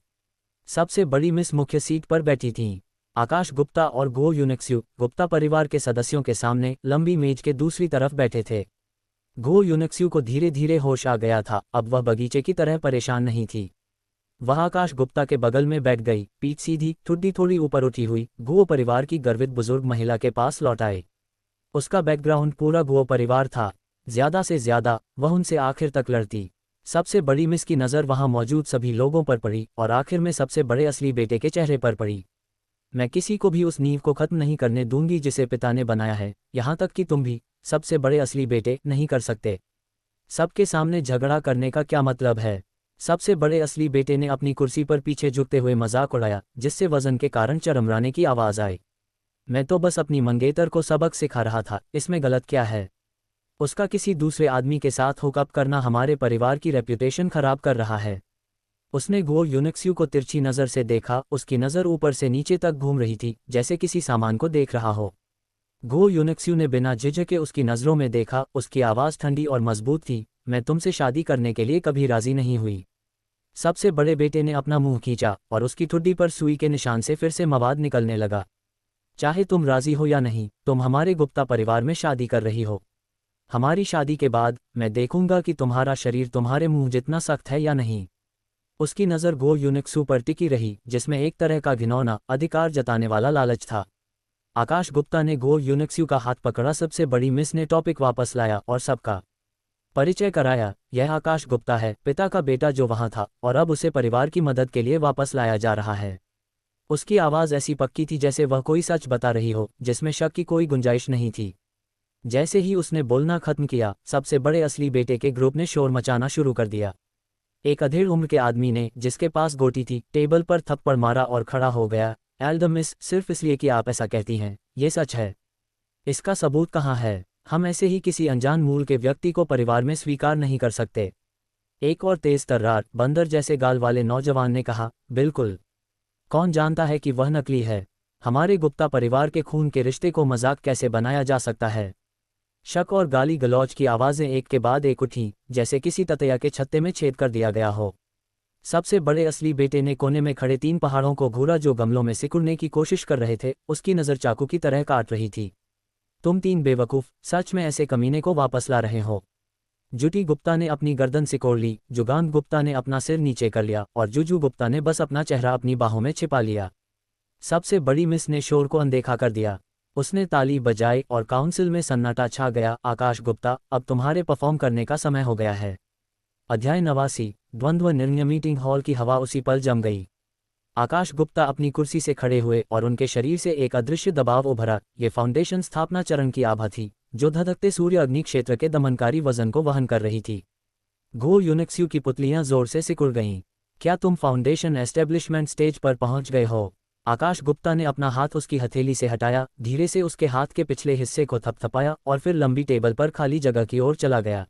सबसे बड़ी मिस मुख्य सीट पर बैठी थीं। आकाश गुप्ता और गो यूनिक्स्यू गुप्ता परिवार के सदस्यों के सामने लंबी मेज के दूसरी तरफ बैठे थे। गो यूनिक्स्यू को धीरे धीरे होश आ गया था। अब वह बगीचे की तरह परेशान नहीं थी। वह आकाश गुप्ता के बगल में बैठ गई, पीठ सीधी, ठुड्डी थोड़ी ऊपर उठी हुई। गो परिवार की गर्वित बुजुर्ग महिला के पास लौट आए। उसका बैकग्राउंड पूरा गो परिवार था। ज्यादा से ज्यादा वह उनसे आखिर तक लड़ती। सबसे बड़ी मिस की नज़र वहां मौजूद सभी लोगों पर पड़ी और आखिर में सबसे बड़े असली बेटे के चेहरे पर पड़ी। मैं किसी को भी उस नींव को खत्म नहीं करने दूंगी जिसे पिता ने बनाया है, यहाँ तक कि तुम भी सबसे बड़े असली बेटे नहीं कर सकते। सबके सामने झगड़ा करने का क्या मतलब है? सबसे बड़े असली बेटे ने अपनी कुर्सी पर पीछे झुकते हुए मजाक उड़ाया, जिससे वजन के कारण चरमराने की आवाज़ आई। मैं तो बस अपनी मंगेतर को सबक सिखा रहा था, इसमें गलत क्या है? उसका किसी दूसरे आदमी के साथ हुकअप करना हमारे परिवार की रेप्यूटेशन खराब कर रहा है। उसने गो यूनिक्स्यू को तिरछी नज़र से देखा। उसकी नज़र ऊपर से नीचे तक घूम रही थी, जैसे किसी सामान को देख रहा हो। गो यूनिक्स्यू ने बिना झिझके उसकी नज़रों में देखा। उसकी आवाज़ ठंडी और मजबूत थी। मैं तुमसे शादी करने के लिए कभी राजी नहीं हुई। सबसे बड़े बेटे ने अपना मुंह खींचा और उसकी ठुड्डी पर सुई के निशान से फिर से मवाद निकलने लगा। चाहे तुम राजी हो या नहीं, तुम हमारे गुप्ता परिवार में शादी कर रही हो। हमारी शादी के बाद मैं देखूंगा कि तुम्हारा शरीर तुम्हारे मुंह जितना सख्त है या नहीं। उसकी नज़र गो यूनिक्स्यू पर टिकी रही, जिसमें एक तरह का घिनौना, अधिकार जताने वाला लालच था। आकाश गुप्ता ने गो यूनिक्स्यू का हाथ पकड़ा। सबसे बड़ी मिस ने टॉपिक वापस लाया और सबका परिचय कराया। यह आकाश गुप्ता है, पिता का बेटा जो वहां था और अब उसे परिवार की मदद के लिए वापस लाया जा रहा है। उसकी आवाज़ ऐसी पक्की थी जैसे वह कोई सच बता रही हो, जिसमें शक की कोई गुंजाइश नहीं थी। जैसे ही उसने बोलना खत्म किया, सबसे बड़े असली बेटे के ग्रुप ने शोर मचाना शुरू कर दिया। एक अधेड़ उम्र के आदमी ने, जिसके पास गोटी थी, टेबल पर थप्पड़ मारा और खड़ा हो गया। एल्डम मिस, सिर्फ इसलिए कि आप ऐसा कहती हैं, ये सच है। इसका सबूत कहाँ है? हम ऐसे ही किसी अनजान मूल के व्यक्ति को परिवार में स्वीकार नहीं कर सकते। एक और तेज तर्रार, बंदर जैसे गाल वाले नौजवान ने कहा, बिल्कुल। कौन जानता है कि वह नकली है? हमारे गुप्ता परिवार के खून के रिश्ते को मजाक कैसे बनाया जा सकता है? शक और गाली गलौज की आवाज़ें एक के बाद एक उठीं, जैसे किसी ततैया के छत्ते में छेद कर दिया गया हो। सबसे बड़े असली बेटे ने कोने में खड़े 3 पहाड़ों को घूरा जो गमलों में सिकुड़ने की कोशिश कर रहे थे। उसकी नज़र चाकू की तरह काट रही थी। तुम 3 बेवकूफ़ सच में ऐसे कमीने को वापस ला रहे हो? जुटी गुप्ता ने अपनी गर्दन सिकोड़ ली, जुगान गुप्ता ने अपना सिर नीचे कर लिया और जुजू गुप्ता ने बस अपना चेहरा अपनी बाहों में छिपा लिया। सबसे बड़ी मिस ने शोर को अनदेखा कर दिया। उसने ताली बजाई और काउंसिल में सन्नाटा छा गया। आकाश गुप्ता, अब तुम्हारे परफॉर्म करने का समय हो गया है। अध्याय 89, द्वंद्व निर्णय। मीटिंग हॉल की हवा उसी पल जम गई। आकाश गुप्ता अपनी कुर्सी से खड़े हुए और उनके शरीर से एक अदृश्य दबाव उभरा। ये फाउंडेशन स्थापना चरण की आभा थी, जो धधकते सूर्य अग्नि क्षेत्र के दमनकारी वजन को वहन कर रही थी। घो यूनिक्स्यू की पुतलियां जोर से सिकुड़ गईं। क्या तुम फाउंडेशन एस्टेब्लिशमेंट स्टेज पर पहुंच गए हो? आकाश गुप्ता ने अपना हाथ उसकी हथेली से हटाया, धीरे से उसके हाथ के पिछले हिस्से को थपथपाया और फिर लंबी टेबल पर खाली जगह की ओर चला गया।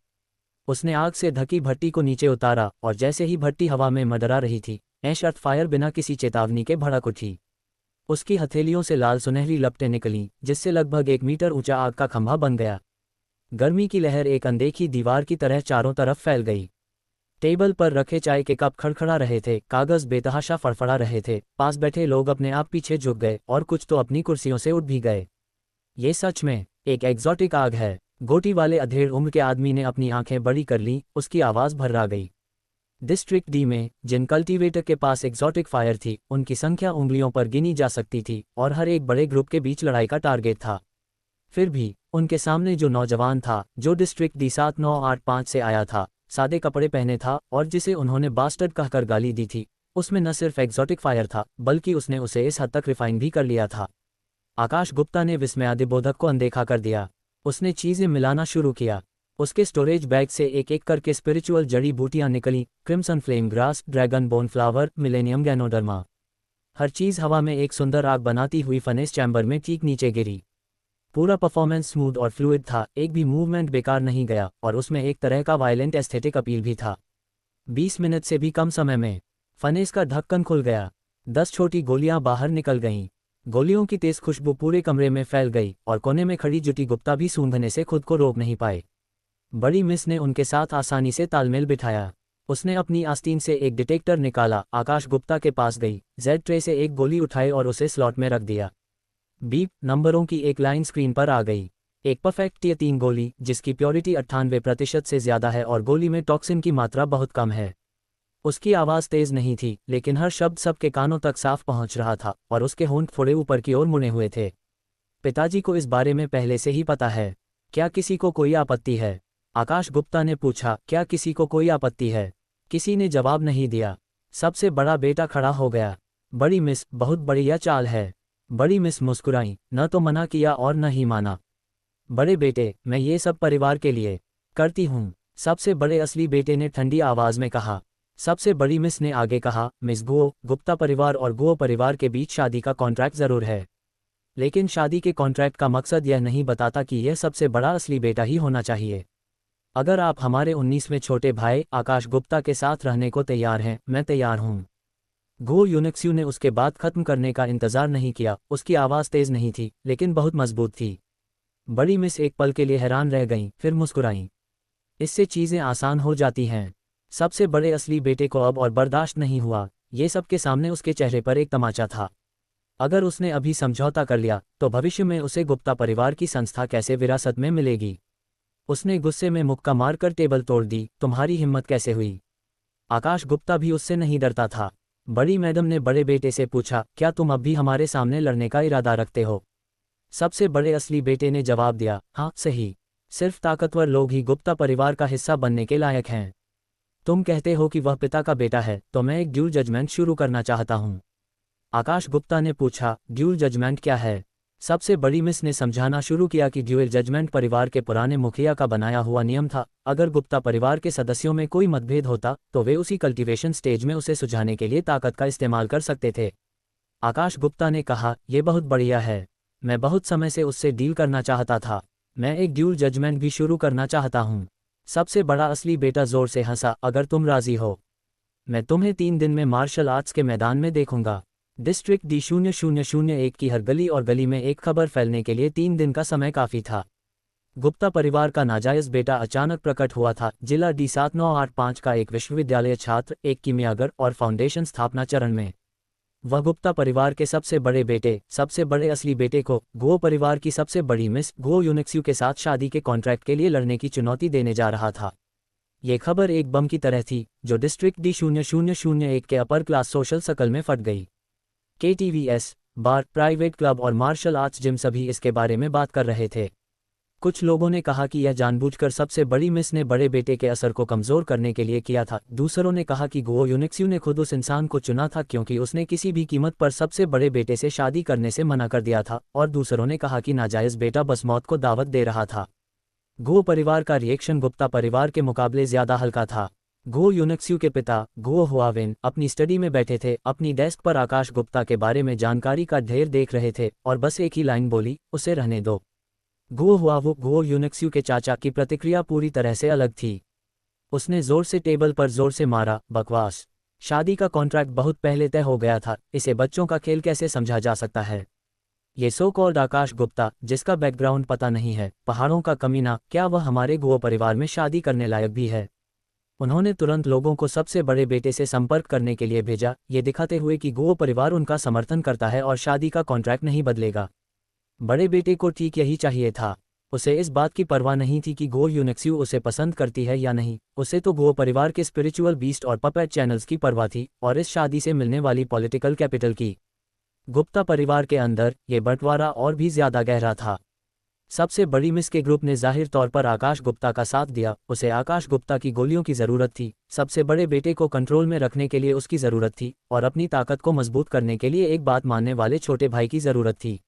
उसने आग से ढकी भट्टी को नीचे उतारा और जैसे ही भट्टी हवा में मडरा रही थी, ऐश अर्थ फायर बिना किसी चेतावनी के भड़क उठी। उसकी हथेलियों से लाल सुनहरी लपटें निकलीं, जिससे लगभग 1 मीटर ऊंचा आग का खंभा बन गया। गर्मी की लहर एक अनदेखी दीवार की तरह चारों तरफ फैल गई। टेबल पर रखे चाय के कप खड़खड़ा रहे थे, कागज बेतहाशा फड़फड़ा रहे थे, पास बैठे लोग अपने आप पीछे झुक गए और कुछ तो अपनी कुर्सियों से उठ भी गए। ये सच में एक एग्जॉटिक आग है। गोटी वाले अधेड़ उम्र के आदमी ने अपनी आंखें बड़ी कर लीं, उसकी आवाज़ भर्रा गई। डिस्ट्रिक्ट डी में जिन कल्टीवेटर के पास एग्जॉटिक फायर थी, उनकी संख्या उंगलियों पर गिनी जा सकती थी और हर एक बड़े ग्रुप के बीच लड़ाई का टारगेट था। फिर भी उनके सामने जो नौजवान था, जो डिस्ट्रिक्ट डी 7985 से आया था, सादे कपड़े पहने था और जिसे उन्होंने बास्टर्ड कहकर गाली दी थी, उसमें न सिर्फ एग्जॉटिक फायर था, बल्कि उसने उसे इस हद तक रिफाइन भी कर लिया था। आकाश गुप्ता ने विस्मयादिबोधक को अनदेखा कर दिया। उसने चीज़ें मिलाना शुरू किया। उसके स्टोरेज बैग से एक एक करके स्पिरिचुअल जड़ी बूटियां निकलीं, crimson flame grass, dragon bone flower, millennium ganoderma. हर चीज़ हवा में एक सुंदर आग बनाती हुई फनेस चैम्बर में ठीक नीचे गिरी। पूरा परफॉर्मेंस स्मूथ और फ्लूइड था, एक भी मूवमेंट बेकार नहीं गया और उसमें एक तरह का वायलेंट एस्थेटिक अपील भी था। 20 मिनट से भी कम समय में फनेस का ढक्कन खुल गया। 10 छोटी गोलियां बाहर निकल गईं। गोलियों की तेज खुशबू पूरे कमरे में फैल गई और कोने में खड़ी जुटी गुप्ता भी सूंघने से खुद को रोक नहीं पाए। बड़ी मिस ने उनके साथ आसानी से तालमेल बिठाया। उसने अपनी आस्तीन से एक डिटेक्टर निकाला, आकाश गुप्ता के पास गई, जेड ट्रे से एक गोली उठाई और उसे स्लॉट में रख दिया। बीप, नंबरों की एक लाइन स्क्रीन पर आ गई। एक परफेक्ट टियर 3 गोली, जिसकी प्योरिटी 98% से ज़्यादा है और गोली में टॉक्सिन की मात्रा बहुत कम है। उसकी आवाज़ तेज नहीं थी, लेकिन हर शब्द सबके कानों तक साफ पहुंच रहा था और उसके होंठ थोड़े ऊपर की ओर मुड़े हुए थे। पिताजी को इस बारे में पहले से ही पता है। क्या किसी को कोई आपत्ति है? आकाश गुप्ता ने पूछा। क्या किसी को कोई आपत्ति है? किसी ने जवाब नहीं दिया। सबसे बड़ा बेटा खड़ा हो गया। बड़ी मिस, बहुत बढ़िया चाल है। बड़ी मिस मुस्कुराई, न तो मना किया और न ही माना। बड़े बेटे, मैं ये सब परिवार के लिए करती हूँ, सबसे बड़े असली बेटे ने ठंडी आवाज़ में कहा। सबसे बड़ी मिस ने आगे कहा, मिस गुओ, गुप्ता परिवार और गुओ परिवार के बीच शादी का कॉन्ट्रैक्ट ज़रूर है, लेकिन शादी के कॉन्ट्रैक्ट का मकसद यह नहीं बताता कि यह सबसे बड़ा असली बेटा ही होना चाहिए। अगर आप हमारे 19वें छोटे भाई आकाश गुप्ता के साथ रहने को तैयार हैं, मैं तैयार हूँ। घो यूनिक्स्यू ने उसके बाद खत्म करने का इंतज़ार नहीं किया। उसकी आवाज़ तेज़ नहीं थी, लेकिन बहुत मजबूत थी। बड़ी मिस एक पल के लिए हैरान रह गईं, फिर मुस्कुराईं। इससे चीज़ें आसान हो जाती हैं। सबसे बड़े असली बेटे को अब और बर्दाश्त नहीं हुआ। ये सबके सामने उसके चेहरे पर एक तमाचा था। अगर उसने अभी समझौता कर लिया, तो भविष्य में उसे गुप्ता परिवार की संस्था कैसे विरासत में मिलेगी? उसने गुस्से में मुक्का मारकर टेबल तोड़ दी। तुम्हारी हिम्मत कैसे हुई? आकाश गुप्ता भी उससे नहीं डरता था। बड़ी मैडम ने बड़े बेटे से पूछा, क्या तुम अब भी हमारे सामने लड़ने का इरादा रखते हो? सबसे बड़े असली बेटे ने जवाब दिया, हाँ सही। सिर्फ ताकतवर लोग ही गुप्ता परिवार का हिस्सा बनने के लायक हैं। तुम कहते हो कि वह पिता का बेटा है, तो मैं एक ड्यूल जजमेंट शुरू करना चाहता हूँ। आकाश गुप्ता ने पूछा, ड्यूल जजमेंट क्या है? सबसे बड़ी मिस ने समझाना शुरू किया कि ड्यूल जजमेंट परिवार के पुराने मुखिया का बनाया हुआ नियम था। अगर गुप्ता परिवार के सदस्यों में कोई मतभेद होता, तो वे उसी कल्टीवेशन स्टेज में उसे सुझाने के लिए ताकत का इस्तेमाल कर सकते थे। आकाश गुप्ता ने कहा, यह बहुत बढ़िया है। मैं बहुत समय से उससे डील करना चाहता था। मैं एक ड्यूल जजमेंट भी शुरू करना चाहता हूँ। सबसे बड़ा असली बेटा जोर से हंसा, अगर तुम राजी हो, मैं तुम्हें 3 दिन में मार्शल आर्ट्स के मैदान में देखूंगा। डिस्ट्रिक्ट डी 0001 की हर गली और गली में एक खबर फैलने के लिए 3 दिन का समय काफ़ी था। गुप्ता परिवार का नाजायज़ बेटा अचानक प्रकट हुआ था। जिला डी 7985 का एक विश्वविद्यालय छात्र, एक कीमियागर और फाउंडेशन स्थापना चरण में। वह गुप्ता परिवार के सबसे बड़े बेटे, सबसे बड़े असली बेटे को गुओ परिवार की सबसे बड़ी मिस घो यूनिक्स्यू के साथ शादी के कॉन्ट्रैक्ट के लिए लड़ने की चुनौती देने जा रहा था। ये खबर एक बम की तरह थी, जो डिस्ट्रिक्ट डी 0001 के अपर क्लास सोशल सर्कल में फट गई। KTVS, बार, प्राइवेट क्लब और मार्शल आर्ट्स जिम सभी इसके बारे में बात कर रहे थे। कुछ लोगों ने कहा कि यह जानबूझकर सबसे बड़ी मिस ने बड़े बेटे के असर को कमज़ोर करने के लिए किया था। दूसरों ने कहा कि गुओ यूनिक्स्यू ने खुद उस इंसान को चुना था क्योंकि उसने किसी भी कीमत पर सबसे बड़े बेटे से शादी करने से मना कर दिया था, और दूसरों ने कहा कि नाजायज़ बेटा बस मौत को दावत दे रहा था। गुओ परिवार का रिएक्शन गुप्ता परिवार के मुकाबले ज़्यादा हल्का था। गुओ यूनिक्स्यू के पिता गुओ हुआवेन अपनी स्टडी में बैठे थे, अपनी डेस्क पर आकाश गुप्ता के बारे में जानकारी का ढेर देख रहे थे और बस एक ही लाइन बोली, उसे रहने दो। गुओ यूनिक्स्यू के चाचा की प्रतिक्रिया पूरी तरह से अलग थी। उसने जोर से टेबल पर जोर से मारा, बकवास। शादी का कॉन्ट्रैक्ट बहुत पहले तय हो गया था, इसे बच्चों का खेल कैसे समझा जा सकता है। ये सो कॉल्ड आकाश गुप्ता, जिसका बैकग्राउंड पता नहीं है, पहाड़ों का कमीना, क्या वह हमारे गुओ परिवार में शादी करने लायक भी है। उन्होंने तुरंत लोगों को सबसे बड़े बेटे से संपर्क करने के लिए भेजा, ये दिखाते हुए कि गुओ परिवार उनका समर्थन करता है और शादी का कॉन्ट्रैक्ट नहीं बदलेगा। बड़े बेटे को ठीक यही चाहिए था। उसे इस बात की परवाह नहीं थी कि गुओ यूनिक्स्यू उसे पसंद करती है या नहीं, उसे तो गुओ परिवार के स्पिरिचुअल बीस्ट और पपेट चैनल्स की परवाह थी, और इस शादी से मिलने वाली पॉलिटिकल कैपिटल की। गुप्ता परिवार के अंदर ये बंटवारा और भी ज्यादा गहरा था। सबसे बड़ी मिस के ग्रुप ने जाहिर तौर पर आकाश गुप्ता का साथ दिया, उसे आकाश गुप्ता की गोलियों की ज़रूरत थी, सबसे बड़े बेटे को कंट्रोल में रखने के लिए उसकी ज़रूरत थी, और अपनी ताकत को मजबूत करने के लिए एक बात मानने वाले छोटे भाई की ज़रूरत थी।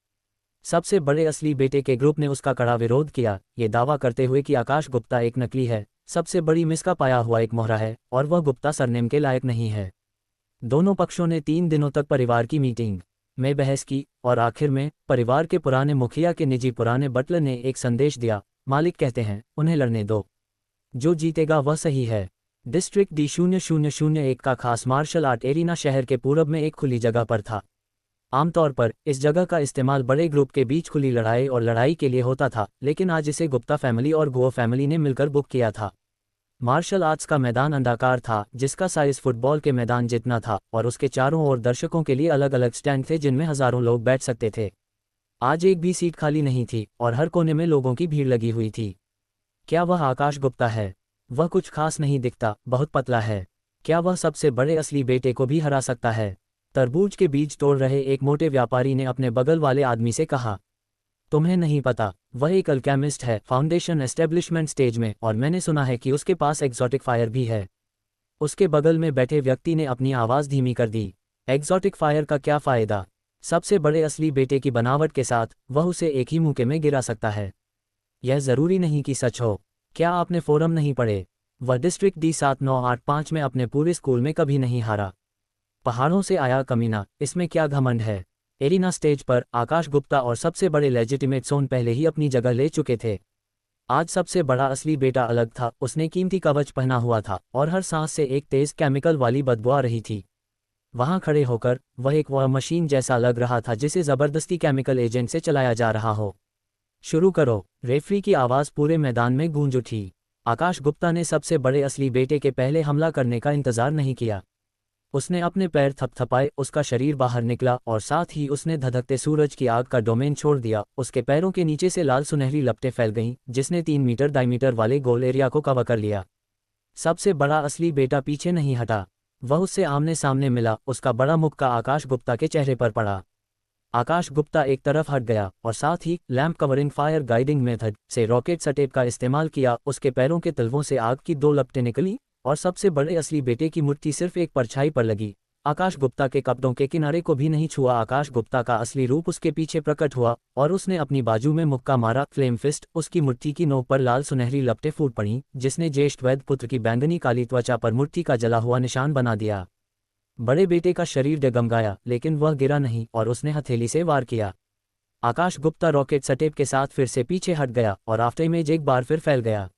सबसे बड़े असली बेटे के ग्रुप ने उसका कड़ा विरोध किया, ये दावा करते हुए कि आकाश गुप्ता एक नकली है, सबसे बड़ी मिस का पाया हुआ एक मोहरा है, और वह गुप्ता सरनेम के लायक नहीं है। दोनों पक्षों ने 3 दिनों तक परिवार की मीटिंग में बहस की, और आखिर में परिवार के पुराने मुखिया के निजी पुराने बटलर ने एक संदेश दिया, मालिक कहते हैं उन्हें लड़ने दो, जो जीतेगा वह सही है। डिस्ट्रिक्ट D0001 का खास मार्शल आर्ट एरिना शहर के पूरब में एक खुली जगह पर था। आमतौर पर इस जगह का इस्तेमाल बड़े ग्रुप के बीच खुली लड़ाई और लड़ाई के लिए होता था, लेकिन आज इसे गुप्ता फैमिली और गुओ फैमिली ने मिलकर बुक किया था। मार्शल आर्ट्स का मैदान अंडाकार था, जिसका साइज फुटबॉल के मैदान जितना था, और उसके चारों ओर दर्शकों के लिए अलग अलग स्टैंड थे जिनमें हजारों लोग बैठ सकते थे। आज एक भी सीट खाली नहीं थी, और हर कोने में लोगों की भीड़ लगी हुई थी। क्या वह आकाश गुप्ता है? वह कुछ खास नहीं दिखता, बहुत पतला है। क्या वह सबसे बड़े असली बेटे को भी हरा सकता है? तरबूज के बीज तोड़ रहे एक मोटे व्यापारी ने अपने बगल वाले आदमी से कहा, तुम्हें नहीं पता, वह एक अल्केमिस्ट है, फाउंडेशन एस्टेब्लिशमेंट स्टेज में, और मैंने सुना है कि उसके पास एक्सोटिक फायर भी है। उसके बगल में बैठे व्यक्ति ने अपनी आवाज़ धीमी कर दी। एक्सोटिक फायर का क्या फ़ायदा? सबसे बड़े असली बेटे की बनावट के साथ वह उसे एक ही मुक्के में गिरा सकता है। यह ज़रूरी नहीं कि सच हो। क्या आपने फोरम नहीं पढ़े? वह डिस्ट्रिक्ट D7985 में अपने पूरे स्कूल में कभी नहीं हारा। पहाड़ों से आया कमीना, इसमें क्या घमंड है? एरिना स्टेज पर आकाश गुप्ता और सबसे बड़े लेजिटिमेट सोन पहले ही अपनी जगह ले चुके थे। आज सबसे बड़ा असली बेटा अलग था, उसने कीमती कवच पहना हुआ था, और हर सांस से एक तेज केमिकल वाली बदबू आ रही थी। वहां खड़े होकर वह एक वह मशीन जैसा लग रहा था जिसे जबरदस्ती केमिकल एजेंट से चलाया जा रहा हो। शुरू करो, रेफरी की आवाज़ पूरे मैदान में गूंज उठी। आकाश गुप्ता ने सबसे बड़े असली बेटे के पहले हमला करने का इंतजार नहीं किया। उसने अपने पैर थपथपाए, उसका शरीर बाहर निकला, और साथ ही उसने धधकते सूरज की आग का डोमेन छोड़ दिया। उसके पैरों के नीचे से लाल सुनहरी लपटें फैल गईं, जिसने 3 मीटर डायमीटर वाले गोल एरिया को कवर कर लिया। सबसे बड़ा असली बेटा पीछे नहीं हटा, वह उससे आमने सामने मिला। उसका बड़ा मुक्का आकाश गुप्ता के चेहरे पर पड़ा। आकाश गुप्ता एक तरफ हट गया, और साथ ही lamp covering fire guiding method से रॉकेट सटेप का इस्तेमाल किया। उसके पैरों के तलवों से आग की 2 लपटें निकली, और सबसे बड़े असली बेटे की मुट्ठी सिर्फ एक परछाई पर लगी। आकाश गुप्ता के कपड़ों के किनारे को भी नहीं छुआ। आकाश गुप्ता का असली रूप उसके पीछे प्रकट हुआ, और उसने अपनी बाजू में मुक्का मारा, फ्लेम फिस्ट। उसकी मुट्ठी की नोक पर लाल सुनहरी लपटें फूट पड़ीं, जिसने ज्येष्ठ वैद्य पुत्र की बैंगनी काली त्वचा पर मुट्ठी का जला हुआ निशान बना दिया। बड़े बेटे का शरीर डगमगाया, लेकिन वह गिरा नहीं, और उसने हथेली से वार किया। आकाश गुप्ता रॉकेट सटेप के साथ फिर से पीछे हट गया, और आफ्टर इमेज एक बार फिर फैल गया।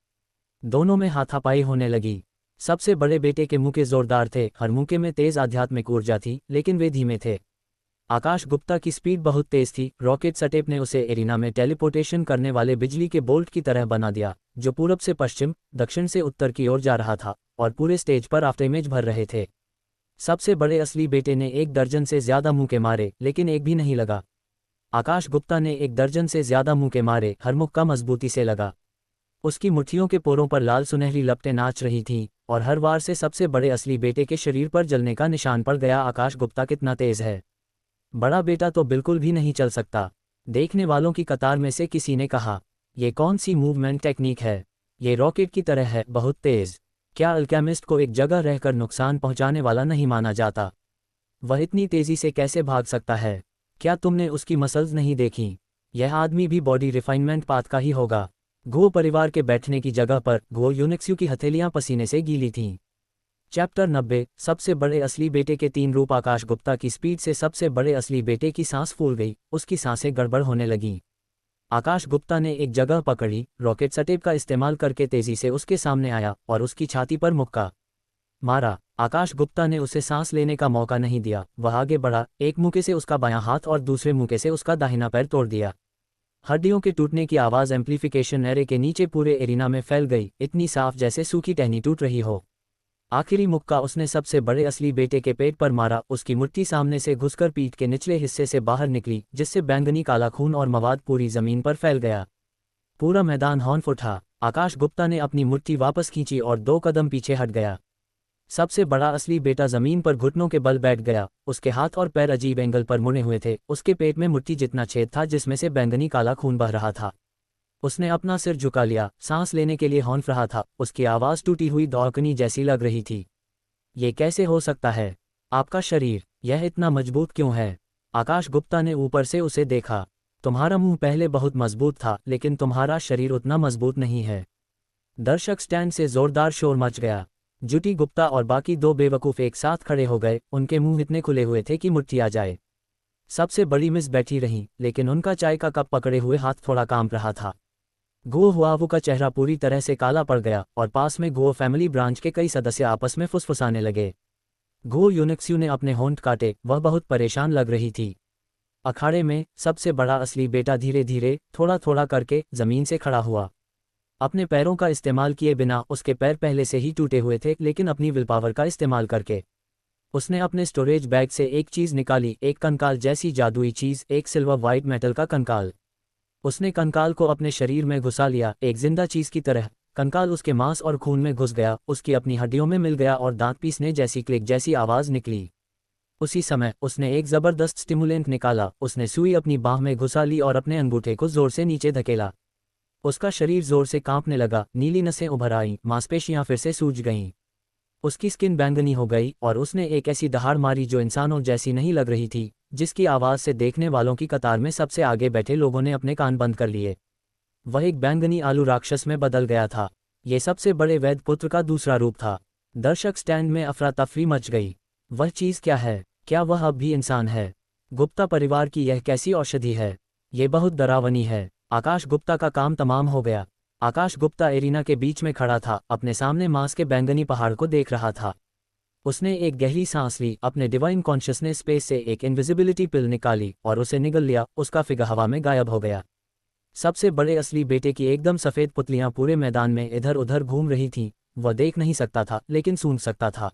दोनों में हाथापाई होने लगी। सबसे बड़े बेटे के मुक्के जोरदार थे, हर मुक्के में तेज आध्यात्मिक ऊर्जा थी, लेकिन वे धीमे थे। आकाश गुप्ता की स्पीड बहुत तेज थी। रॉकेट सटेप ने उसे एरिना में टेलीपोर्टेशन करने वाले बिजली के बोल्ट की तरह बना दिया, जो पूरब से पश्चिम, दक्षिण से उत्तर की ओर जा रहा था, और पूरे स्टेज पर आफ्टर इमेज भर रहे थे। सबसे बड़े असली बेटे ने 1 दर्जन से ज्यादा मुक्के मारे, लेकिन एक भी नहीं लगा। आकाश गुप्ता ने 1 दर्जन से ज्यादा मुक्के मारे, हर मुक्का मजबूती से लगा। उसकी मुट्ठियों के पोरों पर लाल सुनहरी लपटें नाच रही थीं, और हर वार से सबसे बड़े असली बेटे के शरीर पर जलने का निशान पड़ गया। आकाश गुप्ता कितना तेज है! बड़ा बेटा तो बिल्कुल भी नहीं चल सकता। देखने वालों की कतार में से किसी ने कहा। ये कौन सी मूवमेंट टेक्निक है? ये रॉकेट की तरह है, बहुत तेज। क्या अल्केमिस्ट को एक जगह रहकर नुकसान पहुंचाने वाला नहीं माना जाता? वह इतनी तेजी से कैसे भाग सकता है? क्या तुमने उसकी मसल्स नहीं देखी? यह आदमी भी बॉडी रिफाइनमेंट पाथ का ही होगा। घुओ परिवार के बैठने की जगह पर घुओ यूनिक्सयू की हथेलियां पसीने से गीली थीं। चैप्टर 90 सबसे बड़े असली बेटे के 3 रूप। आकाश गुप्ता की स्पीड से सबसे बड़े असली बेटे की सांस फूल गई, उसकी सांसें गड़बड़ होने लगीं। आकाश गुप्ता ने एक जगह पकड़ी, रॉकेट सटेप का इस्तेमाल करके तेजी से उसके सामने आया और उसकी छाती पर मुक्का मारा। आकाश गुप्ता ने उसे सांस लेने का मौका नहीं दिया। वह आगे बढ़ा, एक मुक्के से उसका बायां हाथ और दूसरे मुक्के से उसका दाहिना पैर तोड़ दिया। हड्डियों के टूटने की आवाज़ एम्प्लीफिकेशन एरे के नीचे पूरे एरिना में फैल गई, इतनी साफ जैसे सूखी टहनी टूट रही हो। आखिरी मुक्का उसने सबसे बड़े असली बेटे के पेट पर मारा। उसकी मुट्ठी सामने से घुसकर पीठ के निचले हिस्से से बाहर निकली, जिससे बैंगनी काला खून और मवाद पूरी जमीन पर फैल गया। पूरा मैदान हौंफ उठा। आकाश गुप्ता ने अपनी मुट्ठी वापस खींची और 2 कदम पीछे हट गया। सबसे बड़ा असली बेटा जमीन पर घुटनों के बल बैठ गया। उसके हाथ और पैर अजीब एंगल पर मुड़े हुए थे। उसके पेट में मुट्ठी जितना छेद था जिसमें से बैंगनी काला खून बह रहा था। उसने अपना सिर झुका लिया, सांस लेने के लिए हौंफ रहा था। उसकी आवाज़ टूटी हुई दौड़कनी जैसी लग रही थी। ये कैसे हो सकता है? आपका शरीर यह इतना मजबूत क्यों है? आकाश गुप्ता ने ऊपर से उसे देखा। तुम्हारा मुंह पहले बहुत मजबूत था, लेकिन तुम्हारा शरीर उतना मजबूत नहीं है। दर्शक स्टैंड से जोरदार शोर मच गया। जुटी गुप्ता और बाकी 2 बेवकूफ़ एक साथ खड़े हो गए। उनके मुंह इतने खुले हुए थे कि मुट्ठी आ जाए। सबसे बड़ी मिस बैठी रहीं, लेकिन उनका चाय का कप पकड़े हुए हाथ थोड़ा कांप रहा था। गुओ हुआवू का चेहरा पूरी तरह से काला पड़ गया और पास में गुओ फैमिली ब्रांच के कई सदस्य आपस में फुसफुसाने लगे। गुओ यूनिक्सयू ने अपने होंठ काटे, वह बहुत परेशान लग रही थी। अखाड़े में सबसे बड़ा असली बेटा धीरे धीरे थोड़ा थोड़ा करके जमीन से खड़ा हुआ। अपने पैरों का इस्तेमाल किए बिना उसके पैर पहले से ही टूटे हुए थे, लेकिन अपनी विल पावर का इस्तेमाल करके उसने अपने स्टोरेज बैग से एक चीज़ निकाली, एक कंकाल जैसी जादुई चीज़, एक सिल्वर वाइट मेटल का कंकाल। उसने कंकाल को अपने शरीर में घुसा लिया, एक जिंदा चीज़ की तरह। कंकाल उसके मांस और खून में घुस गया, उसकी अपनी हड्डियों में मिल गया और दांत पीसने जैसी क्लिक जैसी आवाज़ निकली। उसी समय उसने एक ज़बरदस्त स्टिमुलेंट निकाला। उसने सुई अपनी बाह में घुसा ली और अपने अंगूठे को जोर से नीचे धकेला। उसका शरीर जोर से कांपने लगा, नीली नसें उभर आईं, मांसपेशियां फिर से सूज गईं। उसकी स्किन बैंगनी हो गई और उसने एक ऐसी दहाड़ मारी जो इंसानों जैसी नहीं लग रही थी, जिसकी आवाज़ से देखने वालों की कतार में सबसे आगे बैठे लोगों ने अपने कान बंद कर लिए। वह एक बैंगनी आलू राक्षस में बदल गया था। ये सबसे बड़े वैद्य पुत्र का दूसरा रूप था। दर्शक स्टैंड में अफरा तफरी मच गई। वह चीज़ क्या है? क्या वह अब भी इंसान है? गुप्ता परिवार की यह कैसी औषधि है? ये बहुत डरावनी है। आकाश गुप्ता का काम तमाम हो गया। आकाश गुप्ता एरिना के बीच में खड़ा था, अपने सामने मांस के बैंगनी पहाड़ को देख रहा था। उसने एक गहरी सांस ली, अपने डिवाइन कॉन्शियसनेस स्पेस से एक इनविजिबिलिटी पिल निकाली और उसे निगल लिया। उसका फिगर हवा में गायब हो गया। सबसे बड़े असली बेटे की एकदम सफ़ेद पुतलियां पूरे मैदान में इधर उधर घूम रही थीं। वह देख नहीं सकता था, लेकिन सूंघ सकता था।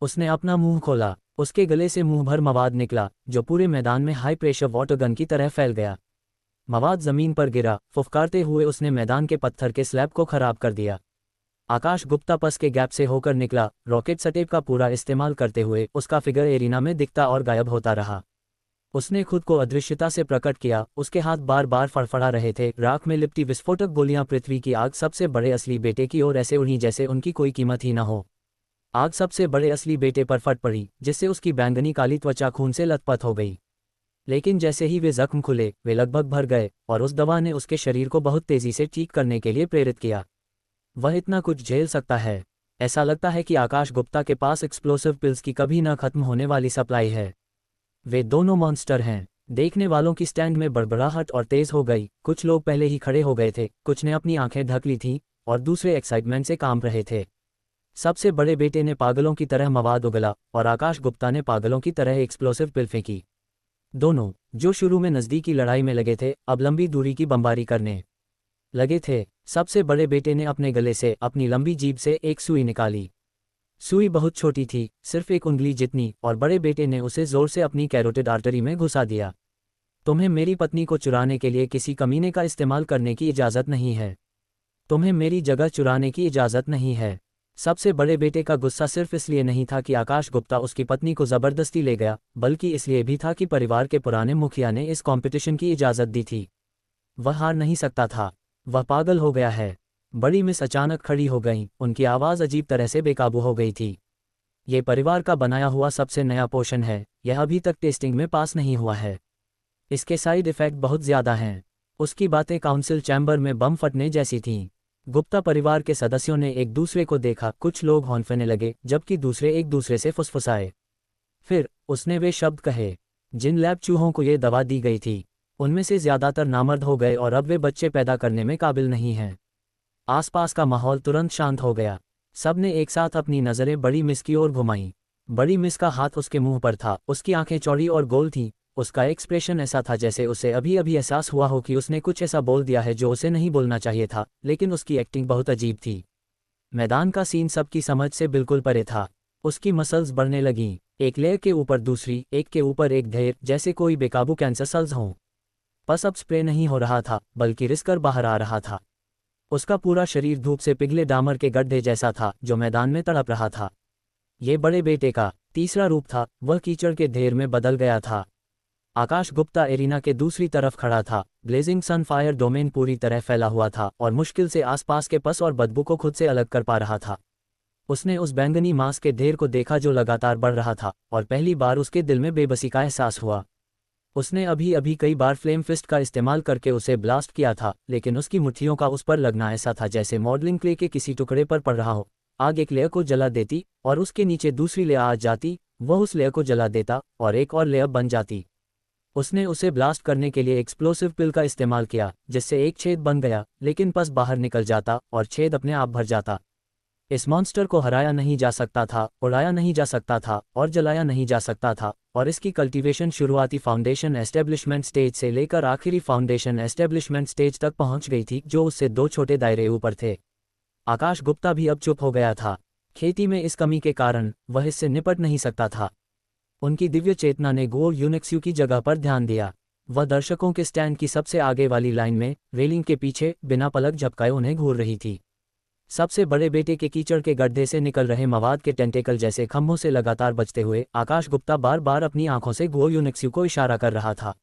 उसने अपना मुंह खोला, उसके गले से मुंह भर मवाद निकला, जो पूरे मैदान में हाई प्रेशर वाटर गन की तरह फैल गया। मवाद जमीन पर गिरा, फुफकारते हुए उसने मैदान के पत्थर के स्लैब को खराब कर दिया। आकाश गुप्ता पस के गैप से होकर निकला, रॉकेट सटेप का पूरा इस्तेमाल करते हुए उसका फिगर एरिना में दिखता और गायब होता रहा। उसने खुद को अदृश्यता से प्रकट किया, उसके हाथ बार बार फड़फड़ा रहे थे। राख में लिपटी विस्फोटक गोलियां पृथ्वी की आग सबसे बड़े असली बेटे की ओर ऐसे उड़ी जैसे उनकी कोई कीमत ही न हो। आग सबसे बड़े असली बेटे पर फट पड़ी, जिससे उसकी बैंगनी काली त्वचा खून से लथपथ हो गई। लेकिन जैसे ही वे जख्म खुले, वे लगभग भर गए और उस दवा ने उसके शरीर को बहुत तेजी से ठीक करने के लिए प्रेरित किया। वह इतना कुछ झेल सकता है। ऐसा लगता है कि आकाश गुप्ता के पास एक्सप्लोसिव पिल्स की कभी न खत्म होने वाली सप्लाई है। वे दोनों मॉन्स्टर हैं। देखने वालों की स्टैंड में बड़बड़ाहट और तेज हो गई। कुछ लोग पहले ही खड़े हो गए थे, कुछ ने अपनी आंखें ढक ली थीं और दूसरे एक्साइटमेंट से कांप रहे थे। सबसे बड़े बेटे ने पागलों की तरह मवाद उगला और आकाश गुप्ता ने पागलों की तरह एक्सप्लोसिव पिल फेंकी। दोनों, जो शुरू में नज़दीकी लड़ाई में लगे थे, अब लंबी दूरी की बमबारी करने लगे थे। सबसे बड़े बेटे ने अपने गले से अपनी लंबी जीभ से एक सुई निकाली। सुई बहुत छोटी थी, सिर्फ एक उंगली जितनी, और बड़े बेटे ने उसे जोर से अपनी कैरोटिड आर्टरी में घुसा दिया। तुम्हें मेरी पत्नी को चुराने के लिए किसी कमीने का इस्तेमाल करने की इजाज़त नहीं है। तुम्हें मेरी जगह चुराने की इजाज़त नहीं है। सबसे बड़े बेटे का गुस्सा सिर्फ इसलिए नहीं था कि आकाश गुप्ता उसकी पत्नी को ज़बरदस्ती ले गया, बल्कि इसलिए भी था कि परिवार के पुराने मुखिया ने इस कंपटीशन की इजाज़त दी थी। वह हार नहीं सकता था। वह पागल हो गया है। बड़ी मिस अचानक खड़ी हो गईं, उनकी आवाज़ अजीब तरह से बेकाबू हो गई थी। ये परिवार का बनाया हुआ सबसे नया पोषण है, यह अभी तक टेस्टिंग में पास नहीं हुआ है। इसके साइड इफ़ेक्ट बहुत ज़्यादा हैं। उसकी बातें काउंसिल चैम्बर में बम फटने जैसी थीं। गुप्ता परिवार के सदस्यों ने एक दूसरे को देखा, कुछ लोग हौंफने लगे जबकि दूसरे एक दूसरे से फुसफुसाए। फिर उसने वे शब्द कहे जिन लैब चूहों को ये दवा दी गई थी, उनमें से ज़्यादातर नामर्द हो गए और अब वे बच्चे पैदा करने में काबिल नहीं हैं। आसपास का माहौल तुरंत शांत हो गया। सब ने एक साथ अपनी नज़रें बड़ी मिस की ओर घुमाईं। बड़ी मिस का हाथ उसके मुंह पर था, उसकी आंखें चौड़ी और गोल थीं। उसका एक्सप्रेशन ऐसा था जैसे उसे अभी अभी एहसास हुआ हो कि उसने कुछ ऐसा बोल दिया है जो उसे नहीं बोलना चाहिए था, लेकिन उसकी एक्टिंग बहुत अजीब थी। मैदान का सीन सबकी समझ से बिल्कुल परे था। उसकी मसल्स बढ़ने लगीं, एक लेयर के ऊपर दूसरी, एक के ऊपर एक ढेर, जैसे कोई बेकाबू कैंसर सेल्स हों। बस अब स्प्रे नहीं हो रहा था, बल्कि रिसकर बाहर आ रहा था। उसका पूरा शरीर धूप से पिघले डामर के गड्ढे जैसा था जो मैदान में तड़प रहा था। ये बड़े बेटे का तीसरा रूप था, वह कीचड़ के ढेर में बदल गया था। आकाश गुप्ता एरिना के दूसरी तरफ खड़ा था। ब्लेजिंग सन फायर डोमेन पूरी तरह फैला हुआ था और मुश्किल से आसपास के पस और बदबू को खुद से अलग कर पा रहा था। उसने उस बैंगनी मांस के ढेर को देखा जो लगातार बढ़ रहा था, और पहली बार उसके दिल में बेबसी का एहसास हुआ। उसने अभी अभी कई बार फ्लेम फिस्ट का इस्तेमाल करके उसे ब्लास्ट किया था, लेकिन उसकी मुट्ठियों का उस पर लगना ऐसा था जैसे मॉडलिंग क्ले के किसी टुकड़े पर पड़ रहा हो। आग एक लेयर को जला देती और उसके नीचे दूसरी लेयर आ जाती, वह उस लेयर को जला देता और एक और लेयर बन जाती। उसने उसे ब्लास्ट करने के लिए एक्सप्लोसिव पिल का इस्तेमाल किया, जिससे एक छेद बन गया, लेकिन पस बाहर निकल जाता और छेद अपने आप भर जाता। इस मॉन्स्टर को हराया नहीं जा सकता था, उड़ाया नहीं जा सकता था और जलाया नहीं जा सकता था, और इसकी कल्टीवेशन शुरुआती फाउंडेशन एस्टेब्लिशमेंट स्टेज से लेकर आखिरी फाउंडेशन एस्टेब्लिशमेंट स्टेज तक पहुंच गई थी, जो उससे 2 छोटे दायरे ऊपर थे। आकाश गुप्ता भी अब चुप हो गया था। खेती में इस कमी के कारण वह इससे निपट नहीं सकता था। उनकी दिव्य चेतना ने गो यूनिक्स्यू की जगह पर ध्यान दिया। वह दर्शकों के स्टैंड की सबसे आगे वाली लाइन में, रेलिंग के पीछे, बिना पलक झपकाए उन्हें घूर रही थी। सबसे बड़े बेटे के कीचड़ के गड्ढे से निकल रहे मवाद के टेंटेकल जैसे खंभों से लगातार बचते हुए आकाश गुप्ता बार बार अपनी आंखों से गो यूनिक्स्यू को इशारा कर रहा था।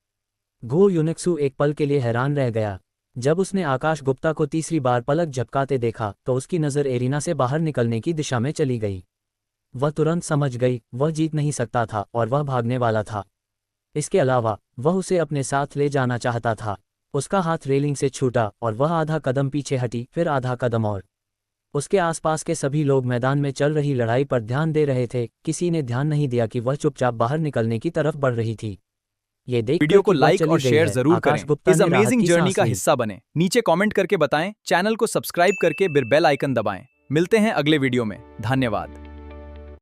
गो यूनिक्स्यू एक पल के लिए हैरान रह गया। जब उसने आकाश गुप्ता को तीसरी बार पलक झपकाते देखा तो उसकी नज़र एरिना से बाहर निकलने की दिशा में चली गई। वह तुरंत समझ गई वह जीत नहीं सकता था और वह भागने वाला था। इसके अलावा वह उसे अपने साथ ले जाना चाहता था। उसका हाथ रेलिंग से छूटा और वह आधा कदम पीछे हटी, फिर आधा कदम और। उसके आसपास के सभी लोग मैदान में चल रही लड़ाई पर ध्यान दे रहे थे। किसी ने ध्यान नहीं दिया कि वह चुपचाप बाहर निकलने की तरफ बढ़ रही थी। ये देख वीडियो को लाइक और शेयर जरूर करें, इस अमेजिंग जर्नी का हिस्सा बने। नीचे कमेंट करके बताएं, चैनल को सब्सक्राइब करके बिर बेल आइकन दबाएं। मिलते हैं अगले वीडियो में। धन्यवाद।